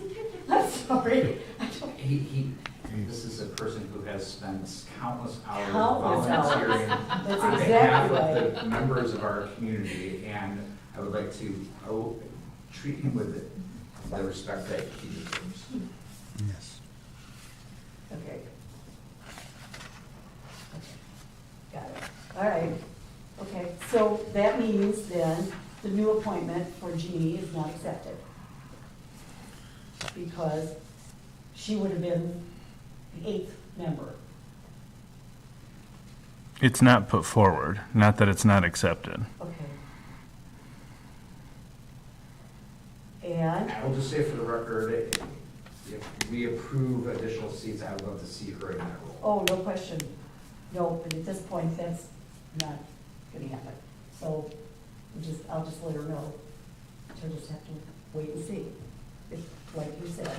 I'm sorry. This is a person who has spent countless hours Countless hours. volunteering That's on exactly behalf right. of the members of our community, and I would like to treat him with the respect that he deserves. Yes. Okay. Got it. All right. Okay, so that means then the new appointment for Jeannie is not accepted. Because she would have been the 8th member. It's not put forward, not that it's not accepted. Okay. And, I will just say for the record, if we approve additional seats, I would love to see her in that role. oh, no question. No, but at this point, that's not gonna happen. So I'll just let her know. She'll just have to wait and see. If, like you said,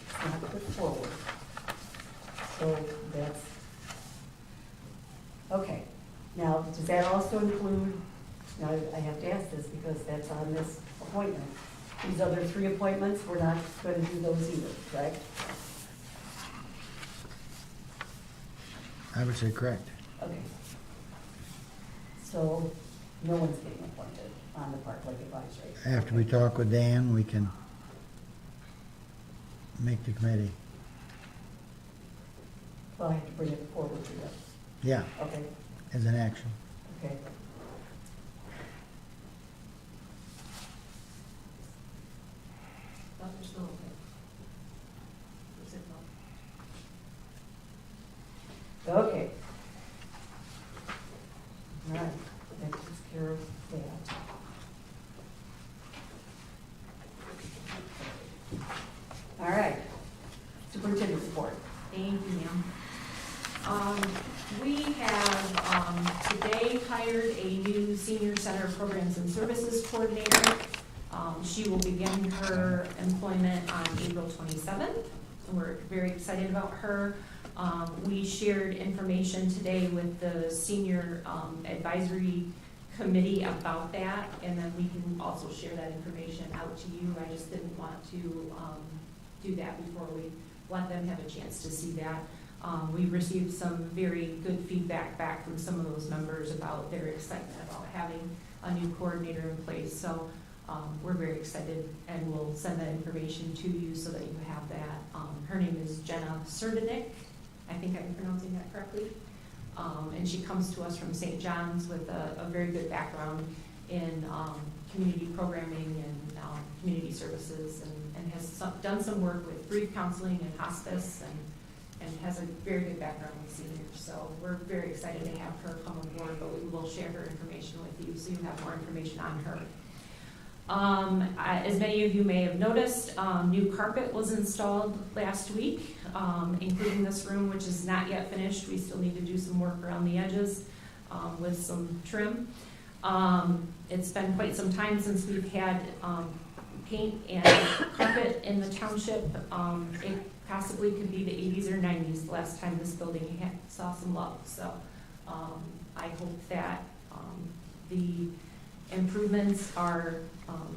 it's not put forward. So that's, okay. Now, does that also include, now I have to ask this because that's on this appointment. These other 3 appointments, we're not going to do those either, correct? I would say correct. Okay. So no one's getting appointed on the Park Lake Advisory. After we talk with Dan, we can make the committee. Well, I have to bring it forward to them. Yeah, Okay, as an action. okay. Dr. Snow, Okay. All right, that takes care of that. All right, Superintendent Report. Thank you, ma'am. We have, today hired a new Senior Center Programs and Services Coordinator. She will begin her employment on April 27th. We're very excited about her. We shared information today with the Senior Advisory Committee about that, and then we can also share that information out to you. I just didn't want to do that before we let them have a chance to see that. We've received some very good feedback back from some of those members about their excitement about having a new coordinator in place. So we're very excited, and we'll send that information to you so that you have that. Her name is Jenna Serdinik. I think I'm pronouncing that correctly. And she comes to us from St. John's with a very good background in community programming and community services, and has done some work with grief counseling and hospice, and has a very good background with seniors. So we're very excited to have her come on board, but we will share her information with you so you have more information on her. As many of you may have noticed, new carpet was installed last week, including this room, which is not yet finished. We still need to do some work around the edges with some trim. It's been quite some time since we've had paint and carpet in the township. It possibly could be the 80s or 90s the last time this building saw some love. So I hope that the improvements are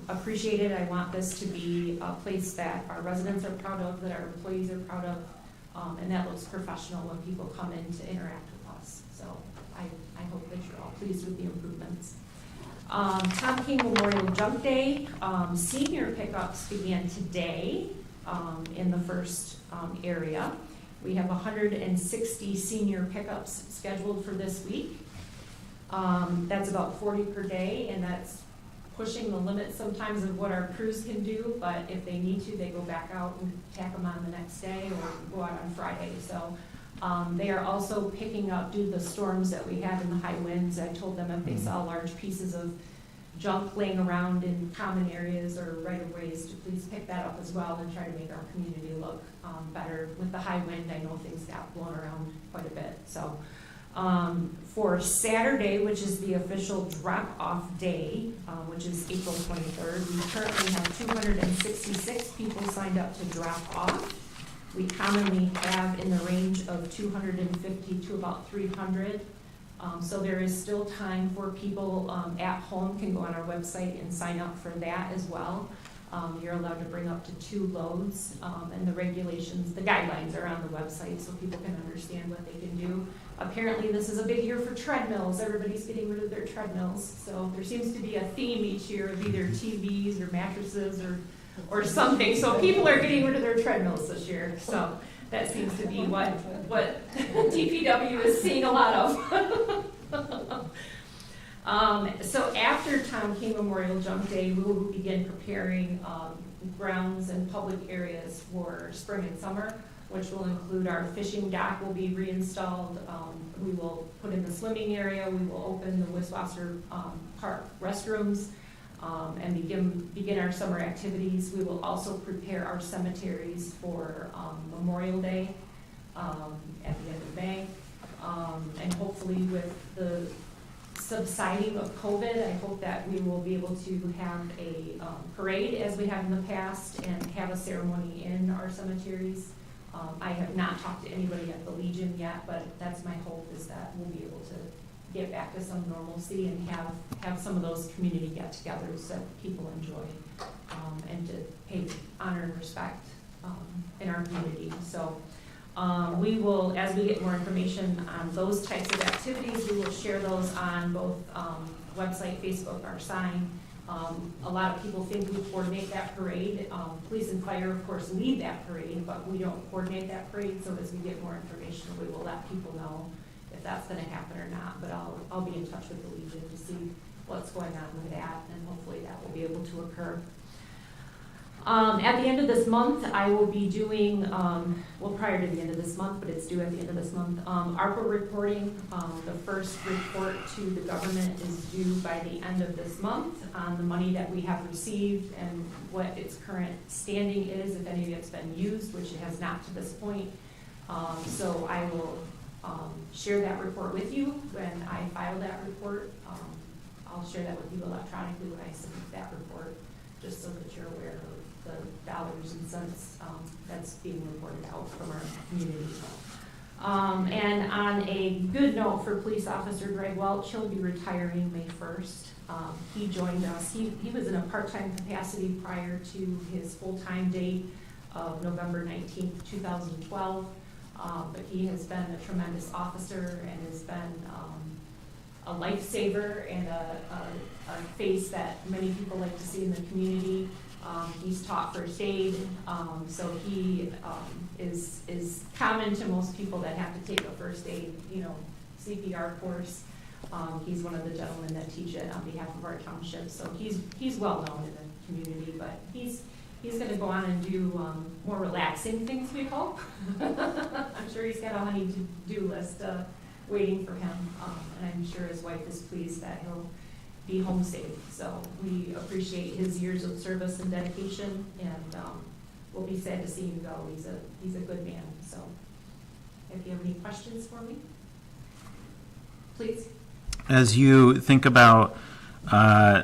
appreciated. I want this to be a place that our residents are proud of, that our employees are proud of, and that looks professional when people come in to interact with us. So I hope that you're all pleased with the improvements. Tom King Memorial Jump Day. Senior pickups began today in the first area. We have 160 senior pickups scheduled for this week. That's about 40 per day, and that's pushing the limit sometimes of what our crews can do, but if they need to, they go back out and tack them on the next day or go out on Friday. So they are also picking up, due to the storms that we had and the high winds, I told them if they saw large pieces of junk laying around in common areas or right-of-ways, to please pick that up as well and try to make our community look better. With the high wind, I know things got blown around quite a bit. So for Saturday, which is the official drop-off day, which is April 23rd, we currently have 266 people signed up to drop off. We commonly have in the range of 250 to about 300. So there is still time for people at home can go on our website and sign up for that as well. You're allowed to bring up to 2 loads, and the regulations, the guidelines are on the website so people can understand what they can do. Apparently this is a big year for treadmills. Everybody's getting rid of their treadmills. So there seems to be a theme each year of either TVs or mattresses or something. So people are getting rid of their treadmills this year. So that seems to be what DPW is seeing a lot of. So after Tom King Memorial Jump Day, we will begin preparing grounds and public areas for spring and summer, which will include our fishing dock will be reinstalled. We will put in the swimming area. We will open the Wiswasser Park restrooms and begin our summer activities. We will also prepare our cemeteries for Memorial Day at the end of May. And hopefully with the subsiding of COVID, I hope that we will be able to have a parade as we have in the past and have a ceremony in our cemeteries. I have not talked to anybody at the Legion yet, but that's my hope, is that we'll be able to get back to some normalcy and have some of those community get-togethers that people enjoy, and to pay honor and respect in our community. So we will, as we get more information on those types of activities, we will share those on both website, Facebook, our sign. A lot of people think we coordinate that parade. Police and fire, of course, lead that parade, but we don't coordinate that parade. So as we get more information, we will let people know if that's going to happen or not. But I'll be in touch with the Legion to see what's going on with that, and hopefully that will be able to occur. At the end of this month, I will be doing, well, prior to the end of this month, but it's due at the end of this month, ARPA reporting. The first report to the government is due by the end of this month on the money that we have received and what its current standing is, if any of it's been used, which it has not to this point. So I will share that report with you when I file that report. I'll share that with you electronically when I submit that report, just so that you're aware of the dollars and cents that's being reported out from our community. And on a good note for Police Officer Greg Welch, he'll be retiring May 1st. He joined us. He was in a part-time capacity prior to his full-time date of November 19th, 2012. But he has been a tremendous officer and has been a lifesaver and a face that many people like to see in the community. He's taught first aid, so he is common to most people that have to take a first aid, CPR course. He's one of the gentlemen that teach it on behalf of our township, so he's well known in the community, but he's going to go on and do more relaxing things, we hope. I'm sure he's got a honey-to-do list waiting for him, and I'm sure his wife is pleased that he'll be home safe. So we appreciate his years of service and dedication, and we'll be sad to see him go. He's a good man. So if you have any questions for me, please. As you think about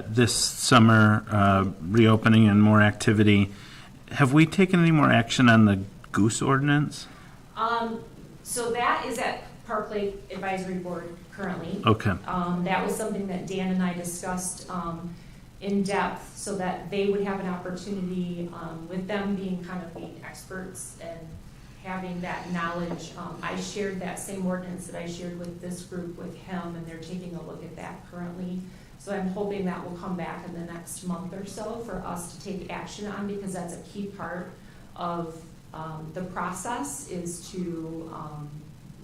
this summer reopening and more activity, have we taken any more action on the goose ordinance? So that is at Park Lake Advisory Board currently. Okay. That was something that Dan and I discussed in depth so that they would have an opportunity, with them being kind of the experts and having that knowledge. I shared that same ordinance that I shared with this group with him, and they're taking a look at that currently. So I'm hoping that will come back in the next month or so for us to take action on, because that's a key part of the process, is to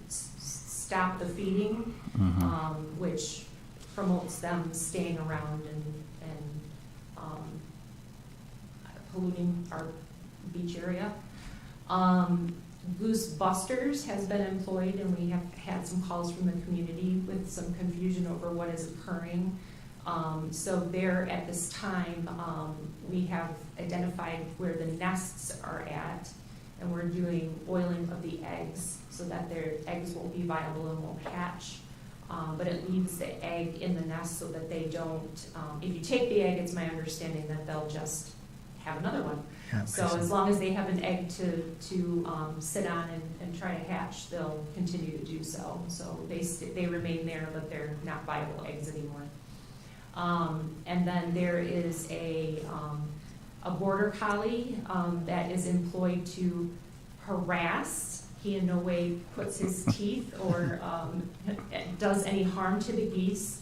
stop the feeding, which promotes them staying around and polluting our beach area. Goose Busters has been employed, and we have had some calls from the community with some confusion over what is occurring. So there at this time, we have identified where the nests are at, and we're doing oiling of the eggs so that their eggs won't be viable and won't hatch. But it leaves the egg in the nest so that they don't, if you take the egg, it's my understanding that they'll just have another one. Yeah, So as long as they have an egg to sit on and try to hatch, they'll continue to do so. So they remain there, but they're not viable eggs anymore. And then there is a border collie that is employed to harass. He in no way puts his teeth or does any harm to the geese.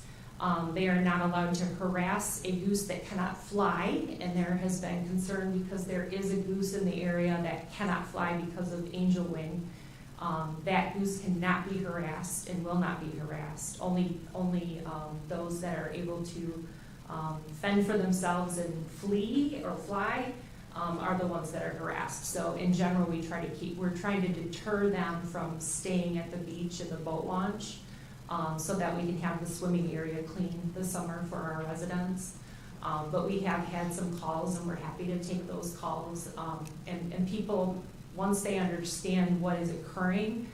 They are not allowed to harass a goose that cannot fly, and there has been concern because there is a goose in the area that cannot fly because of angel wing. That goose cannot be harassed and will not be harassed. Only those that are able to fend for themselves and flee or fly are the ones that are harassed. So in general, we're trying to deter them from staying at the beach and the boat launch, so that we can have the swimming area clean this summer for our residents. But we have had some calls, and we're happy to take those calls. And people, once they understand what is occurring,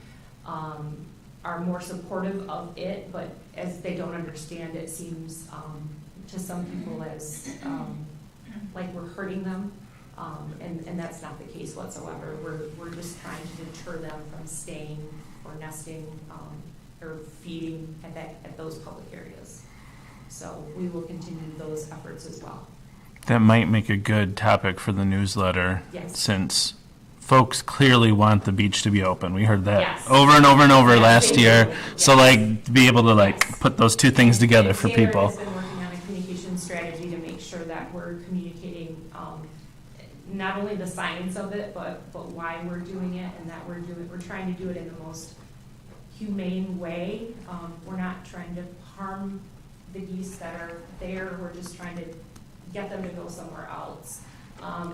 are more supportive of it. But as they don't understand, it seems to some people as like we're hurting them. And that's not the case whatsoever. We're just trying to deter them from staying or nesting or feeding at those public areas. So we will continue those efforts as well. That might make a good topic for the newsletter. Yes. Since folks clearly want the beach to be open. We heard that Yes. over and over and over Yes, last they year. do. So to be able to Yes. put those two things together And for Taylor people. has been working on a communication strategy to make sure that we're communicating not only the science of it, but why we're doing it, and that we're trying to do it in the most humane way. We're not trying to harm the geese that are there. We're just trying to get them to go somewhere else.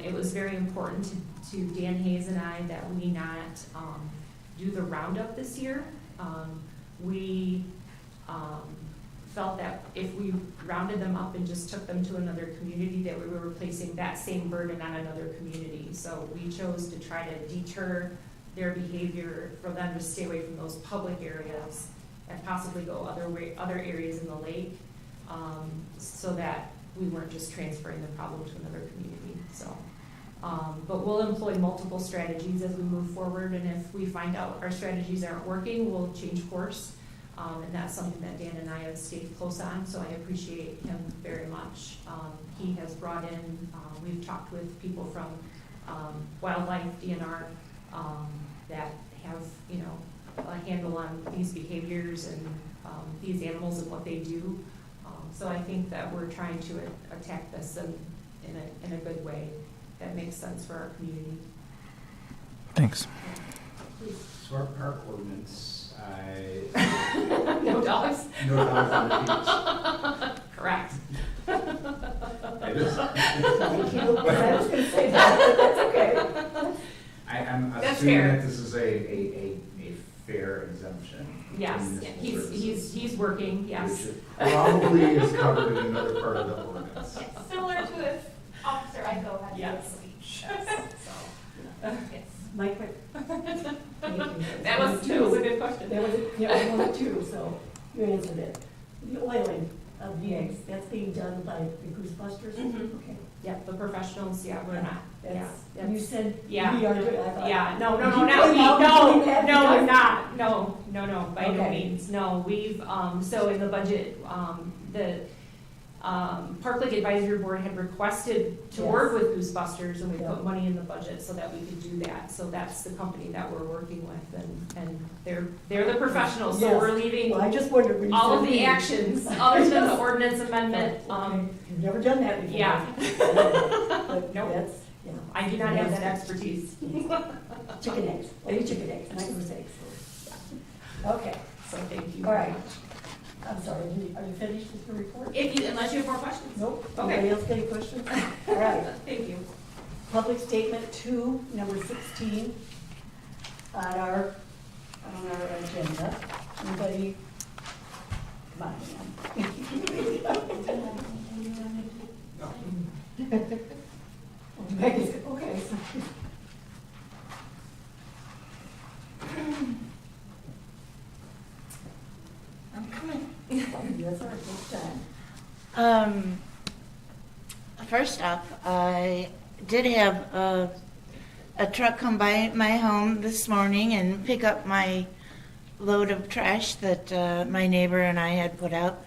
It was very important to Dan Hayes and I that we not do the roundup this year. We felt that if we rounded them up and just took them to another community, that we were placing that same burden on another community. So we chose to try to deter their behavior, for them to stay away from those public areas and possibly go other areas in the lake, so that we weren't just transferring the problem to another community. So, but we'll employ multiple strategies as we move forward, and if we find out our strategies aren't working, we'll change course. And that's something that Dan and I have stayed close on, so I appreciate him very much. He has brought in, we've talked with people from wildlife, DNR, that have, a handle on these behaviors and these animals and what they do. So I think that we're trying to attack this in a good way that makes sense for our community. Thanks. Please. So our park ordinance, No dogs? no dogs on the beach. Correct. It is. Thank you. I was gonna say that, but that's okay. I'm That's assuming fair. that this is a fair exemption. Yes, in municipal services, he's working, yes. which probably is covered in another part of the ordinance. Similar to if Officer Echo had to go Yes. to the beach. Yes. Mike, thank you. That was a good question. There was, yeah, I wanted two, so you answered it. The oiling of the eggs, that's being done by the Goose Busters? Mhm. Okay. Yeah, the professionals, yeah, we're not, yeah. That's, you said we Yeah. are doing, I thought. Yeah, no, Did not you we, put them out no, between that? no, we're Because- not, no, by no Okay. means, no, we've, so in the budget, the, Park Lake Advisory Board had requested to Yes. work with Goosebusters, and we Yeah. put money in the budget so that we could do that, so that's the company that we're working with, and they're the professionals, so Yes. we're leaving Well, I just wondered when you all said of the we. actions, other than the ordinance amendment, Okay. You've never done that before. yeah. But Nope. that's, yeah. I do not have that expertise. Chicken eggs, only chicken eggs, not goose eggs. Okay, So thank you. all right. I'm sorry, are you finished with the report? Unless you have more questions. Nope. Okay. Anybody else got any questions? All right. Thank you. Public statement 2, number 16, on our agenda. Anybody? Come on, man. Megan's, okay. I'm coming. That's all right, take time. First off, I did have a truck come by my home this morning and pick up my load of trash that my neighbor and I had put out.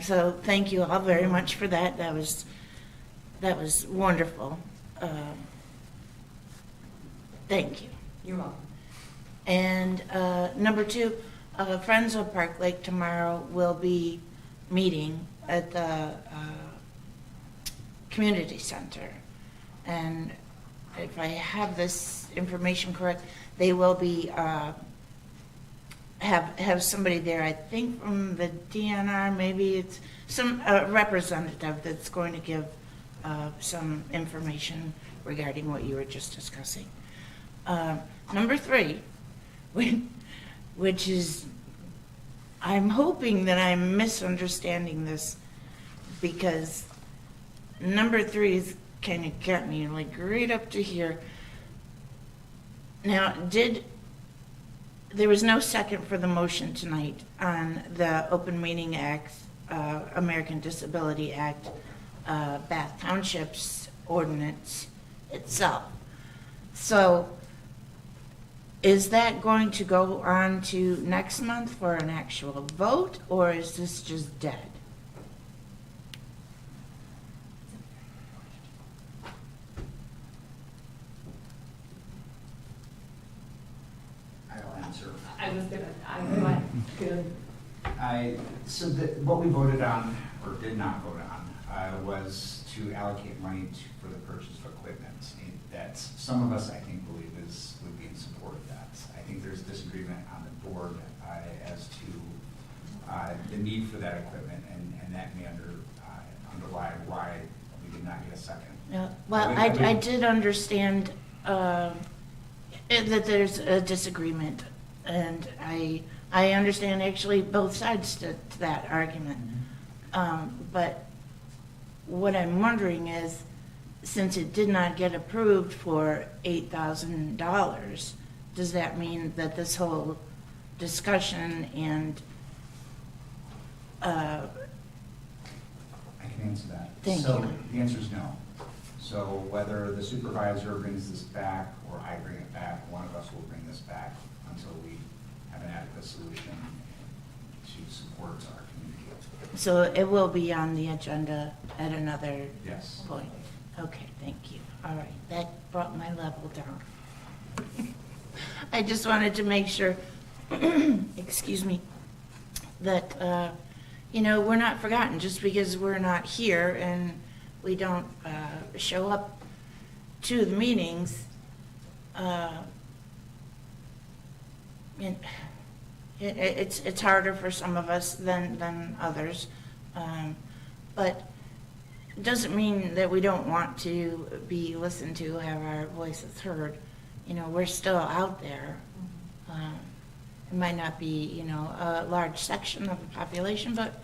So thank you all very much for that. That was wonderful. Thank you. You're welcome. And number 2, Friends of Park Lake tomorrow will be meeting at the community center. And if I have this information correct, they will be have somebody there, I think from the DNR, maybe it's some representative that's going to give some information regarding what you were just discussing. Number 3, which is, I'm hoping that I'm misunderstanding this, because number 3 is kind of got me like right up to here. Now, there was no second for the motion tonight on the Open Meeting Act, American Disability Act, Bath Township's ordinance itself. So, is that going to go on to next month for an actual vote, or is this just dead? I'll answer. Go ahead. Good. So what we voted on, or did not vote on, was to allocate money for the purchase of equipment. And that some of us, I think, believe would be in support of that. I think there's disagreement on the board as to the need for that equipment, and that may underlie why we did not get a second. Well, I did understand that there's a disagreement, and I understand actually both sides to that argument. But what I'm wondering is, since it did not get approved for $8,000, does that mean that this whole discussion and I can answer that. Thank So you. the answer is no. So whether the supervisor brings this back or I bring it back, one of us will bring this back until we have an adequate solution to support our community. so it will be on the agenda at another Yes. point? Okay, thank you. All right, that brought my level down. I just wanted to make sure excuse me, that, we're not forgotten just because we're not here and we don't show up to the meetings. It's harder for some of us than others, but it doesn't mean that we don't want to be listened to, have our voices heard. We're still out there. It might not be, a large section of the population, but,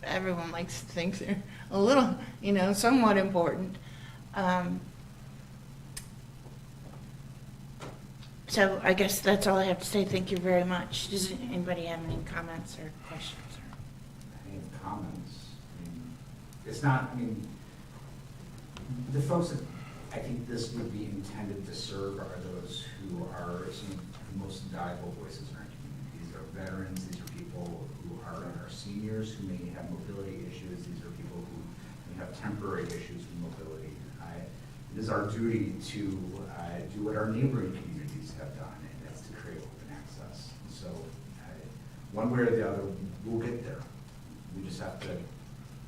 everyone likes to think they're a little, somewhat important. So I guess that's all I have to say. Thank you very much. Does anybody have any comments or questions? Any comments? It's not, the folks that I think this would be intended to serve are those who are some of the most valuable voices in our community. These are veterans, these are people who are our seniors who may have mobility issues, these are people who may have temporary issues with mobility. It is our duty to do what our neighboring communities have done, and that's to create open access. So one way or the other, we'll get there. We just have to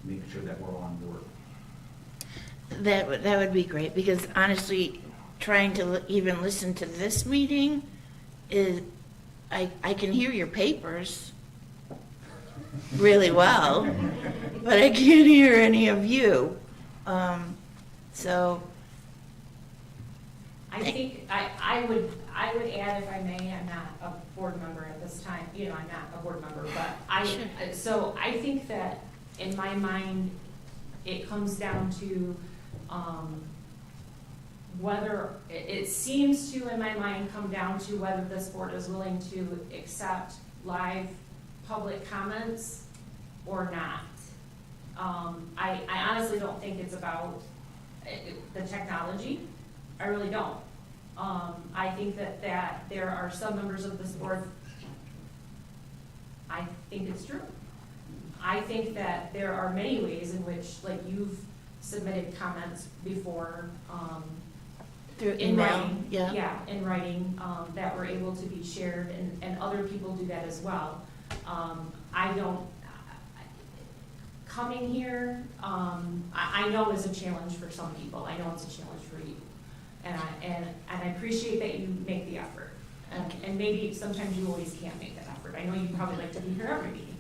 make sure that we're on board. That would be great, because honestly, trying to even listen to this meeting is, I can hear your papers really well, but I can't hear any of you. So. I think I would add, if I may, I'm not a board member at this time, I'm not a board member, but I think that in my mind, it comes down to whether, it seems to, in my mind, come down to whether this board is willing to accept live public comments or not. I honestly don't think it's about the technology. I really don't. I think that there are some members of this board, I think it's true. I think that there are many ways in which, like, you've submitted comments before, Through in email, writing, yeah. in writing, that were able to be shared, and other people do that as well. Coming here, I know is a challenge for some people. I know it's a challenge for you. And I appreciate that you make the effort. And maybe sometimes you always can't make that effort. I know you probably like to be here every meeting.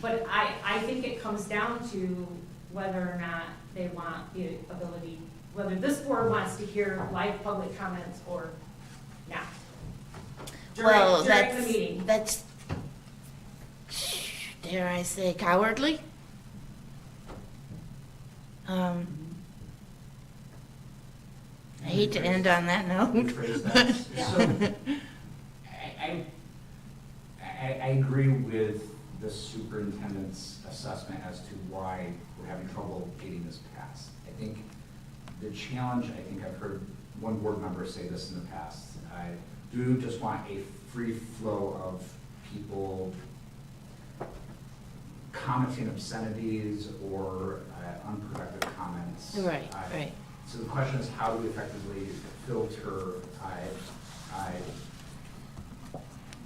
But I think it comes down to whether or not they want the ability, whether this board wants to hear live public comments or not. During the meeting. That's, dare I say, cowardly? I hate to end on that note. So, I agree with the superintendent's assessment as to why we're having trouble getting this passed. I think the challenge, I've heard one board member say this in the past, I do just want a free flow of people commenting obscenities or unproductive comments. Right, right. So the question is, how do we effectively filter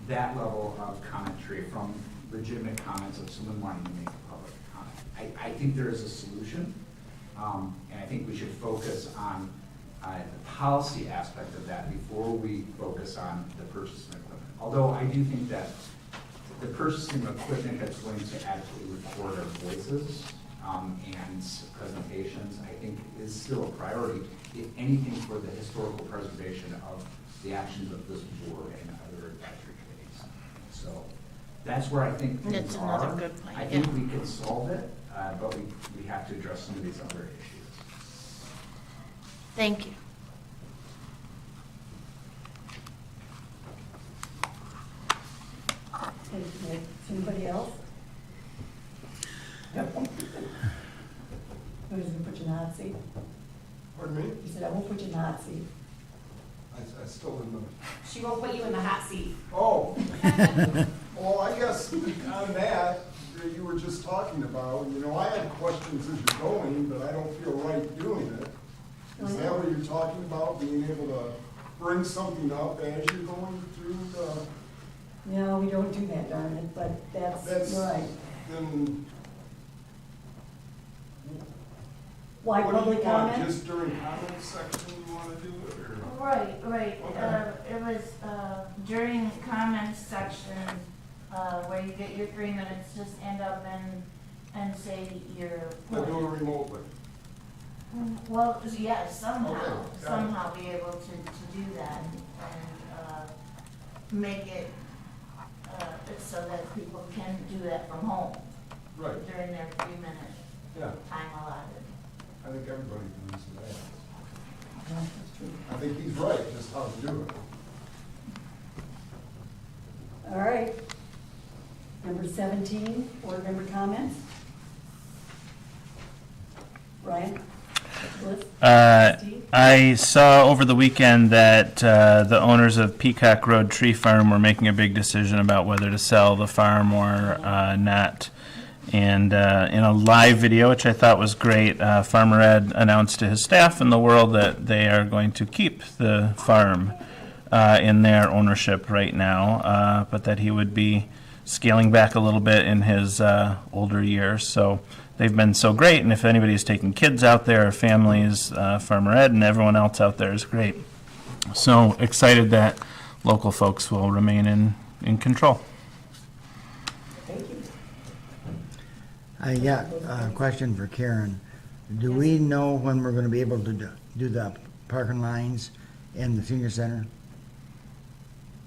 that level of commentary from legitimate comments of someone wanting to make a public comment? I think there is a solution, and I think we should focus on the policy aspect of that before we focus on the purchasing equipment. Although I do think that the purchasing of equipment that's going to adequately record our voices and presentations, I think, is still a priority, if anything, for the historical preservation of the actions of this board and other advisory committees. So that's where I think things are. That's another good point, I think we can solve it, but we have to address some of these other issues. Thank you. Anybody else? Who's gonna put you in the hot seat? Pardon me? He said, I won't put you in the hot seat. I still didn't know. She won't put you in the hot seat. Oh. Well, I guess on that you were just talking about, I had questions as you're going, but I don't feel right doing it. Is that what you're talking about, being able to bring something up as you're going through the, No, we don't do that, darn it, but that's right. then Why what do you public want? comment? Just during comment section you wanna do it, or? Right. Okay. It was during comments section where you get your 3 minutes, just end up and say your I do it point. remotely. Well, yes, somehow, Okay, got it. somehow be able to do that and make it so that people can do that from home Right, during their 3-minute yeah, time allotted. I think everybody knows that. Yeah, that's true. I think he's right, just how to do it. All right. Number 17, board member comments. Brian? Liz? Steve? I saw over the weekend that the owners of Peacock Road Tree Farm were making a big decision about whether to sell the farm or not. And in a live video, which I thought was great, Farmer Ed announced to his staff and the world that they are going to keep the farm in their ownership right now, but that he would be scaling back a little bit in his older years. So they've been so great, and if anybody's taking kids out there or families, Farmer Ed and everyone else out there is great. So excited that local folks will remain in control. Thank you. I got a question for Karen. Do we know when we're gonna be able to do the parking lines in the senior center?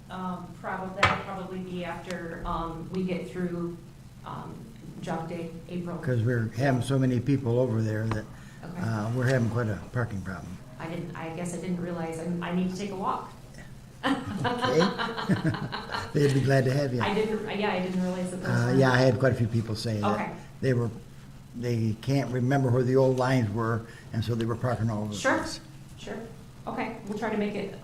That'll probably be after, we get through, Jog Day, April. Because we're having so many people over there that Okay. we're having quite a parking problem. I guess I didn't realize I need to take a walk. Okay? They'd be glad to have you. I didn't realize that those were. Yeah, I had quite a few people say Okay. that they can't remember where the old lines were, and so they were parking all over the Sure, place. sure. Okay, we'll try to make it,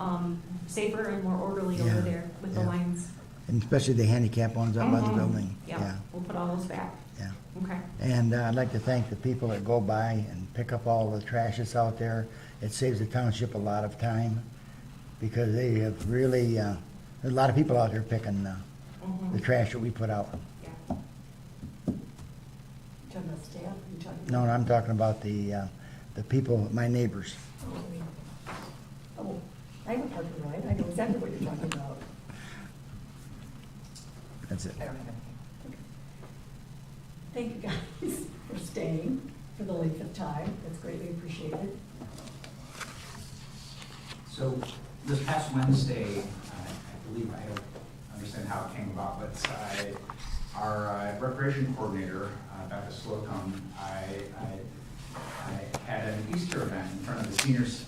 safer and more orderly Yeah, over there with the yeah. lines. And especially the handicap ones up by the Mhm. building. Yeah, we'll put all those back. Yeah. Okay. And I'd like to thank the people that go by and pick up all the trash that's out there. It saves the township a lot of time, because they have really, there's a lot of people out there picking the trash that we put out. Yeah. You talking about staff? You talking No, I'm talking about the people, my neighbors. Oh, I have a parking right. I know exactly what you're talking about. That's it. I don't have anything. Thank you guys for staying for the length of time. That's greatly appreciated. So this past Wednesday, I believe I don't understand how it came about, but our recreation coordinator, Becca Slocum, I had an Easter event in front of the seniors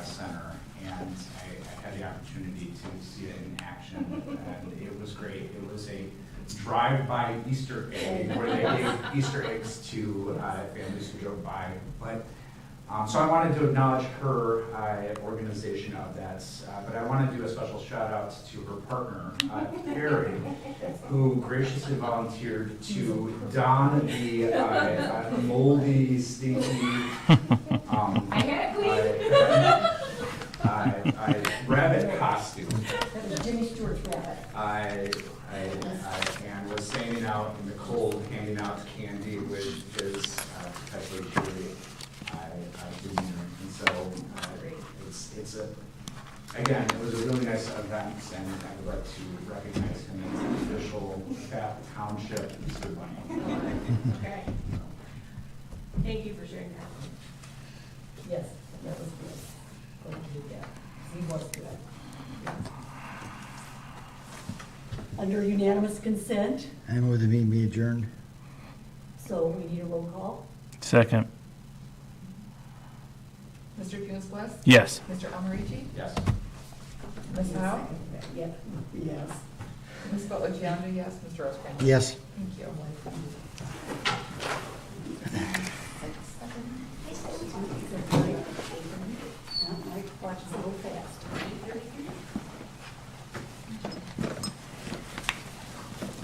center, and I had the opportunity to see it in action, and it was great. It was a drive-by Easter egg, where they gave Easter eggs to families who drove by. But so I wanted to acknowledge her organization of that, but I want to do a special shout out to her partner, Carrie, who graciously volunteered to don the moldy, stinky, I had it rabbit costume. That was Jimmy Stewart's rabbit. And was standing out in the cold, handing out candy with his perpetually cheery demeanor. And so it's again, it was a really nice event, and I would like to recognize him as an official Township Easter Bunny. Okay. Thank you for sharing that. Yes, that was good. Glad you did that. He was good. Under unanimous consent, I move the meeting be adjourned. so we need a roll call. Second. Mr. Funes-West? Yes. Mr. Almarigi? Yes. Ms. Howe? Yeah, yes. Ms. Butler-Challenger, yes. Mr. Rosecrans? Yes. Thank you.